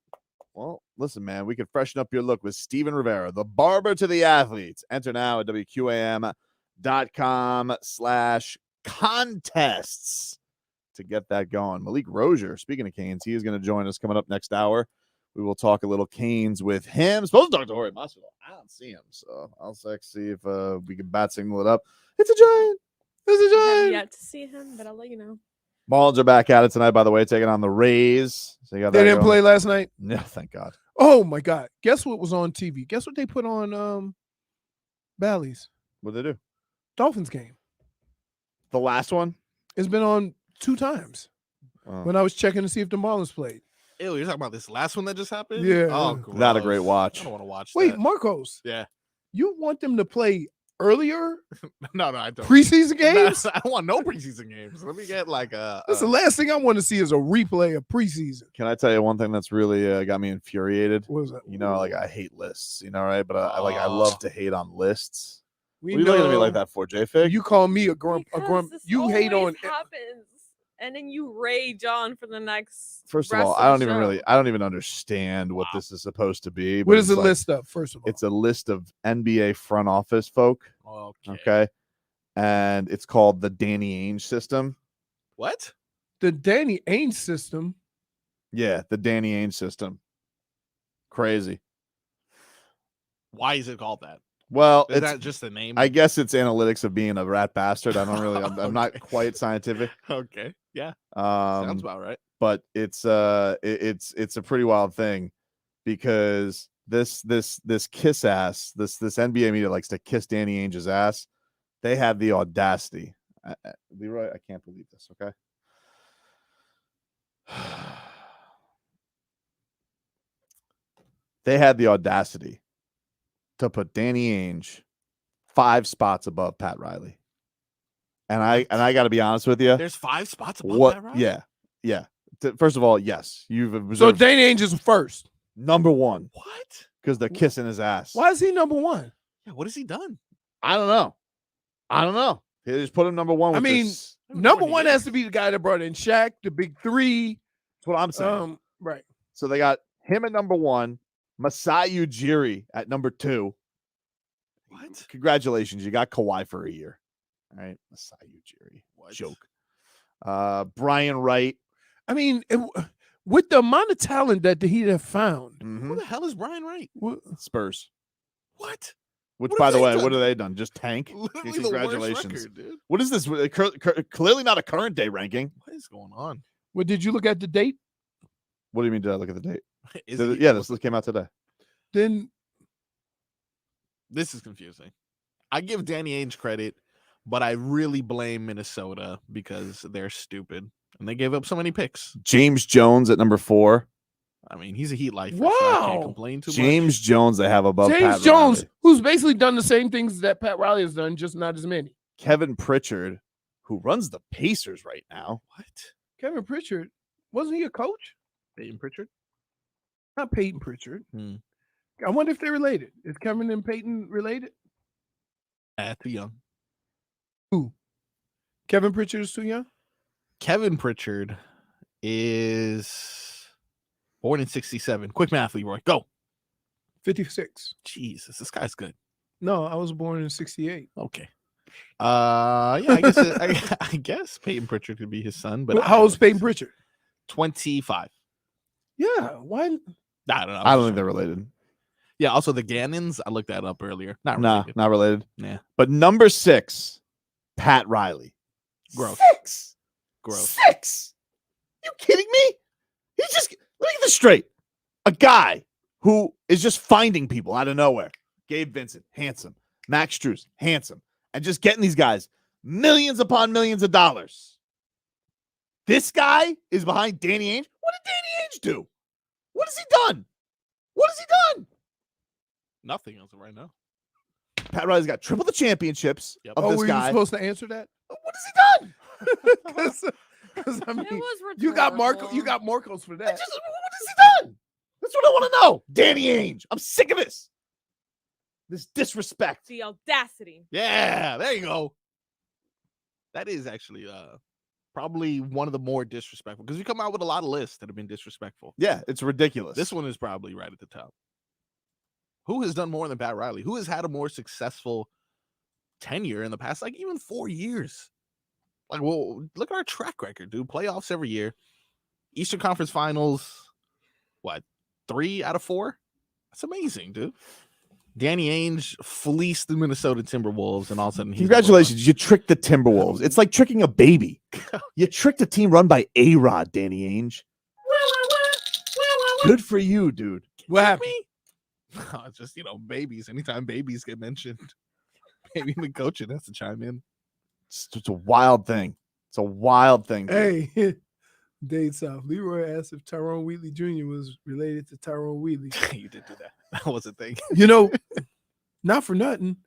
Well, listen, man, we can freshen up your look with Steven Rivera, the barber to the athletes. Enter now at WQAM.com/contests to get that going. Malik Rosier, speaking of Canes, he is going to join us coming up next hour. We will talk a little Canes with him. Supposed to talk to Jorge Masvidal. I don't see him, so I'll see if we can bat signal it up. It's a giant. It's a I have giant. yet to see him, but I'll let you know. Marlins are back at it tonight, by the way, taking on the Rays. So you got They that didn't going. play last night? No, thank God. Oh, my God. Guess what was on TV? Guess what they put on Bally's? What'd they do? Dolphins game. The last one? It's been on 2 times when I was checking to see if the Marlins played. Ew, you're talking about this last one that just happened? Yeah. Oh, Not a gross. great watch. I don't want to watch Wait, that. Marcos. Yeah. You want them to play earlier? No, I don't. Preseason games? I don't want no preseason games. Let me get like a. That's the last thing I want to see is a replay of preseason. Can I tell you one thing that's really got me infuriated? What was that? You know, like I hate lists, you know, right? But I love to hate on lists. We What are you looking at me know like that for, J-Fig? You call me a grump. Because this You hate on. always happens, and then you rage on for the next. First of rest all, the I don't even understand what this is supposed to be. What but is it's the like- list of? First of all, It's a list of NBA front office folk. Okay. And it's called the Danny Ainge system. What? The Danny Ainge system. Yeah, the Danny Ainge system. Crazy. Why is it called that? Well, Is it's that just the name? I guess it's analytics of being a rat bastard. I don't really. I'm not quite scientific. Okay. Yeah. Sounds Sounds about right. But it's a pretty wild thing because this kiss ass, this NBA media likes to kiss Danny Ainge's ass. They had the audacity. Leroy, I can't believe this. Okay. They had the audacity to put Danny Ainge 5 spots above Pat Riley. And I got to be honest with you. There's 5 spots above Pat Riley? Yeah. First of all, yes, you've So observed Danny Ainge is first. number 1 What? because they're kissing his ass. Why is he number 1? Yeah. What has he done? I don't know. They just put him number 1. I with mean, this. number 1 has to be the guy that brought in Shaq, the big 3. That's what I'm saying. Right. So they got him at number 1, Masai Ujiri at number 2. What? Congratulations, you got Kawhi for a year. All right, Masai Ujiri. What? Joke. Brian Wright. I mean, with the amount of talent that he'd have found, Who the hell is Brian Wright? Spurs. What? Which, What by have the they way, done? what have they done? Just tank? Literally Congratulations. the worst record, dude. What is this? Clearly not a current day ranking. What is going on? well, did you look at the date? What do you mean? Did I look at the date? Is Did it it- even yeah, what this came out today. Then This is confusing. I give Danny Ainge credit, but I really blame Minnesota because they're stupid and they gave up so many picks. James Jones at number 4. I mean, he's a Heat lifer, so I can't Wow. complain too James Jones they have above James Pat Jones, Riley. who's basically done the same things that Pat Riley has done, just not as many. Kevin Pritchard, who runs the Pacers right now. What? Kevin Pritchard, wasn't he a coach? Peyton Pritchard? Not Peyton Pritchard. Hmm. I wonder if they're related. Is Kevin and Peyton related? Too young. Who? Kevin Pritchard is too young? Kevin Pritchard is born in 67. Quick math, Leroy. Go. 56. Jesus, this guy's good. No, I was born in 68. Okay. Yeah, I guess I guess Peyton Pritchard could be his son, but Well, how old's Peyton Pritchard? 25. Yeah. Why? I don't know. I don't think they're related. Yeah, also the Gannons, I looked that up earlier. Not Nah, related. not related. Yeah. But number 6, Pat Riley. Gross. 6. Gross. 6. You kidding me? He's just, let me get this straight. A guy who is just finding people out of nowhere. Gabe Vincent, handsome. Max Strus, handsome. And just getting these guys millions upon millions of dollars. This guy is behind Danny Ainge. What did Danny Ainge do? What has he done? What has he done? Nothing else right now. Pat Riley's got triple the championships Yep. of Oh, this were guy. you supposed to answer that? What has he done? Because I mean, It was you got rhetorical. You got Marcos for that. What has he done? That's what I want to know. Danny Ainge. I'm sick of this. This disrespect. The audacity. Yeah, there you go. That is actually probably one of the more disrespectful because we come out with a lot of lists that have been disrespectful. Yeah, it's ridiculous. This one is probably right at the top. Who has done more than Pat Riley? Who has had a more successful tenure in the past, like even 4 years? Like, well, look at our track record, dude. Playoffs every year. Eastern Conference Finals, what, 3 out of 4? That's amazing, dude. Danny Ainge fleeced the Minnesota Timberwolves, and all of a sudden, congratulations, you tricked the Timberwolves. It's like tricking a baby. You tricked a team run by A-Rod, Danny Ainge. Good for you, dude. What happened? No, it's just, babies. Anytime babies get mentioned, Baby McCoachin has to chime in. It's a wild thing. It's a wild thing. Dude. Hey, Dade South. Leroy asked if Tyrone Wheatley Jr. was related to Tyrone Wheatley. You did do that. That was a thing. Not for nothing.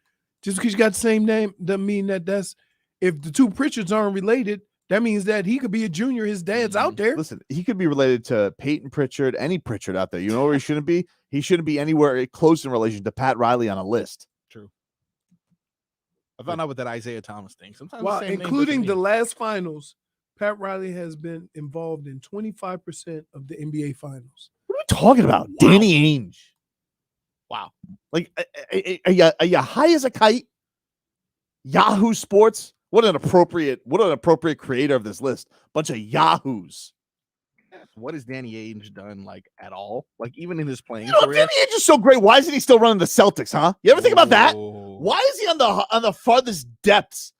Just because you got the same name doesn't mean that's if the two Pritchards aren't related, that means that he could be a junior. His dad's out there. Listen, he could be related to Peyton Pritchard, any Pritchard out there. You know where he shouldn't be? He shouldn't be anywhere close in relation to Pat Riley on a list. True. I found out with that Isaiah Thomas thing. Sometimes including the last finals, Pat Riley has been involved in 25% of the NBA finals. What are we talking about? Wow. Danny Ainge. Wow. Like, are you high as a kite? Yahoo Sports. What an appropriate creator of this list. Bunch of yahoos. What has Danny Ainge done, like, at all? Like, even in his playing career? Danny Ainge is so great. Why isn't he still running the Celtics, huh? You ever think about that? Why is he on the farthest depths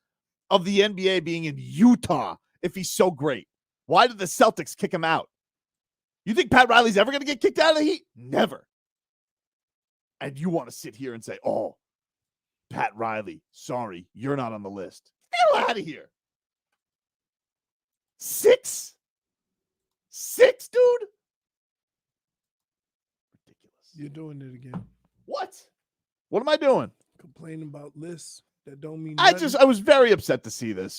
of the NBA being in Utah if he's so great? Why did the Celtics kick him out? You think Pat Riley's ever going to get kicked out of the Heat? Never. And you want to sit here and say, oh, Pat Riley, sorry, you're not on the list. Get the hell out of here. 6? 6, dude? Ridiculous. You're doing it again. What? What am I doing? Complaining about lists that don't mean nothing. I was very upset to see this,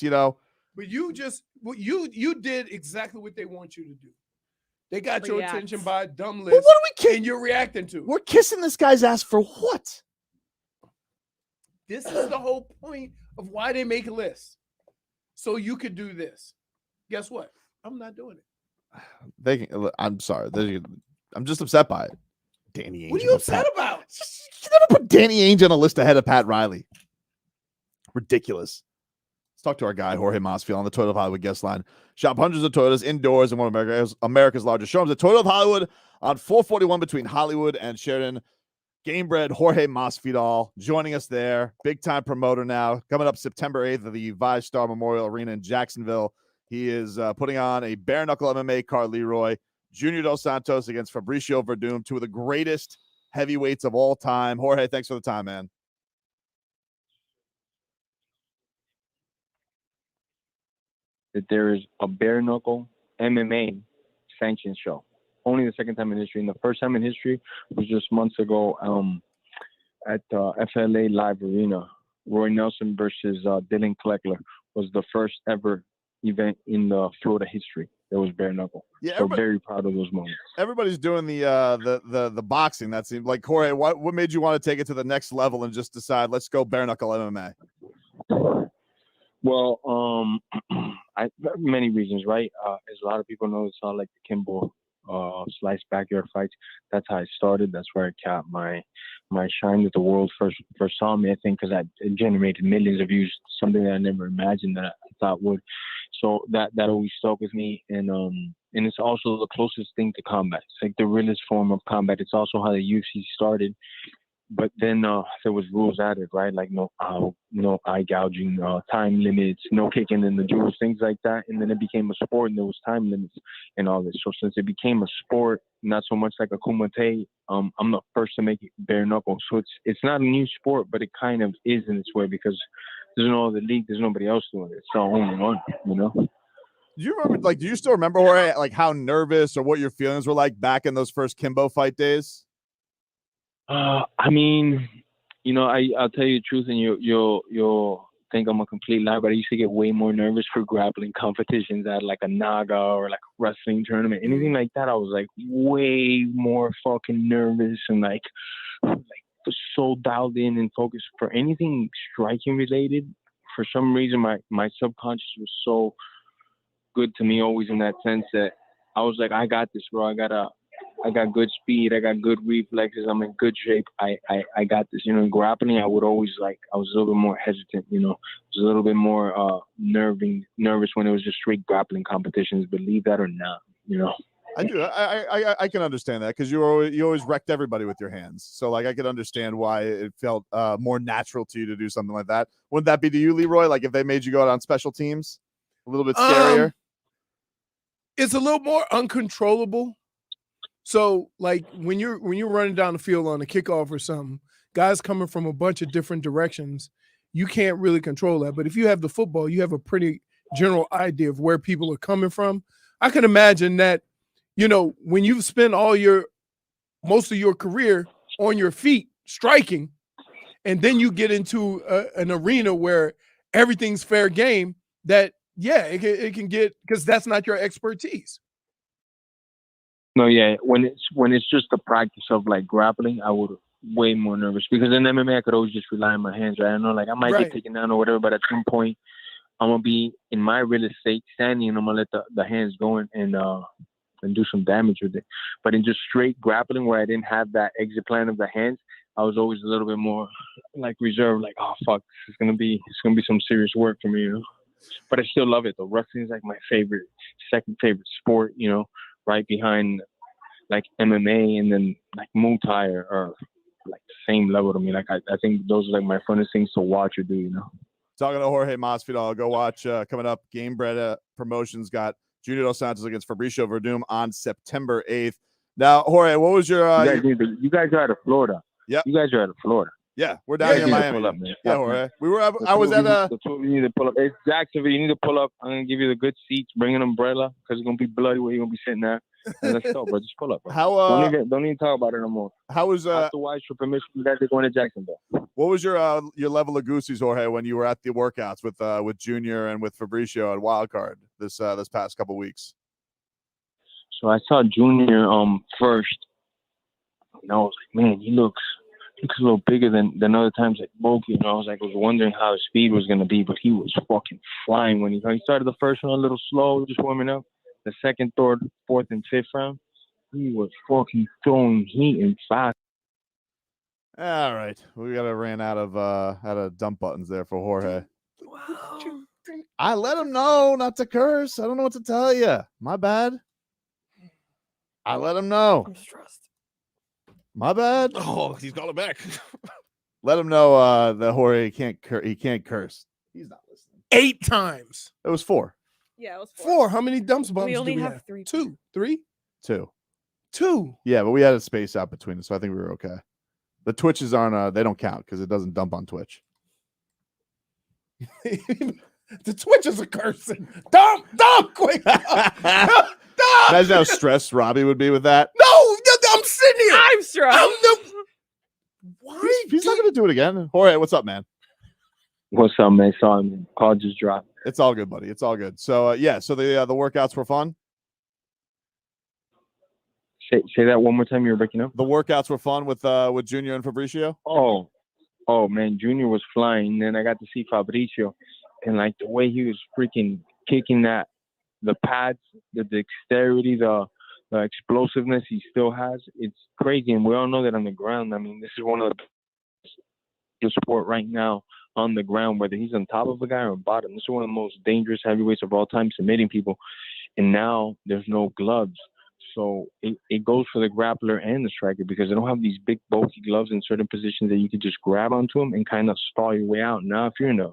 But you did exactly what they want you to do. They got your attention by a dumb list. But what are we kidding? And you're reacting to? We're kissing this guy's ass for what? This is the whole point of why they make a list. So you could do this. Guess what? I'm not doing it. I'm sorry. I'm just upset by it. Danny Ainge. What are you upset about? You never put Danny Ainge on a list ahead of Pat Riley. Ridiculous. Let's talk to our guy, Jorge Masvidal, on the Toyota of Hollywood guest line. Shop hundreds of Toyotas indoors in one of America's largest showrooms. The Toyota of Hollywood on 441 between Hollywood and Sheridan. Gamebred Jorge Masvidal joining us there. Big-time promoter now. Coming up September 8th at the VyStar Memorial Arena in Jacksonville. He is putting on a bare-knuckle MMA card, Leroy. Junior Dos Santos against Fabricio Verdum, two of the greatest heavyweights of all time. Jorge, thanks for the time, man. That there is a bare-knuckle MMA sanctioned show. Only the second time in history. And the first time in history was just months ago at FLA Live Arena. Roy Nelson versus Dylan Kleckler was the first ever event in the Florida history. That was bare knuckle. Yeah, so very proud of those moments. Everybody's doing the boxing. That seems like, Jorge, what made you want to take it to the next level and just decide let's go bare knuckle MMA? Well, many reasons, right? As a lot of people know, it's all like the Kimbo slice backyard fights. That's how it started. That's where I got my shine that the world first saw me. I think because it generated millions of views, something that I never imagined that I thought would. So that always stuck with me, and it's also the closest thing to combat. It's like the realest form of combat. It's also how the UFC started. But then there was rules added, right? Like no eye gouging, time limits, no kicking in the jewels, things like that. And then it became a sport, and there was time limits and all this. So since it became a sport, not so much like a kumite, I'm the first to make it bare knuckle. So it's not a new sport, but it kind of is in its way because there's no other league, there's nobody else doing it. It's the only one, you know. Do you remember? Do you still remember, Jorge, like how nervous or what your feelings were like back in those first Kimbo fight days? I mean, you know, I'll tell you the truth, and you'll think I'm a complete liar, but I used to get way more nervous for grappling competitions at like a Naga or like a wrestling tournament, anything like that. I was like way more fucking nervous and like so dialed in and focused for anything striking related. For some reason, my subconscious was so good to me always in that sense that I was like, I got this, bro. I got good speed. I got good reflexes. I'm in good shape. I got this. You know, in grappling, I would always I was a little bit more hesitant, you know. I was a little bit more nervous when it was just straight grappling competitions, believe that or not, you know. I do. I can understand that because you always wrecked everybody with your hands. So like I could understand why it felt more natural to you to do something like that. Wouldn't that be to you, Leroy? Like if they made you go out on special teams, a little bit scarier. It's a little more uncontrollable. So like when you're running down the field on a kickoff or something, guys coming from a bunch of different directions, you can't really control that. But if you have the football, you have a pretty general idea of where people are coming from. I can imagine that. You know, when you've spent most of your career on your feet striking, and then you get into an arena where everything's fair game, that, yeah, it can get, because that's not your expertise. No, yeah. When it's just the practice of like grappling, I would way more nervous because in MMA I could always just rely on my hands, right? I know like I might get taken down or whatever, but at some point I'm gonna be in my real estate standing and I'm gonna let the hands go and do some damage with it. But in just straight grappling where I didn't have that exit plan of the hands, I was always a little bit more like reserved, like, oh fuck, it's gonna be some serious work for me, you know. But I still love it though. Wrestling is like my second favorite sport, you know, right behind like MMA and then like Muay Thai or like the same level to me. Like I think those are like my funnest things to watch or do, you know. Talking to Jorge Masvidal, go watch coming up. Game Bread Promotions got Junior Dos Santos against Fabricio Verdum on September 8th. Now, Jorge, what was your you guys are out of Florida. Yeah. You guys are out of Florida. Yeah, we're down here in Miami. Up, yeah, Jorge. I was at the two of you need to pull up. It's Jacksonville. You need to pull up. I'm gonna give you the good seats. Bring an umbrella because it's gonna be bloody where you're gonna be sitting there. And let's go, bro. Just pull up, bro. How don't even talk about it no more. How was afterwards for permission you guys are going to Jacksonville? What was your level of goosies, Jorge, when you were at the workouts with Junior and with Fabricio at Wildcard this past couple weeks? So I saw Junior first, and I was like, man, he looks a little bigger than other times at bulky. And I was wondering how his speed was gonna be, but he was fucking flying when he started the first one a little slow, just warming up. The second, third, fourth, and fifth round, he was fucking throwing heat and fast. All right, we ran out of dump buttons there for Jorge. Wow. I let him know not to curse. I don't know what to tell you. My bad. I let him know. I'm stressed. My bad. Oh, he's calling back. Let him know that Jorge can't curse. He's not listening. 8 times. It was 4. Yeah, it was 4. How many dumps bumps we only do we have 3. 2, 3, 2. 2. Yeah, but we had a space out between us, so I think we were okay. The Twitches aren't they don't count because it doesn't dump on Twitch. The Twitches are cursing. Dump, quick. Dump. Imagine how stressed Robbie would be with that. No, I'm sitting here. I'm stressed. Why? He's not going to do it again. Jorge, what's up, man? What's up, man? Sorry, man. Call just dropped. It's all good, buddy. It's all good. So, so the workouts were fun? Say that one more time. You're breaking up. The workouts were fun with Junior and Fabricio? Oh, man. Junior was flying. Then I got to see Fabricio. And, like, the way he was freaking kicking the pads, the dexterity, the explosiveness he still has, it's crazy. And we all know that on the ground. I mean, this is one of the sport right now on the ground, whether he's on top of a guy or bottom. This is one of the most dangerous heavyweights of all time, submitting people. And now there's no gloves. So it goes for the grappler and the striker because they don't have these big, bulky gloves in certain positions that you can just grab onto them and kind of stall your way out. Now, if you're in a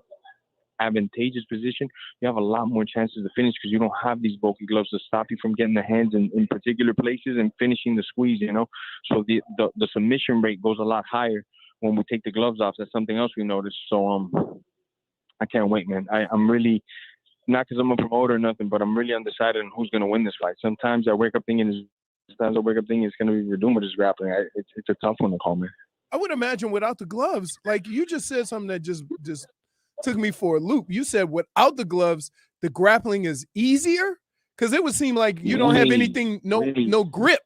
advantageous position, you have a lot more chances to finish because you don't have these bulky gloves to stop you from getting the hands in particular places and finishing the squeeze, you know? So the submission rate goes a lot higher when we take the gloves off. That's something else we noticed. So I can't wait, man. I'm really, not because I'm a promoter or nothing, but I'm really undecided on who's going to win this fight. Sometimes I wake up thinking it's going to be Verdum with his grappling. It's a tough one to call, man. I would imagine without the gloves, like you just said something that just took me for a loop. You said without the gloves, the grappling is easier? Because it would seem like you don't have anything, no grip.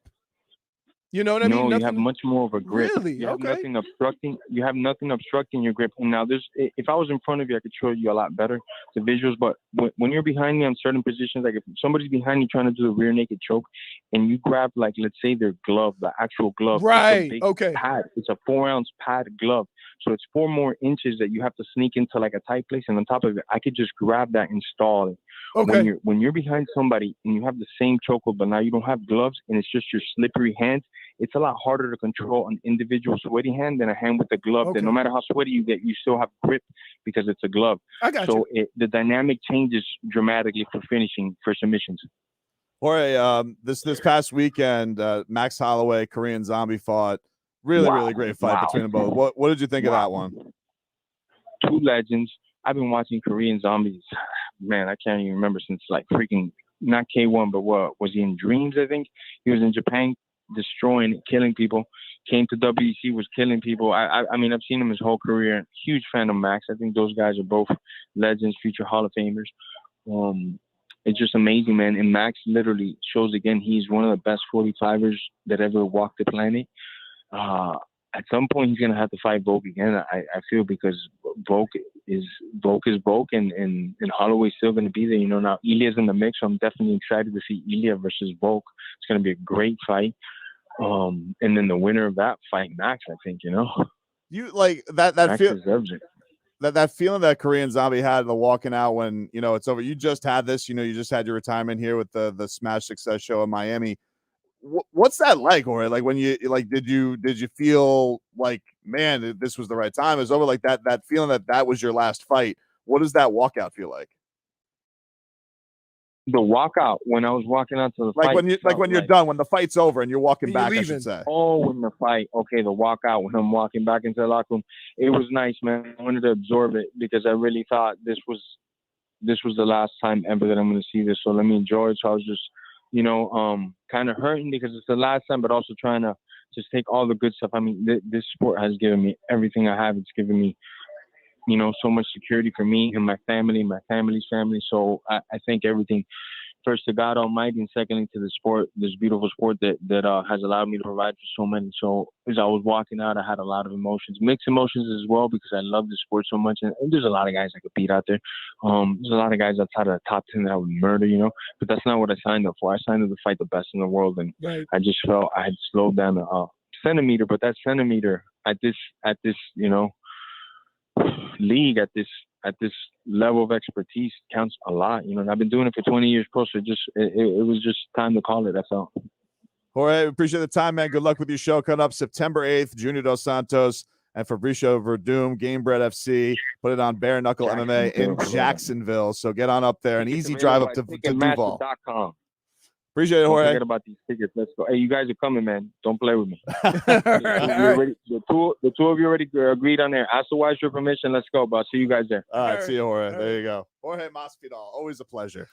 You know what I mean? No, you have much more of a grip. Really? You have Okay. nothing obstructing. You have nothing obstructing your grip. And now, if I was in front of you, I could show you a lot better the visuals. But when you're behind me on certain positions, like if somebody's behind you trying to do the rear naked choke, and you grab, like, let's say their glove, the actual glove, Right. It's a big Okay. pad. It's a 4-ounce pad glove, so it's 4 more inches that you have to sneak into like a tight place. And on top of it, I could just grab that and install it. Okay. When you're behind somebody and you have the same chokehold, but now you don't have gloves and it's just your slippery hands, it's a lot harder to control an individual sweaty hand than a hand with a glove. Okay. That no matter how sweaty you get, you still have grip because it's a glove. I got so you. the dynamic changes dramatically for finishing, for submissions. Jorge, this past weekend, Max Holloway, Korean Zombie fought. Really great fight between them both. What did you think of that one? Two legends. I've been watching Korean Zombies. Man, I can't even remember since like freaking not K1, but what was he in Dreams? I think he was in Japan, destroying, killing people. Came to WEC, was killing people. I mean, I've seen him his whole career. Huge fan of Max. I think those guys are both legends, future Hall of Famers. It's just amazing, man. And Max literally shows again he's one of the best 45ers that ever walked the planet. At some point he's gonna have to fight Volk again. I feel, because Volk is Volk, and Holloway's still gonna be there. You know, now Ilya's in the mix, so I'm definitely excited to see Ilya versus Volk. It's gonna be a great fight. And then the winner of that fight, Max, I think, you know. You like that Max feel deserves it. that feeling that Korean Zombie had the walking out when, you know, it's over. You just had this, you know, you just had your retirement here with the Smash Success show in Miami. What's that like, or like when you like, did you feel like, man, this was the right time? It was over, like that feeling that was your last fight. What does that walkout feel like? The walkout, when I was walking out to the fight, When you're done, when the fight's over and you're walking back, I should say. Oh, when the fight, okay, the walkout, when I'm walking back into the locker room, it was nice, man. I wanted to absorb it because I really thought this was the last time ever that I'm going to see this. So let me enjoy it. So I was just, you know, kind of hurting because it's the last time, but also trying to just take all the good stuff. I mean, this sport has given me everything I have. It's given me, you know, so much security for me and my family, my family's family. So I thank everything, first to God Almighty, and secondly to the sport, this beautiful sport that has allowed me to provide for so many. So as I was walking out, I had a lot of emotions, mixed emotions as well, because I love the sport so much. And there's a lot of guys I could beat out there. There's a lot of guys outside of the top 10 that I would murder, you know, but that's not what I signed up for. I signed up to fight the best in the world. And I just felt I had slowed down a centimeter, but that centimeter at this, you know, league, at this level of expertise counts a lot, you know. And I've been doing it for 20 years plus. So it was just time to call it. That's all. Jorge, appreciate the time, man. Good luck with your show coming up September 8th. Junior Dos Santos and Fabricio Verdum, Gamebred FC. Put it on Bare Knuckle MMA in Jacksonville. So get on up there. An easy drive up to Duval. Appreciate it, Jorge. Don't forget about these tickets. Let's go. Hey, you guys are coming, man. Don't play with me. Right. The two of you already agreed on there. Ask the wise your permission. Let's go, bro. See you guys there. All right. See you, Jorge. There you go. Jorge Masvidal. Always a pleasure.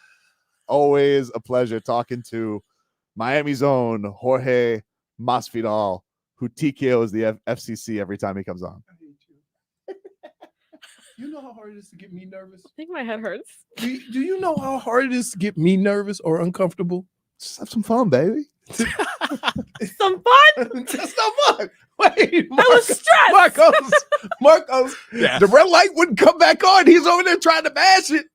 Always a pleasure talking to Miami's own Jorge Masvidal, who TKOs the FCC every time he comes on. You know how hard it is to get me nervous? I think my head hurts. Do you know how hard it is to get me nervous or uncomfortable? Just have some fun, baby. Some fun? Just some fun. Wait, I was stressed. Marcos, Yeah. the red light wouldn't come back on. He's over there trying to bash it.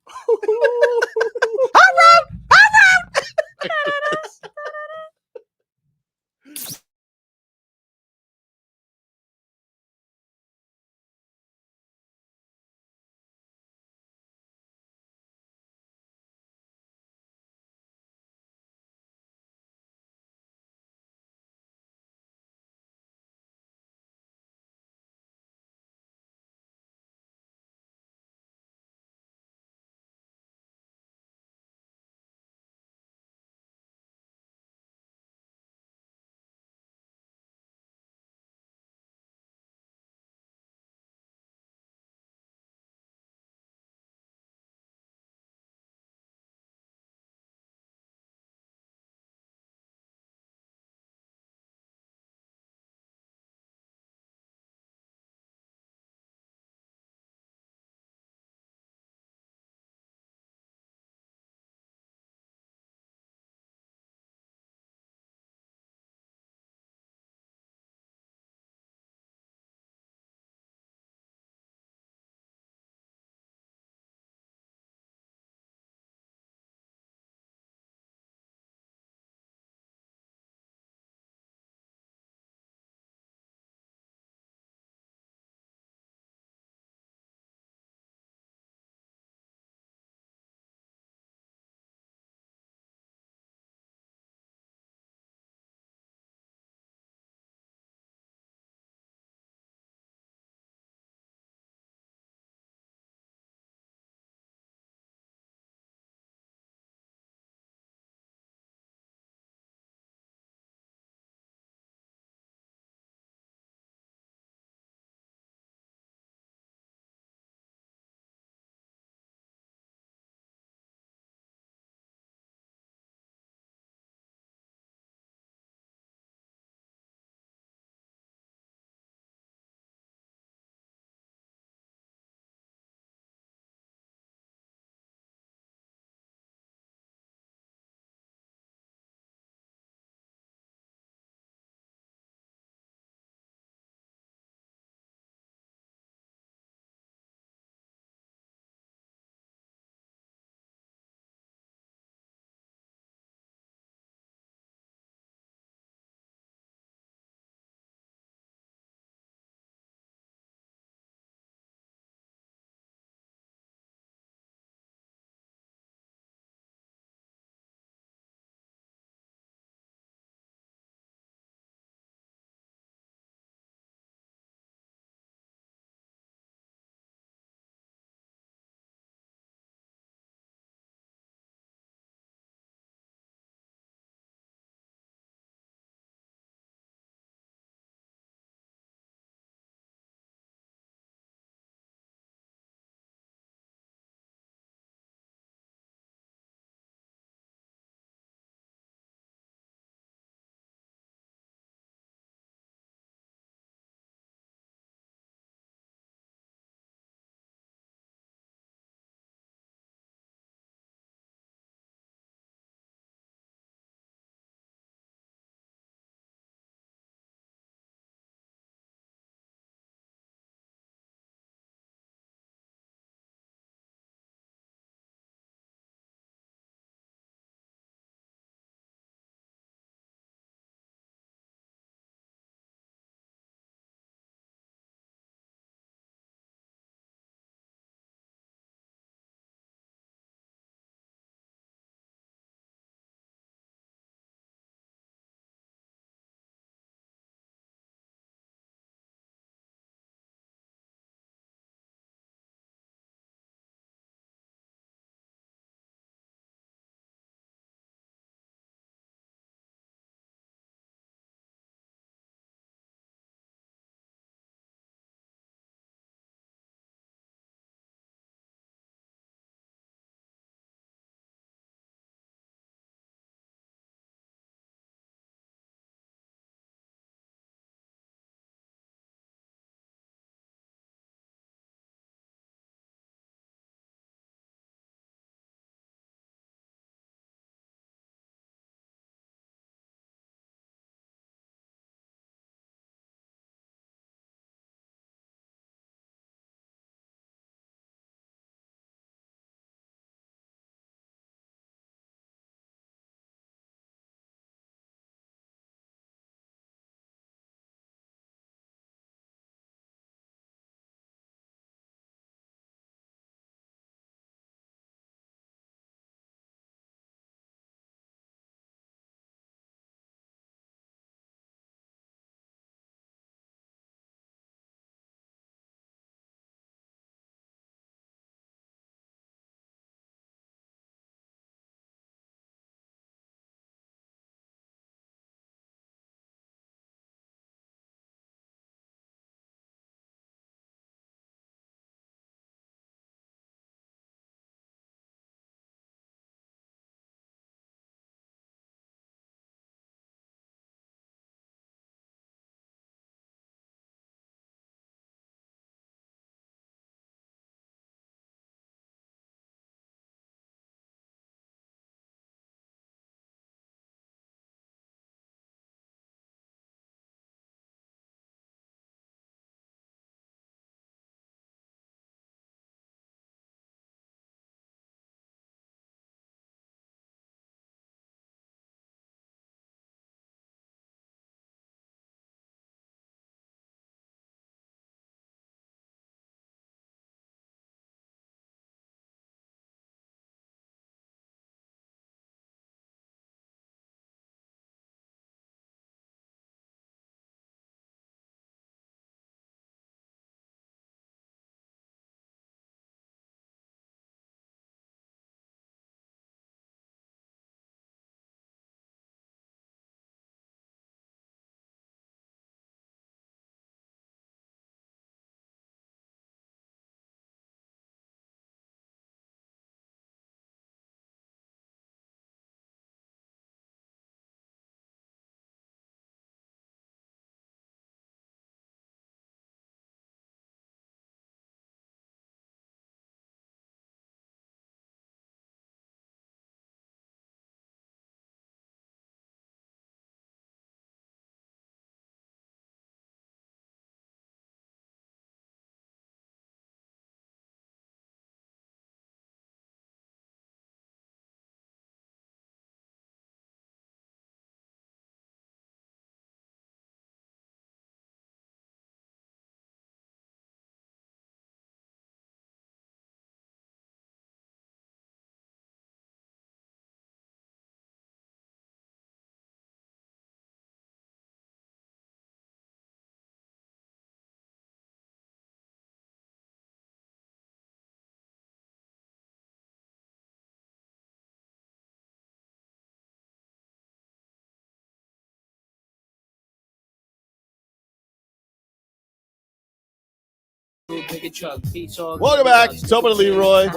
Welcome back, Tobin and Leroy.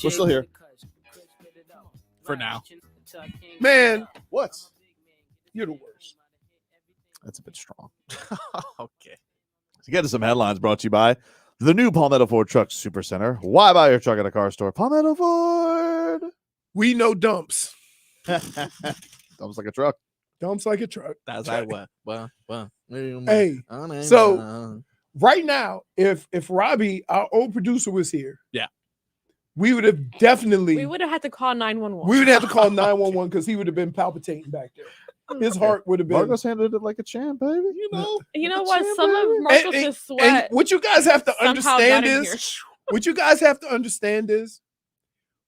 We're still here. For now. Man, what? You're the worst. That's a bit strong. Okay. To get to some headlines brought to you by the new Palmetto Ford Truck Super Center. Why buy your truck at a car store? Palmetto Ford. We know dumps. Dumps like a truck. Dumps like a truck. That's like what? Hey, so right now, if Robbie, our old producer, was here, yeah, We would have had to call 911. We would have to call 911 because he would have been palpitating back there. His heart would have been. Marcos handled it like a champ, baby. You know what? Some of Marcos' sweat. And what you guys have to understand is,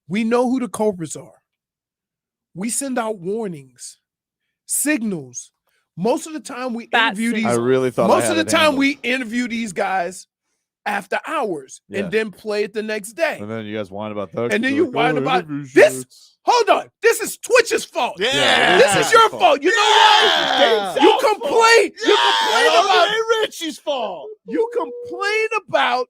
we know who the culprits are. We send out warnings, signals. Most of the time we interview these. I really thought most of the time we interview these guys after hours and then play it the next day. And then you guys whine about that. And then you whine about this. Hold on. This is Twitch's fault. Yeah. This is your fault. You know why? You complain. You complain about Richie's fault. You complain about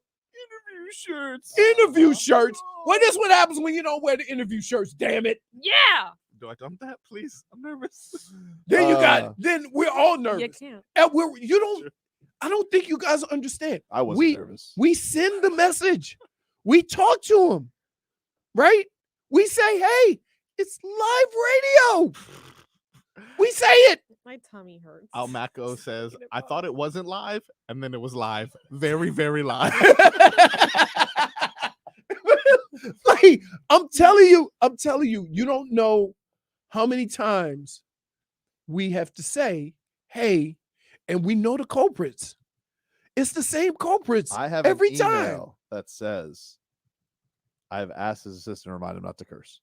interview shirts. Well, this is what happens when you don't wear the interview shirts, damn it. Yeah. Do I dump that, please? I'm nervous. Then we're all nervous. You can't. And I don't think you guys understand. I wasn't nervous. We send the message. We talk to them, right? We say, hey, it's live radio. We say it. My tummy hurts. Almaco says, I thought it wasn't live, and then it was live. Very, very live. Like, I'm telling you, you don't know how many times we have to say, hey, and we know the culprits. It's the same culprits I have every an time. email that says, I've asked his assistant to remind him not to curse.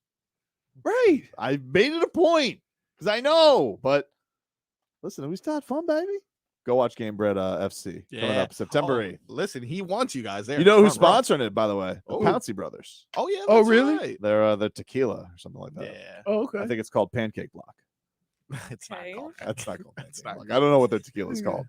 Right. I made it a point because I know, but listen, we still had fun, baby. Go watch Game Bread FC coming up September 8th. Listen, he wants you guys there. You know who's sponsoring it, by the way? The Pouncey Brothers. Oh, yeah. Oh, really? Right. They're tequila or something like that. Yeah. Oh, okay. I think it's called Pancake Block. It's not called. That's not called Pancake Block. I don't know what their tequila is called.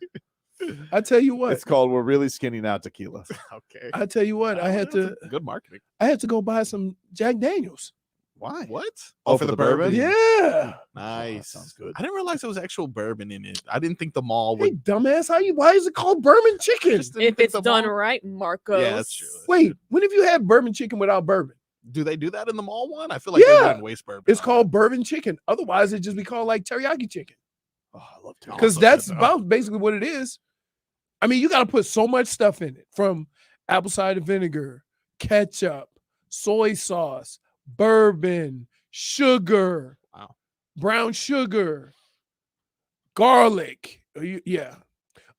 I tell you what. It's called We're Really Skinny Now Tequila. Okay. I tell you what. I had to. Good marketing. I had to go buy some Jack Daniels. Why? What? Oh, for the bourbon? Yeah. Nice. Sounds good. I didn't realize there was actual bourbon in it. I didn't think the mall would. Hey, dumbass, why is it called bourbon chicken? If it's done right, Marcos. Yeah, that's true. Wait, when have you had bourbon chicken without bourbon? Do they do that in the mall one? I feel like they wouldn't waste bourbon. It's called bourbon chicken. Otherwise, it'd just be called like teriyaki chicken. Oh, I love teriyaki. Because that's about basically what it is. I mean, you got to put so much stuff in it, from apple cider vinegar, ketchup, soy sauce, bourbon, sugar, brown sugar, garlic. Yeah.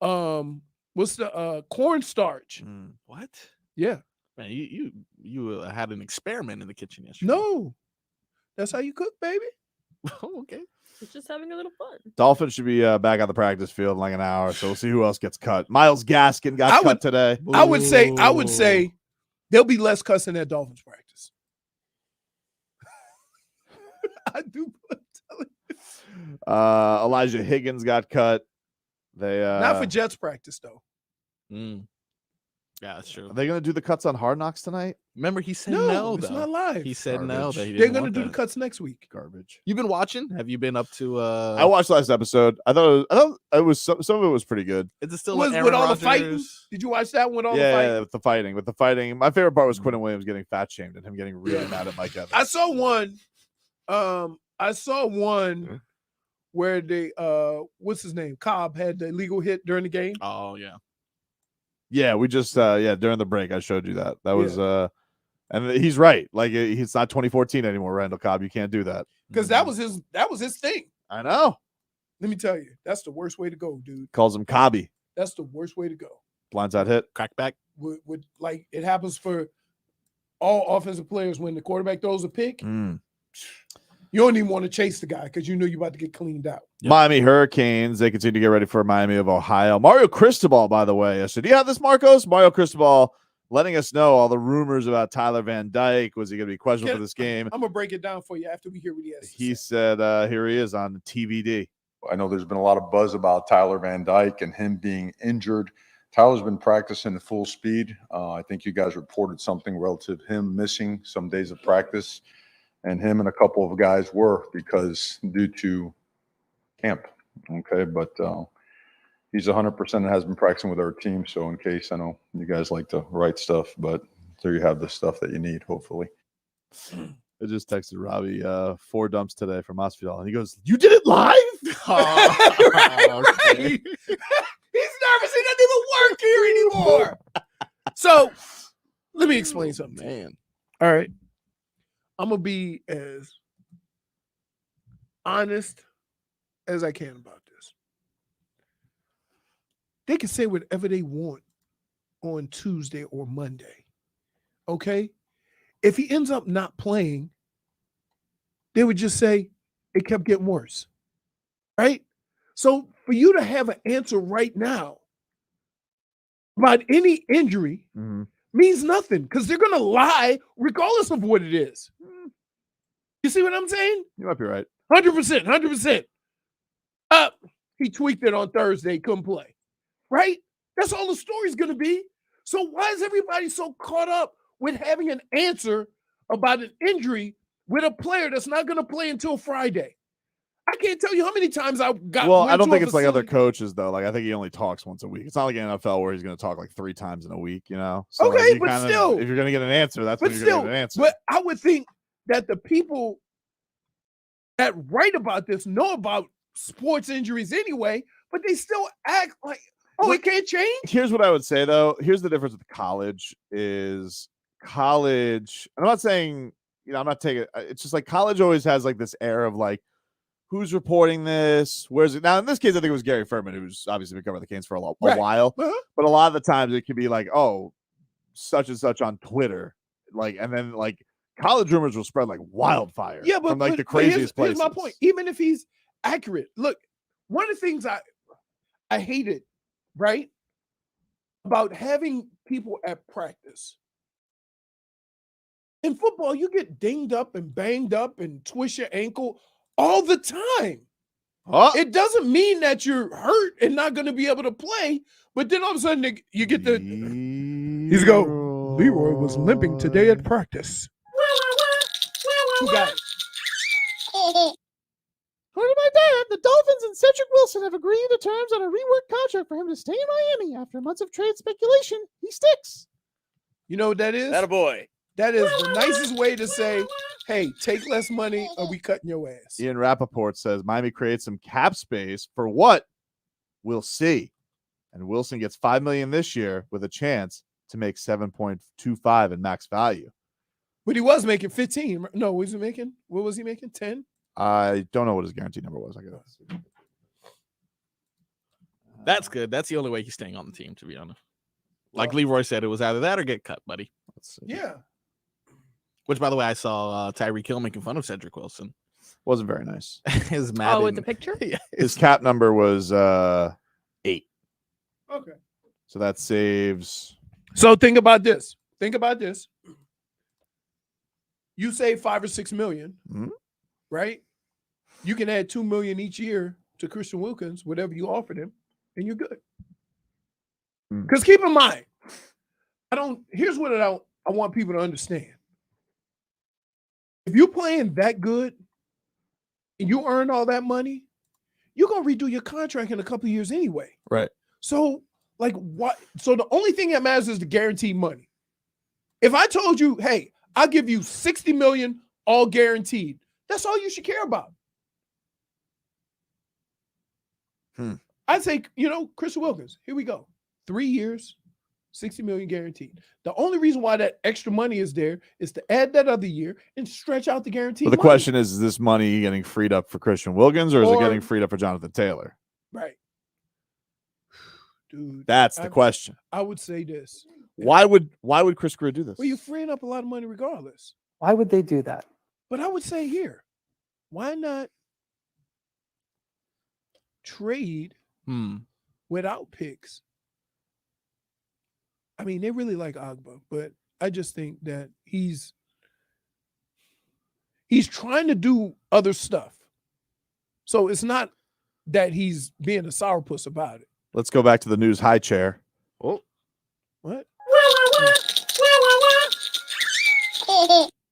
What's the cornstarch? What? Yeah. Man, you had an experiment in the kitchen yesterday. No, that's how you cook, baby. Oh, okay. It's just having a little fun. Dolphins should be back on the practice field in like an hour, so we'll see who else gets cut. Myles Gaskin got cut today. I would say there'll be less cussing at Dolphins practice. I do. Elijah Higgins got cut. They not for Jets practice though. Yeah, that's true. Are they going to do the cuts on Hard Knocks tonight? Remember, he said No, though. it's not live. He said no. That he They're didn't going to want do that. the cuts next week. Garbage. You've been watching? Have you been up to? I watched last episode. I thought it was some of it was pretty good. Is it still with Aaron all Rodgers? the fighting? Did you watch that one? With all the fighting? Yeah, with the fighting. My favorite part was Quentin Williams getting fat shamed and him getting really mad at Mike Evans. I saw one where they what's his name? Cobb had the illegal hit during the game. Oh yeah. Yeah, we just during the break I showed you that. That was and he's right. Like it's not 2014 anymore, Randall Cobb. You can't do that. Because that was his thing. I know. Let me tell you, that's the worst way to go, dude. Calls him Cobby. That's the worst way to go. Blindside hit. Crackback. With like it happens for all offensive players when the quarterback throws a pick. You don't even want to chase the guy because you know you're about to get cleaned out. Yep. Miami Hurricanes, they continue to get ready for Miami of Ohio. Mario Cristobal, by the way. So do you have this, Marcos? Mario Cristobal letting us know all the rumors about Tyler Van Dyke. Was he going to be questionable for this game? I'm going to break it down for you after we hear what he has to say. He said, here he is on TVD. I know there's been a lot of buzz about Tyler Van Dyke and him being injured. Tyler's been practicing at full speed. I think you guys reported something relative to him missing some days of practice, and him and a couple of guys were because due to camp. Okay, but he's 100% and has been practicing with our team. So in case, I know you guys like to write stuff, but there you have the stuff that you need, hopefully. I just texted Robbie 4 dumps today from Masvidal, and he goes, "You did it live?" Right? He's nervous. He doesn't even work here anymore. So let me explain something. Man. All right. I'm going to be as honest as I can about this. They can say whatever they want on Tuesday or Monday. Okay? If he ends up not playing, they would just say it kept getting worse. Right? So for you to have an answer right now about any injury means nothing because they're going to lie regardless of what it is. You see what I'm saying? You might be right. 100%, 100%. He tweaked it on Thursday, couldn't play. Right? That's all the story's going to be. So why is everybody so caught up with having an answer about an injury with a player that's not going to play until Friday? I can't tell you how many times I got. Well, I don't think it's like other coaches though. Like I think he only talks once a week. It's not like NFL where he's going to talk like 3 times in a week. You know. So okay, like but still, if you're going to get an answer, that's when you're going to get an answer. But I would think that the people that write about this know about sports injuries anyway, but they still act like, oh, it can't change. Here's what I would say though. Here's the difference with college is college. I'm not saying, you know, I'm not taking. It's just like college always has like this air of like, who's reporting this? Where's it? Now, in this case, I think it was Gary Furman, who's obviously been covering the Canes for a while. But a lot of the times it can be like, oh, such and such on Twitter. Like, and then like college rumors will spread like wildfire. Yeah, but from like the craziest places. Here's my point. Even if he's accurate, look, one of the things I hated, right, about having people at practice. In football, you get dinged up and banged up and twist your ankle all the time. It doesn't mean that you're hurt and not going to be able to play, but then all of a sudden you get the he's go. Leroy was limping today at practice. Who got it? According to my dad, the Dolphins and Cedric Wilson have agreed to terms on a reworked contract for him to stay in Miami. After months of trade speculation, he sticks. You know what that is? Attaboy. That is the nicest way to say, hey, take less money or we cutting your ass. Ian Rappaport says Miami creates some cap space for what? We'll see. And Wilson gets $5 million this year with a chance to make 7.25 in max value. But he was making 15. No, what was he making? What was he making? 10? I don't know what his guaranteed number was. I guess. That's good. That's the only way he's staying on the team, to be honest. Like Leroy said, it was either that or get cut, buddy. Yeah. Which, by the way, I saw Tyreek Hill making fun of Cedric Wilson. Wasn't very nice. His Madden. Oh, with the picture? Yeah, his cap number was 8. Okay. So that saves. So think about this. You save $5 or $6 million, right? You can add $2 million each year to Christian Wilkins, whatever you offered him, and you're good. Because keep in mind, here's what I want people to understand. If you're playing that good and you earn all that money, you're going to redo your contract in a couple of years anyway. Right. So, like, what? So the only thing that matters is the guaranteed money. If I told you, hey, I'll give you $60 million all guaranteed, that's all you should care about. I'd say, Christian Wilkins, here we go. 3 years, $60 million guaranteed. The only reason why that extra money is there is to add that other year and stretch out the guarantee. But the question is this money getting freed up for Christian Wilkins or is it getting freed up for Jonathan Taylor? Right. Dude. That's the question. I would say this. Why would Chris Greer do this? Well, you're freeing up a lot of money regardless. Why would they do that? But I would say here, why not trade without picks? I mean, they really like Agba, but I just think that he's trying to do other stuff. So it's not that he's being a sourpuss about it. Let's go back to the news high chair. Oh, what?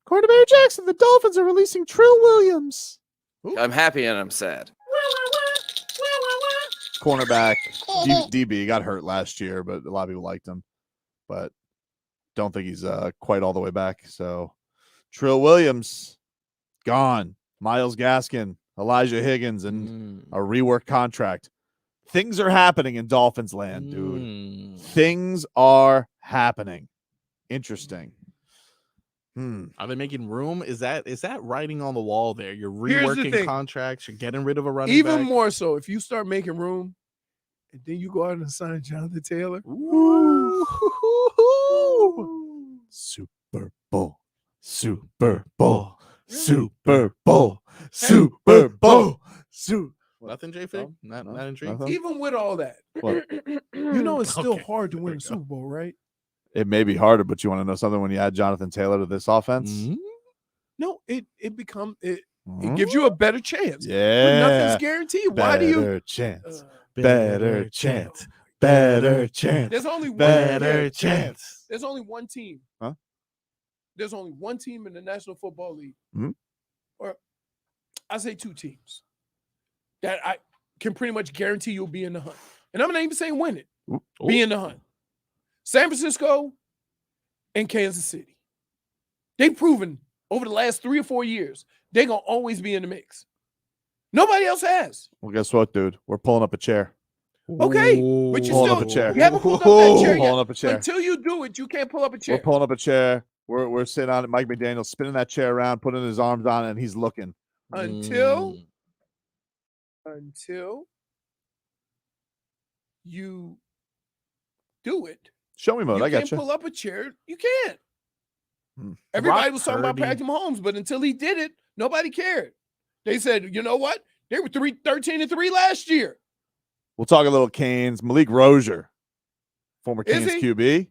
According to Barry Jackson, the Dolphins are releasing Trill Williams. I'm happy and I'm sad. cornerback, DB got hurt last year, but a lot of people liked him. But don't think he's quite all the way back. So Trill Williams gone. Myles Gaskin, Elijah Higgins, and a rework contract. Things are happening in Dolphins land, dude. Things are happening. Interesting. Are they making room? Is that writing on the wall there? You're Here's the reworking thing. contracts. You're getting rid of a running Even back. more so, if you start making room, and then you go out and sign Jonathan Taylor. Super Bowl. Super Bowl. Super Bowl. Super Bowl. Nothing, J-Fig? Not intrigued? Even with all that, What? you know it's still Okay, hard to there win we a go. Super Bowl, right? It may be harder, but you want to know something when you add Jonathan Taylor to this offense? No, it gives you a better chance. Yeah. But nothing's guaranteed. Why do you? Better chance. Better chance. Better chance. There's only one. Better chance. There's only one team. Huh? There's only one team in the National Football League, Mhm. or I say two teams that I can pretty much guarantee you'll be in the hunt. And I'm not even saying win it. Be in the hunt. San Francisco and Kansas City. They've proven over the last 3 or 4 years they're gonna always be in the mix. Nobody else has. Well, guess what, dude? We're pulling up a chair. Okay, but you Pulling still up a chair. you haven't pulled up that chair Pulling yet. up a chair. Until you do it, you can't pull up a chair. We're pulling up a chair. We're sitting on it. Mike McDaniel spinning that chair around, putting his arms on it, and he's looking. Until you do it. Show me mode. I got can't you. pull up a chair. You can't. Everybody was talking about Patrick Mahomes, but until he did it, nobody cared. They said, you know what? They were 13-3 last year. We'll talk a little Canes. Malik Rosier, former Is Canes he? QB.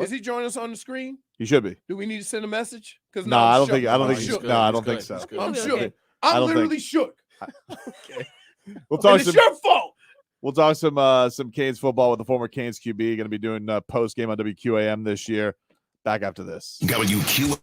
Is he joining us on the screen? He should be. Do we need to send a message? Because No, I don't think. I'm He's shook. good. No, I don't think so. I'm shook. I I'm don't literally think- shook. We'll talk And it's some. your fault. We'll talk some Canes football with the former Canes QB. Going to be doing post game on WQAM this year. Back after this. WQ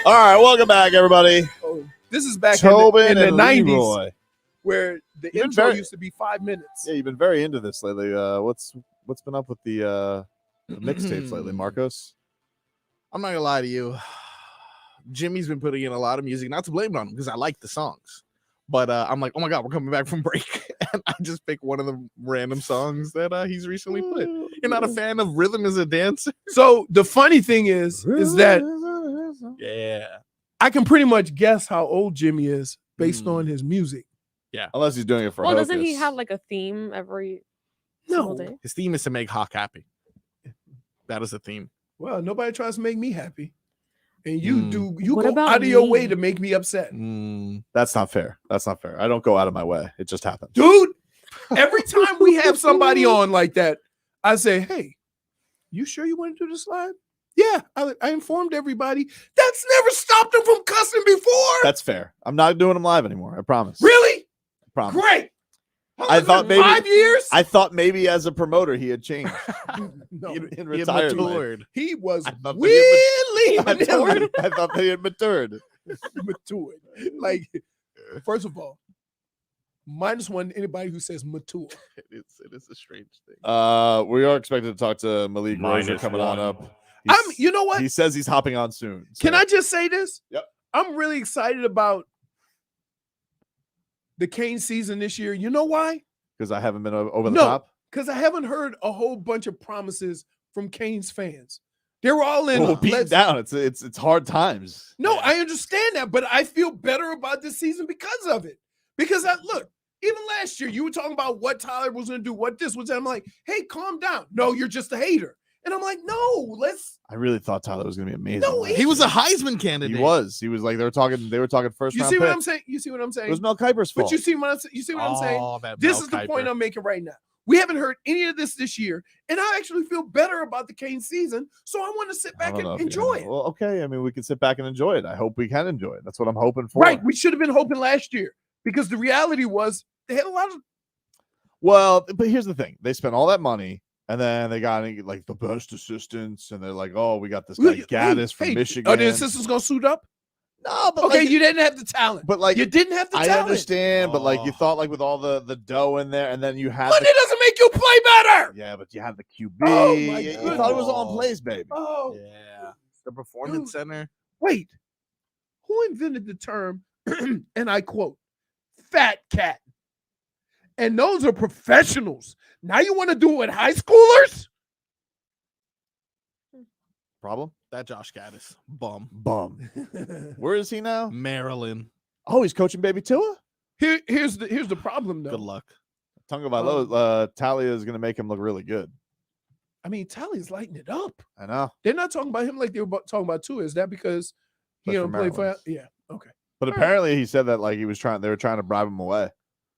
All right, welcome back, everybody. Oh, this is back Tobin in the and 90s Leroy. where the You've been intro very- used to be 5 minutes. Yeah, you've been very into this lately. What's been up with the mixtapes lately, Marcos? I'm not gonna lie to you. Jimmy's been putting in a lot of music, not to blame it on him because I like the songs. But I'm like, oh my God, we're coming back from break. And I just pick one of the random songs that he's recently put. You're not a fan of Rhythm as a Dancer? So the funny thing is that Yeah. I can pretty much guess how old Jimmy is based on his music. Yeah. Unless he's doing it for Well, Hocus. doesn't he have like a theme every single day? His theme is to make Hawk happy. That is the theme. Well, nobody tries to make me happy. And you What go about out of your me? way to make me upset. That's not fair. That's not fair. I don't go out of my way. It just happens. Dude, every time we have somebody on like that, I say, hey, you sure you want to do this live? Yeah, I informed everybody. That's never stopped him from cussing before. That's fair. I'm not doing them live anymore. I promise. Really? I promise. Great. I thought maybe 5 years? I thought maybe as a promoter he had changed. No, in He had retirement. matured. he was I thought really I thought they had matured. matured. Like, first of all, -1 anybody who says mature. It is a strange thing. We are expected to talk to Malik Rosier Minus coming on one. up. You know what? He says he's hopping on soon. Can so- I just say this? Yep. I'm really excited about the Kane season this year. You know why? Because I haven't been over the No. top. Because I haven't heard a whole bunch of promises from Kane's fans. They were all in. Well, beaten let's- down. It's hard times. No, I understand that, but I feel better about this season because of it. Because look, even last year, you were talking about what Tyler was going to do, what this was. And I'm like, hey, calm down. No, you're just a hater. And I'm like, no, let's. I really thought Tyler was going to be amazing. No, last He was year. a Heisman candidate. He was. He was like they were talking first You round see what pick. I'm saying? You see what I'm saying? It was Mel Kiper's fault. But you see what I'm saying? Oh, that This Mel is the point Kiper. I'm making right now. We haven't heard any of this year, and I actually feel better about the Kane season. So I want to sit I back don't know and if enjoy you- it. Well, okay. I mean, we can sit back and enjoy it. I hope we can enjoy it. That's what I'm hoping for. Right. We should have been hoping last year because the reality was they had a lot of. Well, but here's the thing: they spent all that money, and then they got like the best assistants, and they're like, "Oh, we got this guy Gaddis from Michigan." Oh, the assistants gonna suit up? No, but okay, like, you didn't have the talent. but like You didn't have the I talent. understand, but like you thought like with all the dough in there, and then you had Money doesn't make you play better. yeah, but you had the QB. Oh, my you thought it was all in goodness. place, baby. Oh, Yeah. The Performance Center. wait. Who invented the term, and I quote, fat cat? And those are professionals. Now you want to do it with high schoolers? Problem? That Josh Gaddis. Bum. Where is he now? Maryland. Oh, he's coaching Baby Tua. Here's the problem though. Good luck. Tagovailoa, Talia is going to make him look really good. I mean, Tally's lighting it up. I know, They're not talking about him like they were talking about Tua. Is that because he That's don't for play for? Maryland. Yeah. Okay. but All right. apparently he said that like they were trying to bribe him away.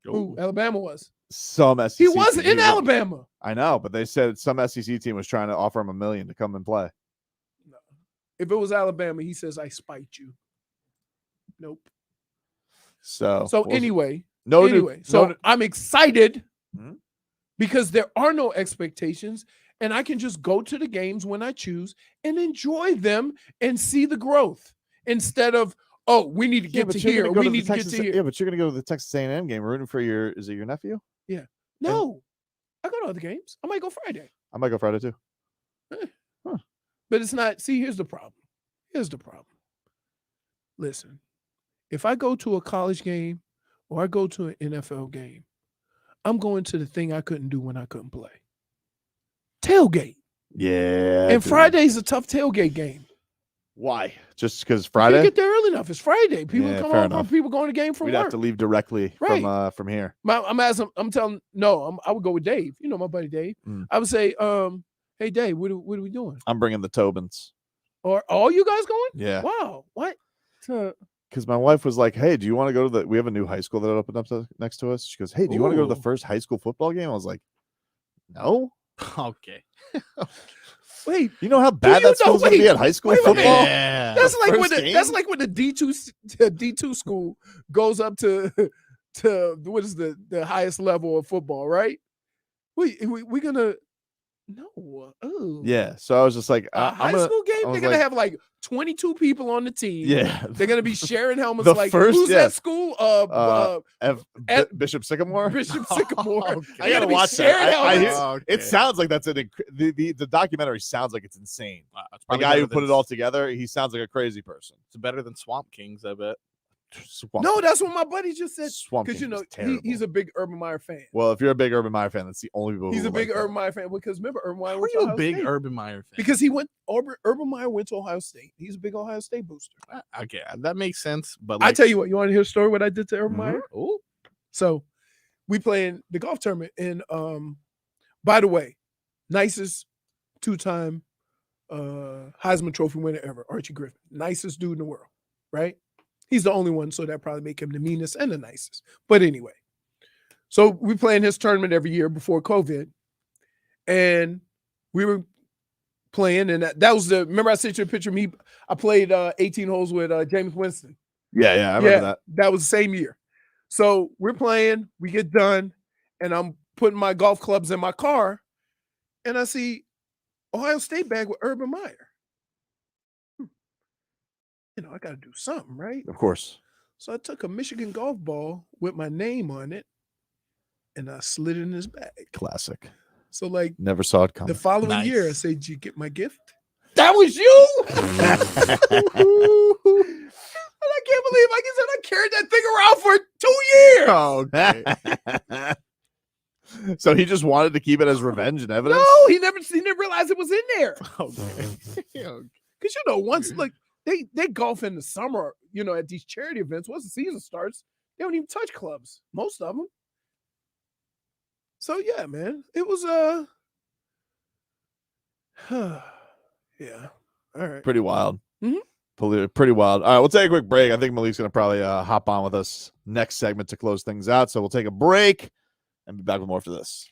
Who Alabama was? Some SEC. He was team. in Alabama. I know, but they said some SEC team was trying to offer him $1 million to come and play. If it was Alabama, he says, "I spite you." Nope. So So we'll- anyway, no, I'm excited Mhm. because there are no expectations, and I can just go to the games when I choose and enjoy them and see the growth instead of we need to get to here, we need to get to here. Yeah, but you're gonna go to the Texas A&M game rooting for is it your nephew? Yeah. No, I go to other games. I might go Friday. I might go Friday too. But it's not. See, here's the problem. Listen, if I go to a college game or I go to an NFL game, I'm going to the thing I couldn't do when I couldn't play. Tailgate. Yeah. And dude. Friday's a tough tailgate game. Why? Just because You Friday? get there early enough. It's Friday. People Yeah, come fair home. enough. People going to game from We'd work. have to leave directly Right. from here. I'm telling. No, I would go with Dave. You know my buddy Dave. Mm. I would say, hey Dave, what are we doing? I'm bringing the Tobins. Or all you guys going? Yeah. Wow. What? Because my wife was like, "Hey, do you want to go to we have a new high school that opened up next to us?" She goes, "Hey, do you want to go to the Ooh. first high school football game?" I was like, "No." Okay. Wait, You know how bad that school's gonna be at high school wait a minute. football? Yeah. That's like when first that's game? like when the D2 school goes up to what is the highest level of football, right? We gonna No. Ooh. Yeah. So I was just like, High school game, they're gonna like, have like 22 people on the team. Yeah. They're gonna be sharing helmets. The Like first- who's yeah. that school? Bishop Sycamore. Bishop Sycamore. I They're gotta gonna be watch sharing that. I helmets. hear, It sounds like that's the documentary sounds like it's insane. The probably guy better who put than it all together, he sounds like a crazy person. It's better than Swamp Kings, I bet. No, that's what my buddy just said. Swamp Because you King know was terrible. he's a big Urban Meyer fan. Well, if you're a big Urban Meyer fan, that's the only people. He's who a big like Urban Meyer fan because remember Urban Meyer Were went to you Ohio a big State. Urban Meyer fan? Because Urban Meyer went to Ohio State. He's a big Ohio State booster. Okay, that makes sense. But I tell you what, you want to hear a story what I did to Urban Meyer? Oh, So we playing the golf tournament, and by the way, nicest two-time Heisman Trophy winner ever, Archie Griffin, nicest dude in the world, right? He's the only one, so that probably make him the meanest and the nicest. But anyway, so we playing his tournament every year before COVID, and we were playing, and that was remember I sent you a picture of me. I played 18 holes with James Winston. Yeah, I remember that. That was the same year. So we're playing, we get done, and I'm putting my golf clubs in my car, and I see Ohio State bag with Urban Meyer. You know, I got to do something, right? Of course. So I took a Michigan golf ball with my name on it, and I slid it in his bag. Classic. So like Never saw it coming. the following year, I Nice. said, "Did you get my gift?" That was you. And I can't believe, like I said, I carried that thing around for 2 years. Okay. So he just wanted to keep it as revenge and evidence. No, he didn't realize it was in there. Okay. Because you know, once like they golf in the summer, you know, at these charity events. Once the season starts, they don't even touch clubs. Most of them. So yeah, man, it was yeah, all right, Pretty wild. Mhm. Pretty wild. All right, we'll take a quick break. I think Malik's going to probably hop on with us next segment to close things out. So we'll take a break and be back with more after this.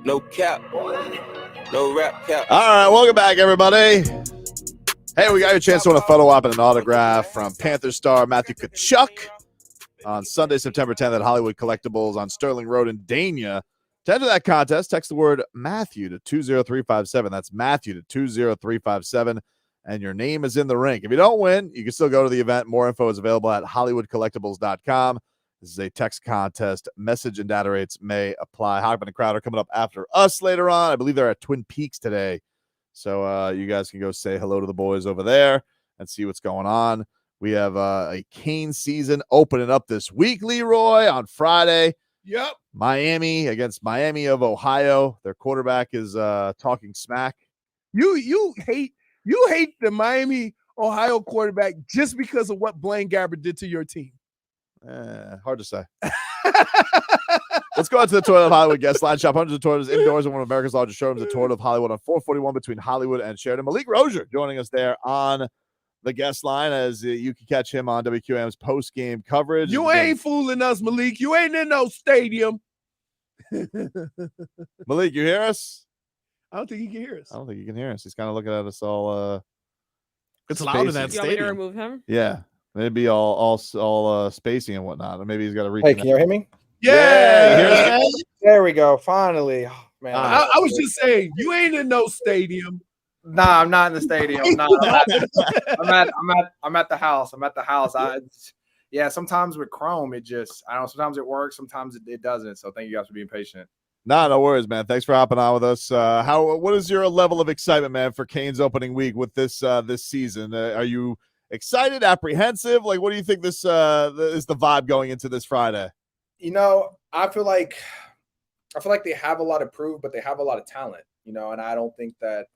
No cap. No rap cap. All right, welcome back, everybody. Hey, we got your chance to win a photo op and an autograph from Panther star Matthew Tkachuk on Sunday, September 10th at Hollywood Collectibles on Sterling Road in Dania. To enter that contest, text the word Matthew to 20357. That's Matthew to 20357, and your name is in the ring. If you don't win, you can still go to the event. More info is available at hollywoodcollectibles.com. This is a text contest. Message and data rates may apply. Hockman and Crowder coming up after us later on. I believe they're at Twin Peaks today. So you guys can go say hello to the boys over there and see what's going on. We have a Cane season opening up this week, Leroy, on Friday. Yep. Miami against Miami of Ohio. Their quarterback is talking smack. You hate the Miami, Ohio quarterback just because of what Blaine Gabbert did to your team. Hard to say. Let's go out to the Toyota of Hollywood guest line. Shop hundreds of Toyotas indoors in one of America's largest showrooms, the Toyota of Hollywood on 441 between Hollywood and Sheridan. Malik Rosier joining us there on the guest line, as you can catch him on WQAM's post-game coverage. You ain't fooling us, Malik. You ain't in no stadium. Malik, you hear us? I don't think he can hear us. I don't think he can hear us. He's kind of looking at us all. It's loud in that You want me to stadium. remove him? Yeah, maybe all spacing and whatnot, or maybe he's got to reach. Hey, can you hear me? Yeah. There we go. Finally, oh, man. I was just saying, you ain't in no stadium. Nah, I'm not in the stadium. I'm at the house. I'm at the house. Yeah, sometimes with Chrome, I don't know, sometimes it works, sometimes it doesn't. So thank you guys for being patient. No worries, man. Thanks for hopping on with us. What is your level of excitement, man, for Cane's opening week with this season? Are you excited, apprehensive? Like, what do you think this is the vibe going into this Friday? You know, I feel like they have a lot to prove, but they have a lot of talent, you know, and I don't think that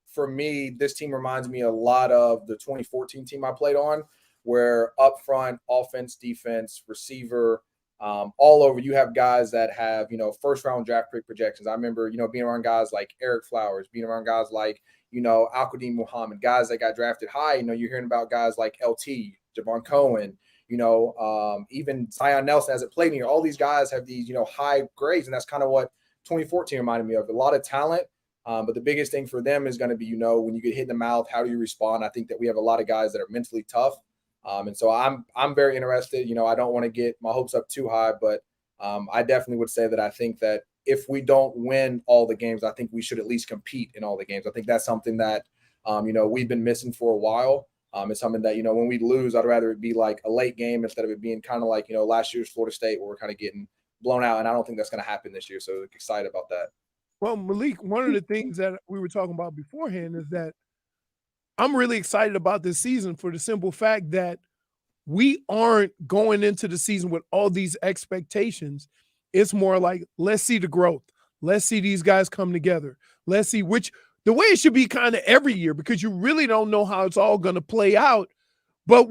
for me, this team reminds me a lot of the 2014 team I played on, where up front, offense, defense, receiver, all over, you have guys that have, you know, first round draft pick projections. I remember, you know, being around guys like Eric Flowers, being around guys like, you know, Al-Qadim Muhammad, guys that got drafted high. You know, you're hearing about guys like LT, Javon Cohen, you know, even Zion Nelson hasn't played here. All these guys have these, you know, high grades, and that's kind of what 2014 reminded me of. A lot of talent, but the biggest thing for them is going to be, you know, when you get hit in the mouth, how do you respond? I think that we have a lot of guys that are mentally tough, and so I'm very interested. You know, I don't want to get my hopes up too high, but I definitely would say that I think that if we don't win all the games, I think we should at least compete in all the games. I think that's something that, you know, we've been missing for a while. It's something that, you know, when we lose, I'd rather it be like a late game instead of it being kind of like, you know, last year's Florida State where we're kind of getting blown out. And I don't think that's going to happen this year. So excited about that. Well, Malik, one of the things that we were talking about beforehand is that I'm really excited about this season for the simple fact that we aren't going into the season with all these expectations. It's more like, let's see the growth. Let's see these guys come together. Let's see the way it should be kind of every year, because you really don't know how it's all going to play out. But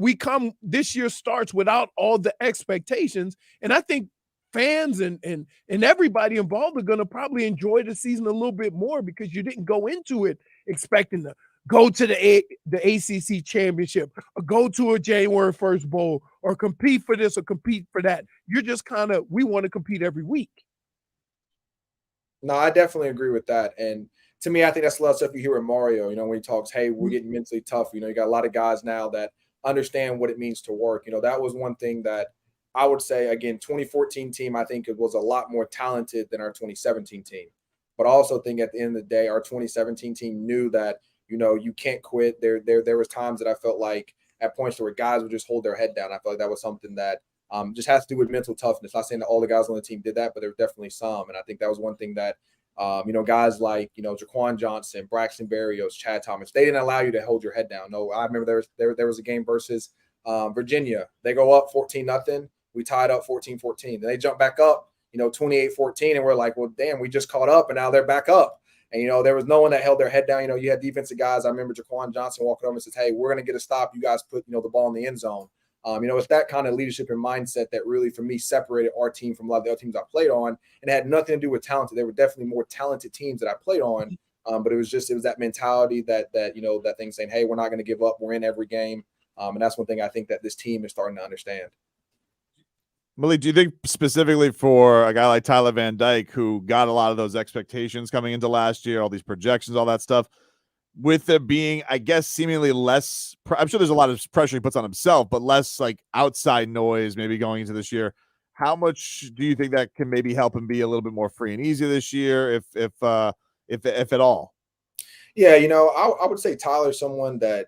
this year starts without all the expectations. And I think fans and everybody involved are going to probably enjoy the season a little bit more, because you didn't go into it expecting to go to the ACC championship or go to a January 1st bowl or compete for this or compete for that. You're just we want to compete every week. No, I definitely agree with that. And to me, I think that's a lot of stuff you hear with Mario, you know, when he talks, hey, we're getting mentally tough. You know, you got a lot of guys now that understand what it means to work. You know, that was one thing that I would say, again, 2014 team, I think it was a lot more talented than our 2017 team. But I also think at the end of the day, our 2017 team knew that, you know, you can't quit. There was times that I felt like at points where guys would just hold their head down. I felt like that was something that just has to do with mental toughness. Not saying that all the guys on the team did that, but there were definitely some. And I think that was one thing that, you know, guys like, you know, Jaquan Johnson, Braxton Berrios, Chad Thomas, they didn't allow you to hold your head down. No, I remember there was a game versus Virginia. They go up 14-0. We tied up 14-14. Then they jump back up, you know, 28-14. And we're like, well, damn, we just caught up and now they're back up. And, you know, there was no one that held their head down. You know, you had defensive guys. I remember Jaquan Johnson walking over and says, hey, we're going to get a stop. You guys put, you know, the ball in the end zone. You know, it's that kind of leadership and mindset that really, for me, separated our team from a lot of the other teams I played on. And it had nothing to do with talent. There were definitely more talented teams that I played on. But it was that mentality that, you know, that thing saying, hey, we're not going to give up. We're in every game. And that's one thing I think that this team is starting to understand. Malik, do you think specifically for a guy like Tyler Van Dyke, who got a lot of those expectations coming into last year, all these projections, all that stuff, with there being, I guess, seemingly less, I'm sure there's a lot of pressure he puts on himself, but less like outside noise maybe going into this year. How much do you think that can maybe help him be a little bit more free and easy this year, if at all? Yeah, I would say Tyler's someone that,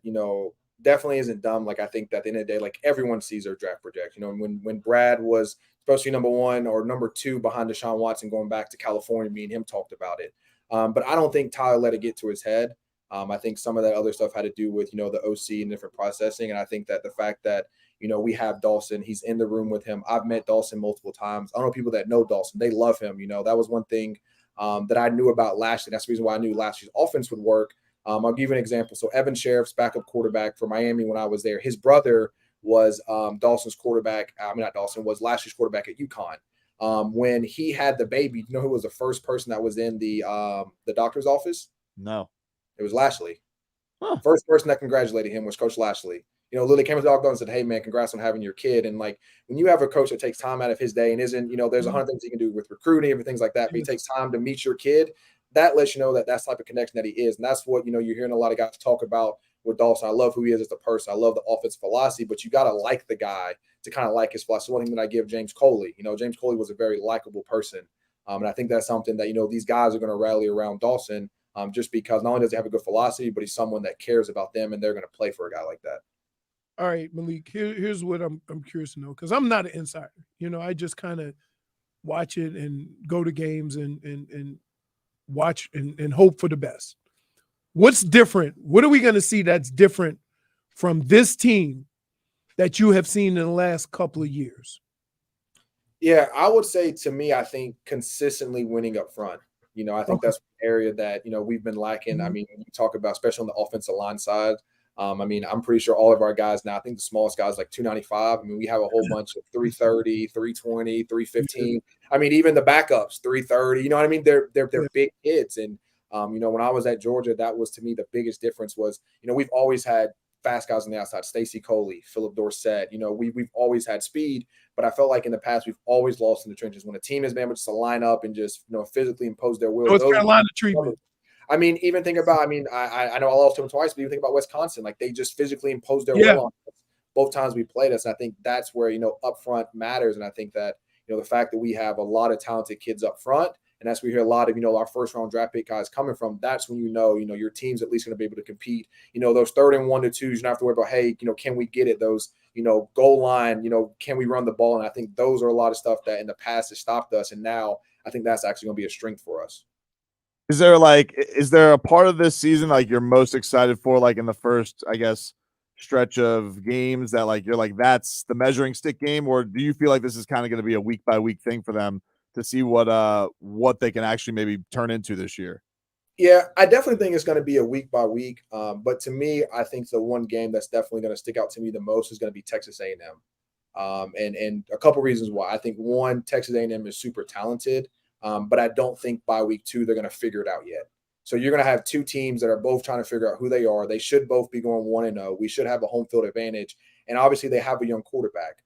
definitely isn't dumb. Like, I think that at the end of the day, like, everyone sees their draft projection. When Brad was supposed to be number 1 or number 2 behind Deshaun Watson going back to California, me and him talked about it. But I don't think Tyler let it get to his head. I think some of that other stuff had to do with, the OC and different processing. And I think that the fact that, we have Dawson, he's in the room with him. I've met Dawson multiple times. I don't know people that know Dawson. They love him. That was one thing that I knew about last year. That's the reason why I knew last year's offense would work. I'll give you an example. So Evan Sheriff's backup quarterback for Miami when I was there, his brother was Dawson's quarterback. Not Dawson, was last year's quarterback at UConn. When he had the baby, you know who was the first person that was in the doctor's office? No. It was Lashley. Huh. First person that congratulated him was Coach Lashley. Literally came to the dog and said, "Hey man, congrats on having your kid." And like, when you have a coach that takes time out of his day and isn't, there's 100 things he can do with recruiting and things like that, but he takes time to meet your kid, that lets you know that that's the type of connection that he is. And that's what, you're hearing a lot of guys talk about with Dawson. I love who he is as a person. I love the offensive philosophy, but you got to like the guy to kind of like his philosophy. One thing that I give James Coley, James Coley was a very likable person. And I think that's something that, these guys are going to rally around Dawson just because not only does he have a good philosophy, but he's someone that cares about them and they're going to play for a guy like that. All right, Malik, here's what I'm curious to know, because I'm not an insider. I just kind of watch it and go to games and watch and hope for the best. What's different? What are we going to see that's different from this team that you have seen in the last couple of years? Yeah, I would say, to me, I think consistently winning up front. I think that's an area that, we've been lacking. I mean, when you talk about, especially on the offensive line side, I'm pretty sure all of our guys now, I think the smallest guy is like 295. We have a whole bunch of 330, 320, 315. Even the backups, 330. They're big kids. And, when I was at Georgia, that was, to me, the biggest difference was, we've always had fast guys on the outside, Stacey Coley, Philip Dorsett. We've always had speed, but I felt like in the past we've always lost in the trenches when a team has been able just to line up and just physically impose their will. North Carolina treatment. Even think about, I know I lost to them twice, but even think about Wisconsin. Like, they just physically imposed their will on us both times we played us. And I think that's where, up front matters. And I think that, the fact that we have a lot of talented kids up front, and that's where we hear a lot of, our first round draft pick guys coming from, that's when your team's at least going to be able to compete. Those 3rd and 1 to 2s, you don't have to worry about, hey, can we get it? Those, goal line, can we run the ball? And I think those are a lot of stuff that in the past has stopped us. And now I think that's actually going to be a strength for us. Is there a part of this season like you're most excited for, like in the first, I guess, stretch of games that like you're like that's the measuring stick game, or do you feel like this is kind of going to be a week by week thing for them to see what they can actually maybe turn into this year? Yeah, I definitely think it's going to be a week by week. But to me, I think the one game that's definitely going to stick out to me the most is going to be Texas A&M. And a couple reasons why. I think one, Texas A&M is super talented. But I don't think by week 2 they're going to figure it out yet. So you're going to have two teams that are both trying to figure out who they are. They should both be going 1-0. We should have a home field advantage. And obviously they have a young quarterback.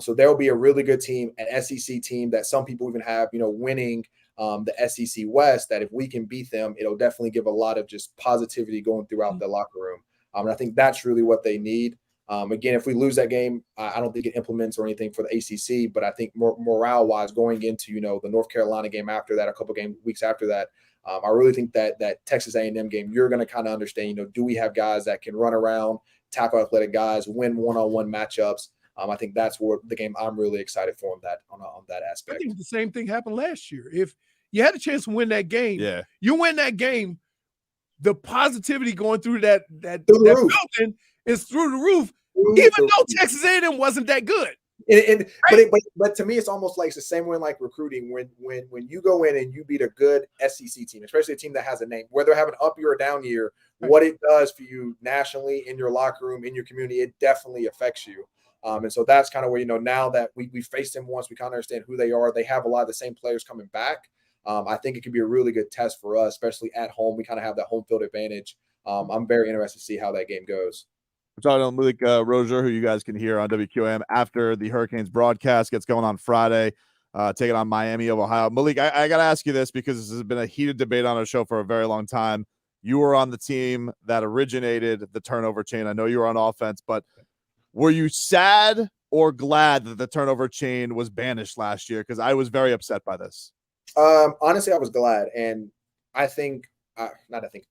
So there will be a really good team, an SEC team that some people even have, winning the SEC West, that if we can beat them, it'll definitely give a lot of just positivity going throughout the locker room. And I think that's really what they need. Again, if we lose that game, I don't think it implements or anything for the ACC, but I think morale-wise going into, the North Carolina game after that, a couple weeks after that, I really think that Texas A&M game, you're going to kind of understand, do we have guys that can run around, tackle athletic guys, win one-on-one matchups? I think that's what the game I'm really excited for on that aspect. I think the same thing happened last year. If you had a chance to win that game, you win that game, the positivity going through that building is through the roof, even though Texas A&M wasn't that good. But to me, it's almost like it's the same way like recruiting. When you go in and you beat a good SEC team, especially a team that has a name, whether they have an up year or down year, what it does for you nationally in your locker room, in your community, it definitely affects you. And so that's kind of where, now that we faced them once, we kind of understand who they are. They have a lot of the same players coming back. I think it could be a really good test for us, especially at home. We kind of have that home field advantage. I'm very interested to see how that game goes. We're talking to Malik Rosier, who you guys can hear on WQAM after the Hurricanes broadcast gets going on Friday, taking on Miami of Ohio. Malik, I got to ask you this because this has been a heated debate on our show for a very long time. You were on the team that originated the turnover chain. I know you were on offense, but were you sad or glad that the turnover chain was banished last year? Because I was very upset by this. Honestly, I was glad. And I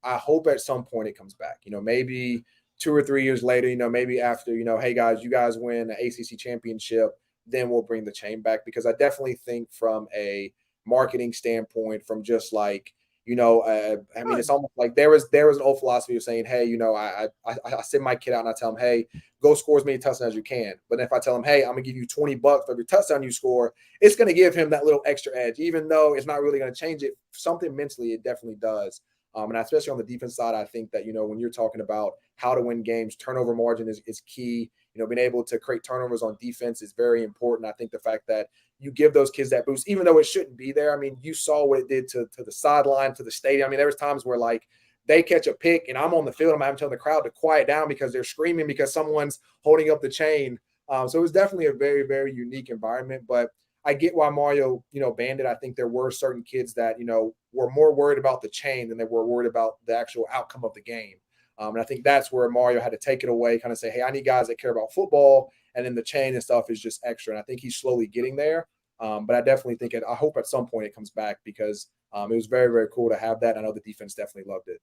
hope at some point it comes back. Maybe 2 or 3 years later, maybe after, hey guys, you guys win an ACC championship, then we'll bring the chain back. Because I definitely think from a marketing standpoint, from just like, it's almost like there was an old philosophy of saying, hey, I send my kid out and I tell him, hey, go score as many touchdowns as you can. But if I tell him, hey, I'm gonna give you $20 for every touchdown you score, it's gonna give him that little extra edge, even though it's not really gonna change it. Something mentally, it definitely does. And especially on the defense side, I think that, when you're talking about how to win games, turnover margin is key. Being able to create turnovers on defense is very important. I think the fact that you give those kids that boost, even though it shouldn't be there. I mean, you saw what it did to the sideline, to the stadium. I mean, there was times where like they catch a pick and I'm on the field, I'm having to tell the crowd to quiet down because they're screaming because someone's holding up the chain. So it was definitely a very, very unique environment. But I get why Mario, banned it. I think there were certain kids that, were more worried about the chain than they were worried about the actual outcome of the game. And I think that's where Mario had to take it away, kind of say, hey, I need guys that care about football. And then the chain and stuff is just extra. And I think he's slowly getting there. But I definitely think I hope at some point it comes back because it was very, very cool to have that. I know the defense definitely loved it.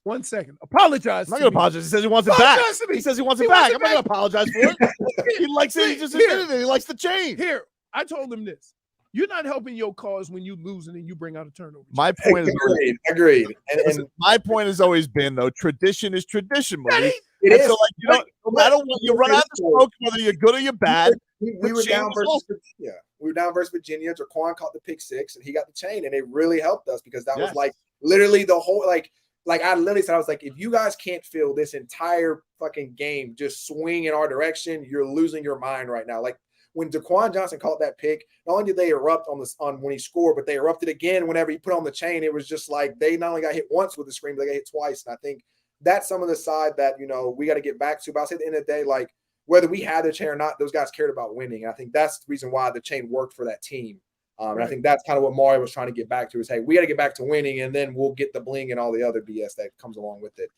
1 second. Apologize. I'm not going to apologize. He says he wants it back. He says he wants it back. I'm not going to apologize for it. He likes it. He just admitted it. He likes the chain. Here, I told him this. You're not helping your cause when you lose and you bring out a turnover. My point is agreed. And my point has always been though, tradition is tradition. It is. So like no matter what, you run out the smoke, whether you're good or you're bad. We were down versus Virginia. We were down versus Virginia. Jaquan caught the pick six and he got the chain, and it really helped us because that was like literally the whole like I literally said, I was like, if you guys can't feel this entire fucking game just swing in our direction, you're losing your mind right now. Like when Daquan Johnson caught that pick, not only did they erupt on when he scored, but they erupted again whenever he put on the chain. It was just like they not only got hit once with the screen, but they got hit twice. And I think that's some of the side that, we got to get back to. But I'll say at the end of the day, like whether we had the chain or not, those guys cared about winning. And I think that's the reason why the chain worked for that team. And I think that's kind of what Mario was trying to get back to is, hey, we got to get back to winning, and then we'll get the bling and all the other BS that comes along with it.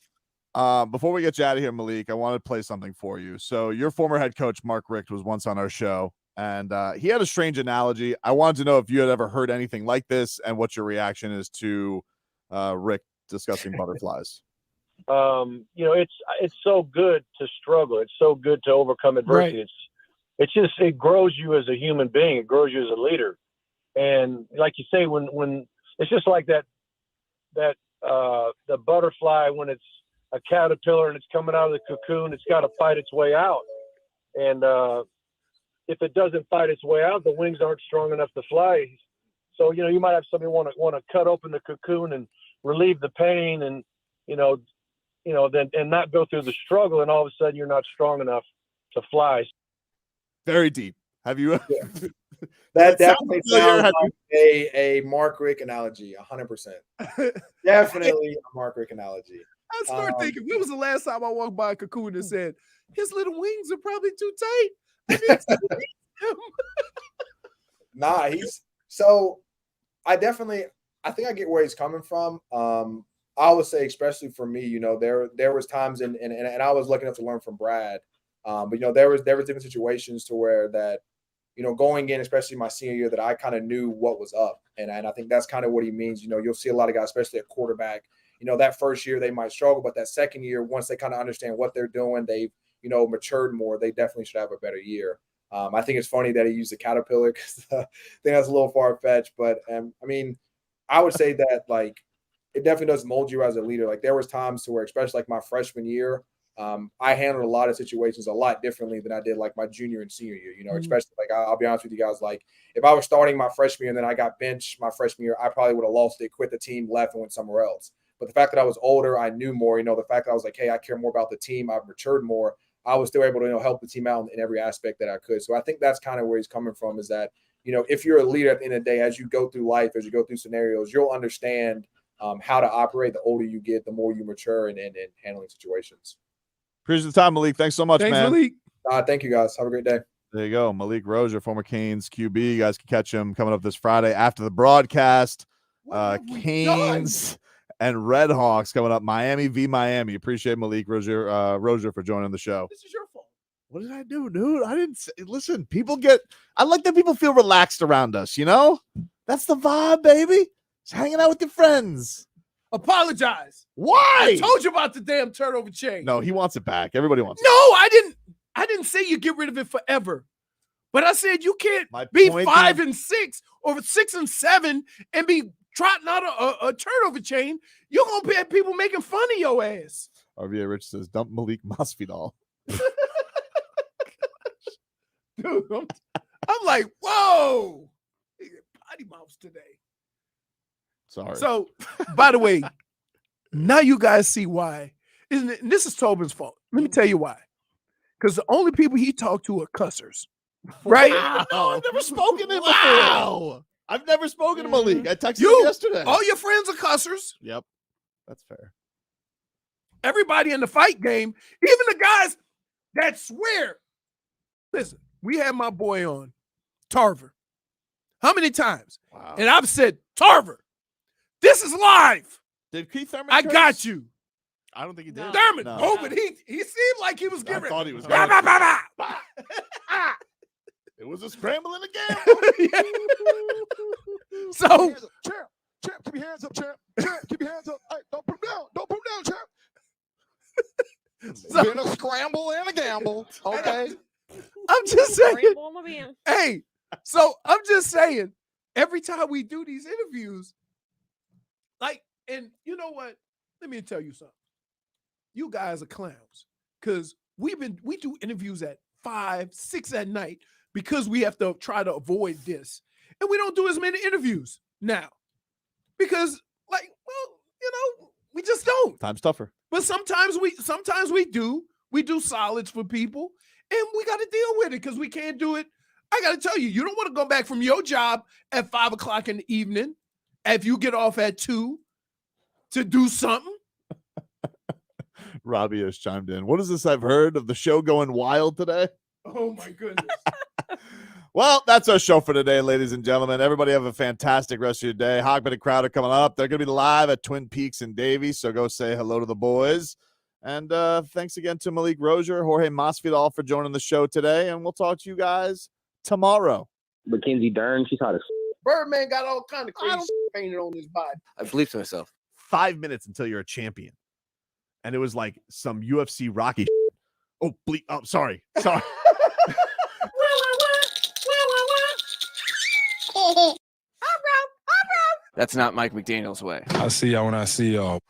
Before we get you out of here, Malik, I want to play something for you. So your former head coach, Mark Richt, was once on our show, and he had a strange analogy. I wanted to know if you had ever heard anything like this and what your reaction is to Richt discussing butterflies. It's so good to struggle. It's so good to overcome adversity. Right. It grows you as a human being. It grows you as a leader. And like you say, when it's just like that the butterfly, when it's a caterpillar and it's coming out of the cocoon, it's got to fight its way out. And if it doesn't fight its way out, the wings aren't strong enough to fly. So, you might have somebody want to cut open the cocoon and relieve the pain and, then and not go through the struggle. And all of a sudden you're not strong enough to fly. Very deep. Have you? Yeah. That definitely sounds like a Mark Richt analogy, 100%. Definitely a Mark Richt analogy. I started thinking, when was the last time I walked by a cocoon and said, his little wings are probably too tight? I need to release him. Nah, I think I get where he's coming from. I would say, especially for me, there was times and I was lucky enough to learn from Brad. But there was different situations to where that, going in, especially my senior year, that I kind of knew what was up. And I think that's kind of what he means. You'll see a lot of guys, especially at quarterback, that first year they might struggle, but that second year, once they kind of understand what they're doing, they've, matured more, they definitely should have a better year. I think it's funny that he used the caterpillar because I think that's a little far-fetched, but I would say that like, it definitely does mold you as a leader. Like there was times to where, especially like my freshman year, I handled a lot of situations a lot differently than I did like my junior and senior year, especially like I'll be honest with you guys, like if I was starting my freshman year and then I got benched my freshman year, I probably would have lost it, quit the team, left and went somewhere else. But the fact that I was older, I knew more, the fact that I was like, hey, I care more about the team, I've matured more, I was still able to, help the team out in every aspect that I could. So I think that's kind of where he's coming from is that, if you're a leader at the end of the day, as you go through life, as you go through scenarios, you'll understand how to operate. The older you get, the more you mature in handling situations. Appreciate the time, Malik. Thanks so much, Thanks, man. Malik. Thank you, guys. Have a great day. There you go. Malik Rosier, former Canes QB. You guys can catch him coming up this Friday after the broadcast. Canes and Redhawks coming up. Miami v. Miami. Appreciate Malik Rosier for joining the show. This is your fault. What did I do, dude? I didn't say, listen, I like that people feel relaxed around us, you know? That's the vibe, baby. Just hanging out with your friends. Apologize. Why? I told you about the damn turnover chain. No, he wants it back. Everybody wants it. No, I didn't say you get rid of it forever. But I said you can't be 5 and 6 or 6 and 7 and be trotting out a turnover chain. You're going to have people making fun of your ass. RBA Rich says, dump Malik Masvidal. Dude, I'm like, whoa. Potty mouths today. Sorry. So, by the way, now you guys see why. Isn't it? And this is Tobin's fault. Let me tell you why. Because the only people he talked to are cussers. Right? Wow. No, I've never spoken to him before. I've never spoken to Malik. I texted him yesterday. All your friends are cussers. Yep. That's fair. Everybody in the fight game, even the guys that swear. Listen, we had my boy on, Tarver. How many times? Wow. And I've said, Tarver, this is live. Did Keith Thurman I got you. I don't think he did. Thurman, No. but he seemed like he was giving. I thought he was Bah, going bah, bah, bah. It was a scramble and a gamble. So, champ, keep your hands up, champ. Champ, keep your hands up. Hey, don't put them down. Don't put them down, champ. Been a scramble and a gamble. Okay. I'm just saying. Rainbow on my band. Hey, so I'm just saying, every time we do these interviews, and you know what? Let me tell you something. You guys are clowns because we do interviews at 5, 6 at night because we have to try to avoid this, and we don't do as many interviews now because, we just don't. Time's tougher. But sometimes we do solids for people, and we got to deal with it because we can't do it. I got to tell you, you don't want to go back from your job at 5 o'clock in the evening if you get off at 2 to do something. Robbie has chimed in. What is this I've heard of the show going wild today? Oh, my goodness. Well, that's our show for today, ladies and gentlemen. Everybody have a fantastic rest of your day. Hogman and Crowder coming up. They're going to be live at Twin Peaks and Davie, so go say hello to the boys. And thanks again to Malik Rosier, Jorge Masvidal for joining the show today, and we'll talk to you guys tomorrow. Mackenzie Dern, she's hot as Birdman got all kind of crazy painted on his body. I believe to myself. 5 minutes until you're a champion. And it was like some UFC Rocky. Oh, sorry. That's not Mike McDaniel's way. I see y'all when I see y'all.